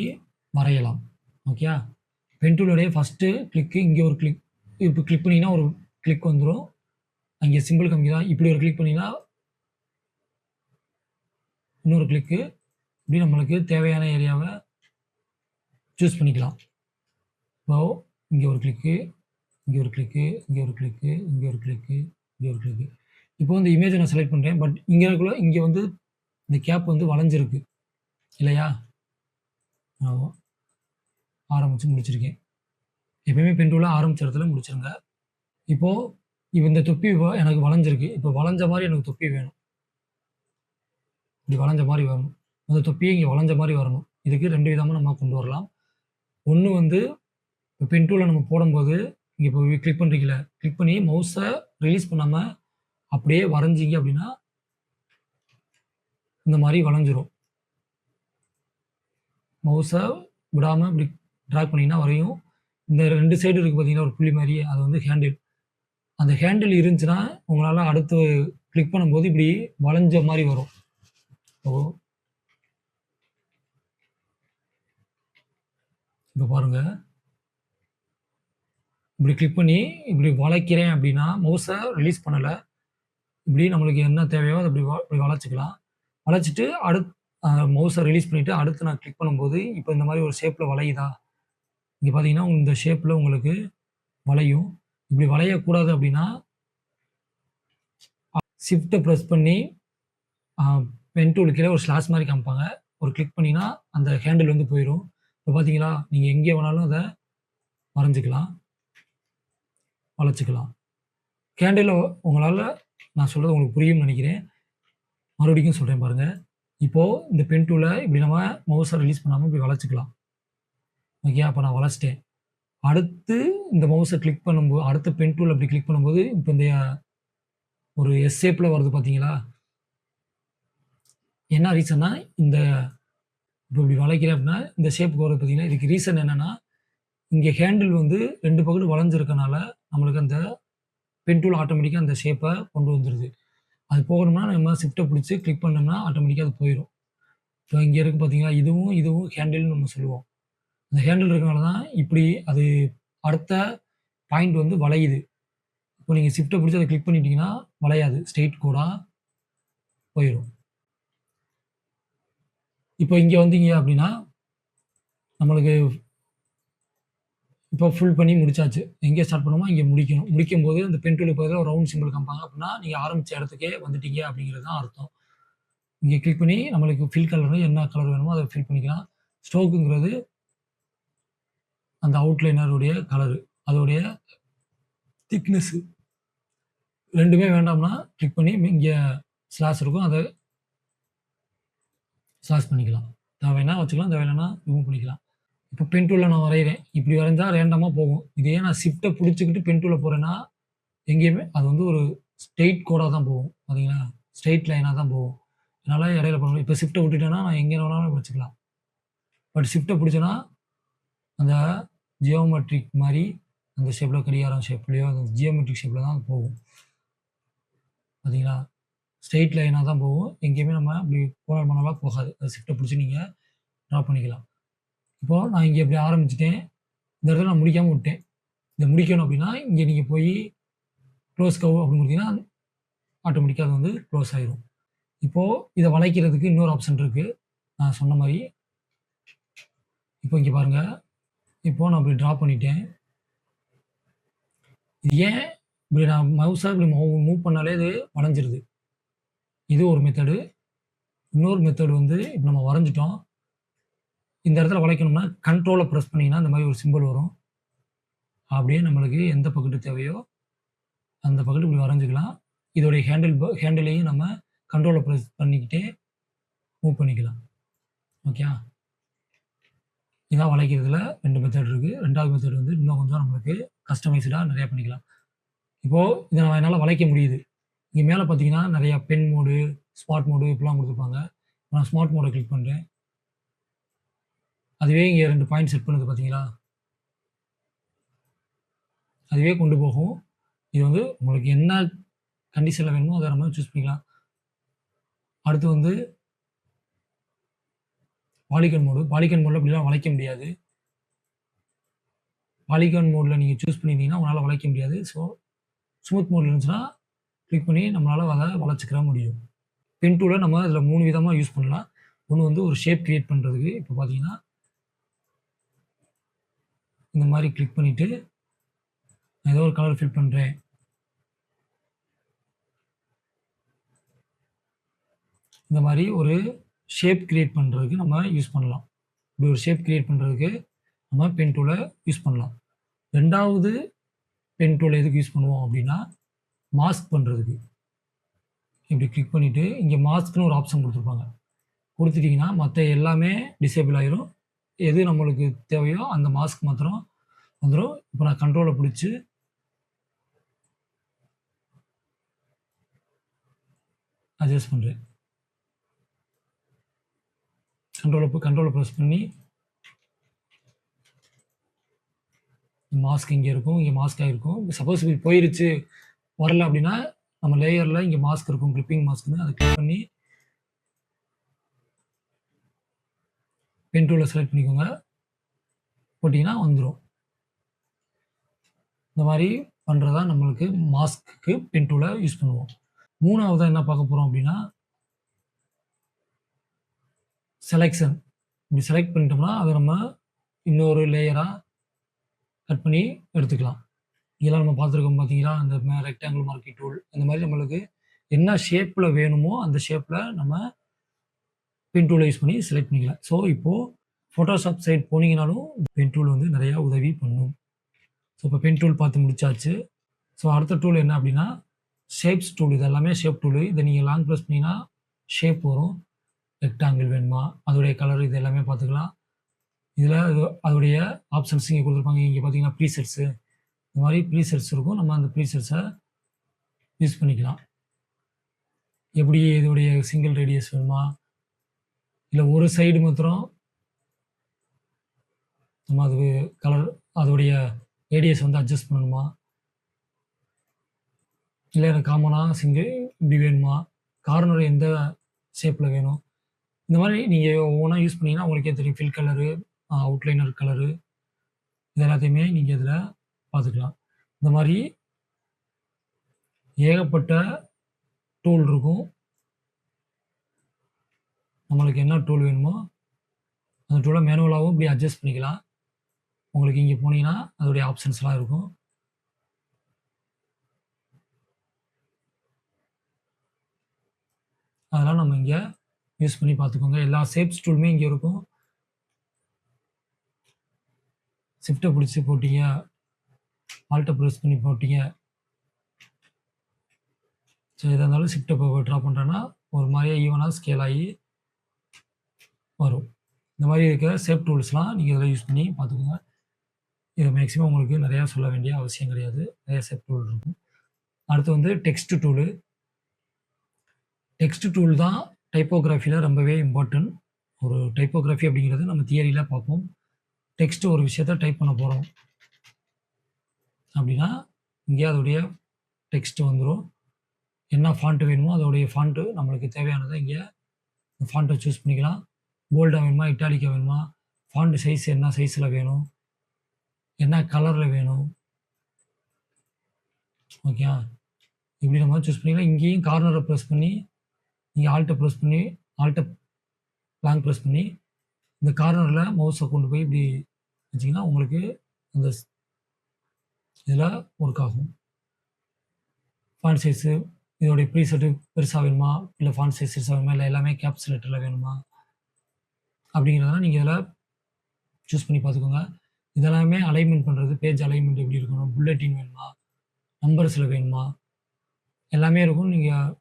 வரையலாம். ஓகே, பென் டூலோடைய ஃபஸ்ட்டு கிளிக்கு இங்கே ஒரு கிளிக். இப்போ கிளிக் பண்ணிங்கன்னா ஒரு கிளிக் வந்துடும். அங்கே சிம்பிள் கம்மி தான். இப்படி ஒரு கிளிக் பண்ணிங்கன்னா இன்னொரு கிளிக்கு. இப்படி நம்மளுக்கு தேவையான ஏரியாவை சூஸ் பண்ணிக்கலாம். இப்போ இங்கே ஒரு கிளிக்கு, இங்கே ஒரு கிளிக்கு, இங்கே ஒரு கிளிக்கு, இங்கே ஒரு கிளிக்கு, இங்கே ஒரு கிளிக்கு. இப்போ இந்த இமேஜை நான் செலக்ட் பண்ணுறேன். பட் இங்கே வந்து இந்த கேப் வந்து வளைஞ்சிருக்கு இல்லையா. ஆரம்பித்து முடிச்சிருக்கேன். எப்பயுமே பென் டூலில் ஆரம்பிச்ச இடத்துல முடிச்சிருங்க. இப்போது இந்த தொப்பி எனக்கு வளைஞ்சிருக்கு. இப்போ வளைஞ்ச மாதிரி எனக்கு தொப்பி வேணும். இப்படி வளைஞ்ச மாதிரி வரணும். அந்த தொப்பியை இங்கே வளைஞ்ச மாதிரி வரணும். இதுக்கு 2 விதமாக நம்ம கொண்டு வரலாம். ஒன்று வந்து இப்போ பென் டூலை நம்ம போடும்போது இங்கே இப்போ கிளிக் பண்ணுறீங்கள, கிளிக் பண்ணி மவுஸை ரிலீஸ் பண்ணாமல் அப்படியே வரைஞ்சிங்க அப்படின்னா இந்த மாதிரி வளைஞ்சிரும். மவுஸை விடாமல் இப்படி ட்ராக் பண்ணிங்கன்னா வரையும். இந்த 2 சைடு இருக்குது பார்த்தீங்கன்னா ஒரு புள்ளி மாதிரி, அது வந்து ஹேண்டில். அந்த ஹேண்டில் இருந்துச்சுன்னா உங்களால் அடுத்து கிளிக் பண்ணும்போது இப்படி வளைஞ்ச மாதிரி வரும். இப்போ பாருங்கள், இப்படி கிளிக் பண்ணி இப்படி வளைக்கிறேன் அப்படின்னா மவுஸை ரிலீஸ் பண்ணலை. இப்படி நம்மளுக்கு என்ன தேவையோ அதை இப்படி வளைச்சிக்கலாம். வளைச்சிட்டு மவுஸை ரிலீஸ் பண்ணிவிட்டு அடுத்து நான் கிளிக் பண்ணும்போது இப்போ இந்த மாதிரி ஒரு ஷேப்பில் வளையுதா. இங்கே பார்த்தீங்கன்னா இந்த ஷேப்பில் உங்களுக்கு வளையும். இப்படி வளையக்கூடாது அப்படின்னா ஷிஃப்ட்டை ப்ரெஸ் பண்ணி பென் டூல் கீழே ஒரு ஸ்லாஷ் மாதிரி காமிப்பாங்க. ஒரு கிளிக் பண்ணினா அந்த ஹேண்டில் வந்து போயிடும். இப்போ பார்த்தீங்களா, நீங்கள் எங்கே வேணாலும் அதை வரைஞ்சிக்கலாம், வளைச்சிக்கலாம். ஹேண்டில் உங்களால் நான் சொல்கிறது உங்களுக்கு புரியும்னு நினைக்கிறேன். மறுபடியும் சொல்கிறேன் பாருங்கள். இப்போது இந்த பென் டூலை இப்படி நம்ம மவுஸை ரிலீஸ் பண்ணாமல் இப்படி வளைச்சிக்கலாம். ஓகே, அப்போ நான் வளைச்சிட்டேன். அடுத்து இந்த மவுஸை கிளிக் பண்ணும்போது அடுத்த பென் டூல் அப்படி கிளிக் பண்ணும்போது இப்போ இந்த ஒரு எஸ் ஷேப்பில் வருது பார்த்தீங்களா. என்ன ரீசன்னா இந்த இப்போ இப்படி வளைக்கிறேன் அப்படின்னா இந்த ஷேப்புக்கு வருது பார்த்தீங்கன்னா. இதுக்கு ரீசன் என்னென்னா இங்கே ஹேண்டில் வந்து 2 பக்கத்து வளைஞ்சிருக்கனால நம்மளுக்கு அந்த பென் டூல் ஆட்டோமேட்டிக்கா அந்த ஷேப்ப கொண்டு வந்துருது. அது போகணும்னா நம்ம ஷிஃப்ட்ட பிடிச்சு கிளிக் பண்ணோம்னா ஆட்டோமேட்டிக்கா அது போயிரும். இப்போ இங்க இருக்கு பார்த்தீங்களா? இதுவும் ஹேண்டில்னு நம்ம சொல்லுவோம். அந்த ஹேண்டில் இருக்கனால தான் இப்படி அது அடுத்த பாயிண்ட் வந்து வளையுது. இப்போ நீங்க ஷிஃப்ட்ட பிடிச்சு அத கிளிக் பண்ணிட்டீங்கன்னா, வளையாது. ஸ்ட்ரெய்ட் கோடா போயிரும். இப்போ இங்க வந்தீங்க அப்படின்னா, நம்மளுக்கு இப்போ ஃபுல் பண்ணி முடிச்சாச்சு. எங்க ஸ்டார்ட் பண்ணோமோ அங்க முடிக்கணும். முடிக்கும்போது அந்த பென் டூலுக்கு பதிலா ஒரு ரவுண்ட் சிம்பல் காமிப்பாங்க. அப்படின்னா, நீங்க ஆரம்பிச்ச இடத்துக்கே வந்துட்டீங்க அப்படிங்கிறது தான் அர்த்தம். இங்க கிளிக் பண்ணி நம்மளுக்கு ஃபில் கலர் என்ன கலர் வேணுமோ அத ஃபில் பண்ணிக்கலாம். ஸ்ட்ரோக்குங்கிறது அந்த அவுட்லைனருடைய கலரு. அதோடைய திக்னெஸ் 2மே வேண்டாம்னா கிளிக் பண்ணி இங்க ஸ்லாஷ் இருக்கும். அத ஸ்லாஷ் பண்ணிக்கலாம். தேவைன்னா வச்சுக்கலாம். தேவையில்லன்னா ரிமூவ் பண்ணிக்கலாம். இப்போ பென் டூல்ல நான் வரையிறேன். இப்படி வரைஞ்சா ரேண்டமா போகும். இதே நான் ஷிஃப்ட்ட புடிச்சுக்கிட்டு பென் டூல்ல போறேன்னா, எங்கேயுமே அது வந்து ஒரு ஸ்ட்ரெய்ட் கோடா தான் போகும். பார்த்தீங்களா? ஸ்ட்ரெய்ட் லைனா தான் போகும். என்னால இடையில பண்ண முடியும். இப்போ ஷிஃப்ட்ட விட்டுட்டேன்னா, நான் எங்க வேணாலும் வச்சுக்கலாம். பட் ஷிஃப்ட்ட பிடிச்சேன்னா, அந்த ஜியோமெட்ரிக் மாரி அந்த ஷேப்ல கடிகாரம் ஷேப்லயோ, அந்த ஜியோமெட்ரிக் ஷேப்ல தான் அது போகும். பார்த்தீங்களா? ஸ்ட்ரெய்ட் லைனா தான் போகும். எங்கேயுமே நம்ம இப்படி கோணல் மாணலா போகாது. அது ஷிஃப்ட்ட பிடிச்சு நீங்க ட்ரா பண்ணிக்கலாம். இப்போ நான் இங்க இப்படி ஆரம்பிச்சுட்டேன். இந்த இடத்துல நான் முடிக்காம விட்டேன். இத முடிக்கணும் அப்படின்னா, இங்க நீங்க போயி க்ளோஸ் கர்வ் அப்படின்னு குடுத்தீங்கன்னா, ஆட்டோமேட்டிக்கா அது வந்து க்ளோஸ் ஆயிரும். இப்போ இத வளைக்கிறதுக்கு இன்னொரு ஆப்ஷன் இருக்கு. நான் சொன்ன மாரி. இப்போ இங்க பாருங்க. இப்போ நான் இப்படி டிரா பண்ணிட்டேன். இது ஏன் இப்படி நான் மவுஸ இப்படி மூவ் பண்ணாலே இது வளைஞ்சிருது. இது ஒரு மெத்தடு. இன்னொரு மெத்தட் வந்து இப்ப நம்ம வரைஞ்சுட்டோம். இந்த இடத்துல வளைக்கணும்னா, கண்ட்ரோல பிரஸ் பண்ணீங்கன்னா, இந்த மாரி ஒரு சிம்பல் வரும். அப்படியே நம்மளுக்கு எந்த பக்கத்து தேவையோ, அந்த பக்கத்து இப்படி வரைஞ்சுக்கலாம். இதோடைய ஹேண்டிலையும் நம்ம கண்ட்ரோல பிரஸ் பண்ணிக்கிட்டே மூவ் பண்ணிக்கலாம். ஓகேயா? இதான் வளைக்கிறதுல 2 மெத்தட் இருக்கு. 2வது மெத்தட் வந்து இன்னும் கொஞ்சம் நம்மளுக்கு கஸ்டமைஸ்டா நெறைய பண்ணிக்கலாம். இப்போ இத என்னால வளைக்க முடியுது. இங்க மேல பார்த்தீங்கன்னா, நெறைய பென் மோடு, ஸ்மார்ட் மோடு இப்படிலாம் குடுத்துருப்பாங்க. நான் ஸ்மார்ட் மோட கிளிக் பண்றேன். அதுவே இங்க 2 பாயிண்ட் செட் பண்ணுது பார்த்தீங்களா? அதுவே கொண்டு போகும். இது வந்து உங்களுக்கு என்ன கண்டிஷன்ல வேணுமோ அத நம்ம சூஸ் பண்ணிக்கலாம். அடுத்து வந்து பாலிகன் மோடு. பாலிகன் மோட்ல இப்படிலாம் வளைக்க முடியாது. பாலிகான் மோட்ல நீங்க சூஸ் பண்ணியிருந்தீங்கன்னா, உங்களால வளைக்க முடியாது. ஸோ, ஸ்மூத் மோட்ல இருந்துச்சுன்னா, கிளிக் பண்ணி நம்மளால அத வளைச்சுக்கிற முடியும். பென் டூல நம்ம இதுல 3 விதமா யூஸ் பண்ணலாம். ஒண்ணு வந்து ஒரு ஷேப் கிரியேட் பண்றதுக்கு. இப்ப பார்த்தீங்கன்னா, இந்த மாரி கிளிக் பண்ணிட்டு, நான் ஏதோ ஒரு கலர் ஃபில் பண்றேன். இந்த மாரி ஒரு ஷேப் கிரியேட் பண்றதுக்கு நம்ம யூஸ் பண்ணலாம். இப்படி ஒரு ஷேப் கிரியேட் பண்றதுக்கு நம்ம பென் டூல யூஸ் பண்ணலாம். 2வது பென் டூல் எதுக்கு யூஸ் பண்ணுவோம் அப்படின்னா, மாஸ்க் பண்றதுக்கு. இப்படி கிளிக் பண்ணிட்டு, இங்க மாஸ்க்ன்னு ஒரு ஆப்ஷன் குடுத்துருப்பாங்க. குடுத்துட்டீங்கன்னா, மத்த எல்லாமே டிசேபிள் ஆயிரும். எது நம்மளுக்கு தேவையோ அந்த மாஸ்க் மாத்திரம் வந்துரும். இப்ப நான் கண்ட்ரோல புடிச்சு அட்ஜஸ்ட் பண்றேன். கண்ட்ரோல பிரஸ் பண்ணி மாஸ்க் இங்க இருக்கும். இங்க மாஸ்க் ஆயிருக்கும். சப்போஸ் இது போயிருச்சு, வரல அப்படின்னா, நம்ம லேயர்ல இங்க மாஸ்க் இருக்கும். கிளிப்பிங் மாஸ்க்ன்னு அத கிளிக் பண்ணி பென் டூல செலக்ட் பண்ணிக்கோங்க. போட்டீங்கன்னா வந்துரும். இந்த மாரி பண்றது தான் நம்மளுக்கு மாஸ்க்குக்கு பென் டூல யூஸ் பண்ணுவோம். 3வதா என்ன பார்க்க போறோம் அப்படின்னா, செலக்ஷன். இப்படி செலக்ட் பண்ணிட்டோம்னா, அத நம்ம இன்னொரு லேயரா கட் பண்ணி எடுத்துக்கலாம். இதெல்லாம் நம்ம பார்த்துருக்கோம் பார்த்தீங்களா? அந்த ரெக்டாங்கிள் மார்க்கிங் டூல். இந்த மாரி நம்மளுக்கு என்ன ஷேப்ல வேணுமோ, அந்த ஷேப்ல நம்ம பென் டூல யூஸ் பண்ணி செலக்ட் பண்ணிக்கலாம். ஸோ, இப்போ Photoshop சைட் போனீங்கனாலும், பென் டூல் வந்து நெறையா உதவி பண்ணும். ஸோ, இப்போ பென் டூல் பார்த்து முடிச்சாச்சு. ஸோ, அடுத்த டூல் என்ன அப்படின்னா, ஷேப்ஸ் டூல். இது எல்லாமே ஷேப் டூலு. இத நீங்க லாங் பிரஸ் பண்ணீங்கன்னா, ஷேப் வரும். ரெக்டாங்கிள் வேணுமா, அதோடைய கலர் இது எல்லாமே பார்த்துக்கலாம். இதுல அதோடைய ஆப்ஷன்ஸ் இங்க குடுத்துருப்பாங்க. இங்க பார்த்தீங்கன்னா, ப்ரீசெட்ஸு இந்த மாரி ப்ரீசெட்ஸ் இருக்கும். நம்ம அந்த ப்ரீசெட்ஸ யூஸ் பண்ணிக்கலாம். எப்படி இதோடைய சிங்கிள் ரேடியஸ் வேணுமா? இல்ல ஒரு சைடு மாத்திரம் நம்ம அது கலர் அதோடைய ரேடியஸ் வந்து அட்ஜஸ்ட் பண்ணணுமா? இல்லை எனக்கு காமனாக சிங்கிள் இப்படி வேணுமா, கார்னர் எந்த ஷேப்பில் வேணும், இந்த மாதிரி நீங்கள் ஒவ்வொன்றா யூஸ் பண்ணிங்கன்னா உங்களுக்கே தெரியும். ஃபில் கலரு, அவுட்லைனர் கலரு, இது எல்லாத்தையுமே நீங்கள் இதில் பார்த்துக்கலாம். இந்த மாதிரி ஏகப்பட்ட டூல் இருக்கும். நம்மளுக்கு என்ன டூல் வேணுமோ அந்த டூலை மேனுவலாகவும் இப்படி அட்ஜஸ்ட் பண்ணிக்கலாம். உங்களுக்கு இங்கே போனீங்கன்னா அதோடைய ஆப்ஷன்ஸ்லாம் இருக்கும். அதெல்லாம் நம்ம இங்கே யூஸ் பண்ணி பார்த்துக்கோங்க. எல்லா ஷேப்ஸ் டூலுமே இங்கே இருக்கும். ஷிஃப்ட்டை பிடிச்சி போட்டீங்க, ஆல்ட்டை ப்ரெஸ் பண்ணி போட்டீங்க. ஸோ எதாக இருந்தாலும் ஷிஃப்ட்டை இப்போ ட்ரா பண்ணுறேன்னா ஒரு மாதிரியே ஈவனாக ஸ்கேல் ஆகி வரும். இந்த மாதிரி இருக்கிற ஷேப் டூல்ஸ்லாம் நீங்கள் இதில் யூஸ் பண்ணி பார்த்துக்கோங்க. இது மேக்ஸிமம் உங்களுக்கு நிறையா சொல்ல வேண்டிய அவசியம் கிடையாது. நிறைய ஷேப் டூல் இருக்கும். அடுத்து வந்து டெக்ஸ்ட் டூலு. டெக்ஸ்ட் டூல் தான் டைப்போகிராஃபியில் ரொம்பவே இம்பார்ட்டன்ட். ஒரு டைப்போகிராஃபி அப்படிங்கிறது நம்ம தியரியில் பார்ப்போம். டெக்ஸ்ட் ஒரு விஷயத்தை டைப் பண்ண போகிறோம் அப்படின்னா இங்கே அதோடைய டெக்ஸ்ட் வந்துடும். என்ன ஃபாண்ட்டு வேணுமோ அதோடைய ஃபாண்ட்டு நம்மளுக்கு தேவையானதை இங்கே ஃபாண்ட்டை சூஸ் பண்ணிக்கலாம். போல்டாக வேணுமா, இட்டாலிக்காக வேணுமா, ஃபாண்ட் சைஸ் என்ன சைஸில் வேணும், என்ன கலரில் வேணும், ஓகே இப்படி நம்ம சூஸ் பண்ணிக்கலாம். இங்கேயும் கார்னரை ப்ரெஸ் பண்ணி நீங்கள் ஆல்ட்டை ப்ரெஸ் பண்ணி லாங் ப்ரெஸ் பண்ணி இந்த கார்னரில் மவுஸை கொண்டு போய் இப்படி வச்சிங்கன்னா உங்களுக்கு அந்த இதில் ஒர்க் ஆகும். ஃபாண்ட் சைஸு இதோடைய ப்ரீசெட்டு பெருசாக வேணுமா, இல்லை ஃபாண்ட் சைஸ் பெருசாக வேணுமா, இல்லை எல்லாமே கேப்ஸ் லெட்டரில் வேணுமா அப்படிங்கிறதெல்லாம் நீங்கள் இதில் சூஸ் பண்ணி பார்த்துக்கோங்க. இதெல்லாமே அலைன்மெண்ட் பண்ணுறது, பேஜ் அலைன்மெண்ட் எப்படி இருக்கணும், புல்லட்டின் வேணுமா, நம்பர்ஸில் வேணுமா, எல்லாமே இருக்கும். நீங்கள்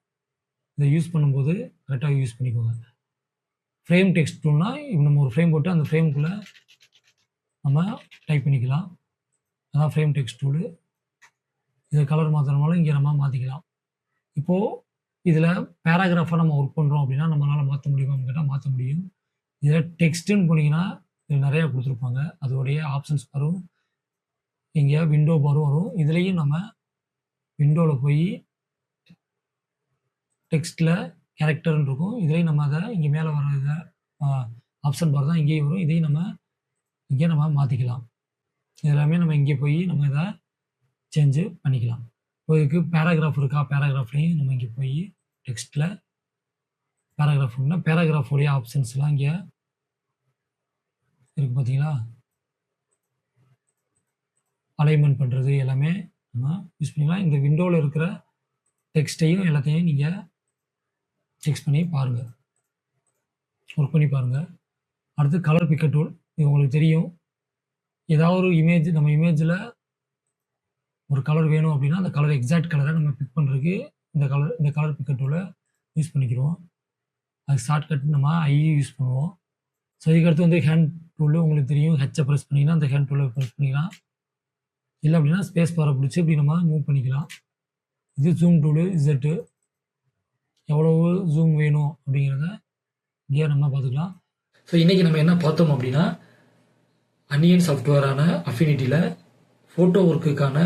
இதை யூஸ் பண்ணும்போது கரெக்டாக யூஸ் பண்ணிக்கோங்க. ஃப்ரேம் டெக்ஸ்ட் டூல்னா இப்போ நம்ம ஒரு ஃப்ரேம் போட்டு அந்த ஃப்ரேமுக்குள்ளே நம்ம டைப் பண்ணிக்கலாம். அதான் ஃப்ரேம் டெக்ஸ்ட் டூலு. இதை கலர் மாற்றணும்னாலும் இங்கே நம்ம மாற்றிக்கலாம். இப்போது இதில் பேராகிராஃபாக நம்ம ஒர்க் பண்ணுறோம் அப்படின்னா நம்மளால் மாற்ற முடியுமான்னு கேட்டால் மாற்ற முடியும். இதில் டெக்ஸ்ட்டுன்னு போனீங்கன்னா இது நிறையா கொடுத்துருப்பாங்க. அதோடைய ஆப்ஷன்ஸ் வரும். இங்கே விண்டோ பாரும் வரும். இதுலேயும் நம்ம விண்டோவில் போய் டெக்ஸ்ட்டில் கேரக்டர்னு இருக்கும். இதுலேயும் நம்ம அதை இங்கே மேலே வர இதை ஆப்ஷன் பார் தான் இங்கேயும் வரும். இதையும் நம்ம இங்கே நம்ம மாற்றிக்கலாம். இதெல்லாமே நம்ம இங்கே போய் நம்ம இதை சேஞ்சு பண்ணிக்கலாம். இப்போ இதுக்கு பேராகிராஃப் இருக்கா, பேராகிராஃப்லேயும் நம்ம இங்கே போய் டெக்ஸ்ட்டில் பேராகிராஃப்னா பேராகிராஃபோடைய ஆப்ஷன்ஸ்லாம் இங்கே இருக்குது பார்த்தீங்களா. அலைன்மெண்ட் பண்ணுறது எல்லாமே நம்ம யூஸ் பண்ணிக்கலாம். இந்த விண்டோவில் இருக்கிற டெக்ஸ்ட்டையும் எல்லாத்தையும் நீங்கள் செக் பண்ணி பாருங்கள், ஒர்க் பண்ணி பாருங்கள். அடுத்து கலர் பிக்கர் டூல். இது உங்களுக்கு தெரியும். ஏதாவது ஒரு இமேஜ் நம்ம இமேஜில் ஒரு கலர் வேணும் அப்படின்னா அந்த கலர் எக்ஸாக்ட் கலரை நம்ம பிக் பண்ணுறதுக்கு இந்த கலர் பிக்கர் டூலை யூஸ் பண்ணிக்கிறோம். அது ஷார்ட்கட் நம்ம யூஸ் பண்ணுவோம். ஸோ இதுக்கடுத்து வந்து ஹேண்ட் டூலு உங்களுக்கு தெரியும். ஹெச்சை ப்ரெஸ் பண்ணிங்கன்னா அந்த ஹேண்ட் டூலை ப்ரெஸ் பண்ணிக்கலாம். இல்லை அப்படின்னா ஸ்பேஸ் பாரை பிடிச்சி இப்படி நம்ம மூவ் பண்ணிக்கலாம். இது ஜூம் டூலு. இசட்டு எவ்வளவு ஜூம் வேணும் அப்படிங்கிறத இங்கே நம்ம பார்த்துக்கலாம். ஸோ இன்றைக்கி நம்ம என்ன பார்த்தோம் அப்படின்னா அன்னியன் சாஃப்ட்வேரான அஃபினிட்டியில் ஃபோட்டோ ஒர்க்குக்கான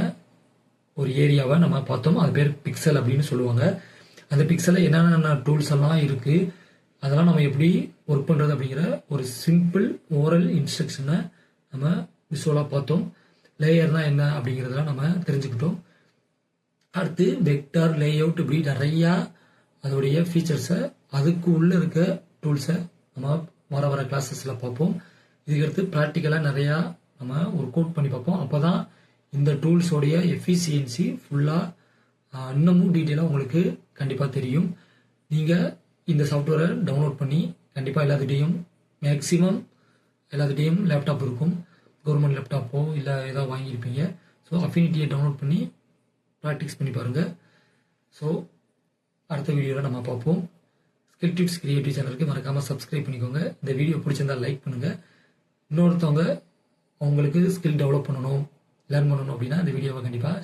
ஒரு ஏரியாவை நம்ம பார்த்தோம். அது பேர் பிக்சல் அப்படின்னு சொல்லுவாங்க. அந்த பிக்சலில் என்னென்ன டூல்ஸ் எல்லாம் இருக்குது, அதெல்லாம் நம்ம எப்படி ஒர்க் பண்ணுறது அப்படிங்கிற ஒரு சிம்பிள் ஓரல் இன்ஸ்ட்ரக்ஷனை நம்ம விசுவலாக பார்த்தோம். லேயர்னால் என்ன அப்படிங்கிறதெல்லாம் நம்ம தெரிஞ்சுக்கிட்டோம். அடுத்து வெக்டார், லேஅவுட், இப்படி நிறையா அதோடைய ஃபீச்சர்ஸை அதுக்கு உள்ளே இருக்க டூல்ஸை நம்ம வர கிளாஸஸில் பார்ப்போம். இதுக்கடுத்து ப்ராக்டிக்கலாக நிறையா நம்ம ஒர்க் அவுட் பண்ணி பார்ப்போம். அப்போ தான் இந்த டூல்ஸோடைய எஃபிசியன்சி ஃபுல்லாக இன்னமும் டீட்டெயிலாக உங்களுக்கு கண்டிப்பாக தெரியும். நீங்கள் இந்த சாஃப்ட்வேரை டவுன்லோட் பண்ணி கண்டிப்பாக எல்லாத்துட்டையும் மேக்ஸிமம் எல்லாத்துட்டையும் லேப்டாப் இருக்கும். கவர்மெண்ட் லேப்டாப்போ இல்லை ஏதாவது வாங்கியிருப்பீங்க. ஸோ அஃபினிட்டியை டவுன்லோட் பண்ணி ப்ராக்டிஸ் பண்ணி பாருங்கள். ஸோ அடுத்த வீடியோவில் நம்ம பார்ப்போம். ஸ்கில் டிப்ஸ் கிரியேட்டிவ் சேனலுக்கு மறக்காமல் சப்ஸ்கிரைப் பண்ணிக்கோங்க. இந்த வீடியோ பிடிச்சிருந்தால் லைக் பண்ணுங்கள். இன்னொருத்தவங்க அவங்களுக்கு ஸ்கில் டெவலப் பண்ணணும், லேர்ன் பண்ணணும் அப்படின்னா இந்த வீடியோவை கண்டிப்பாக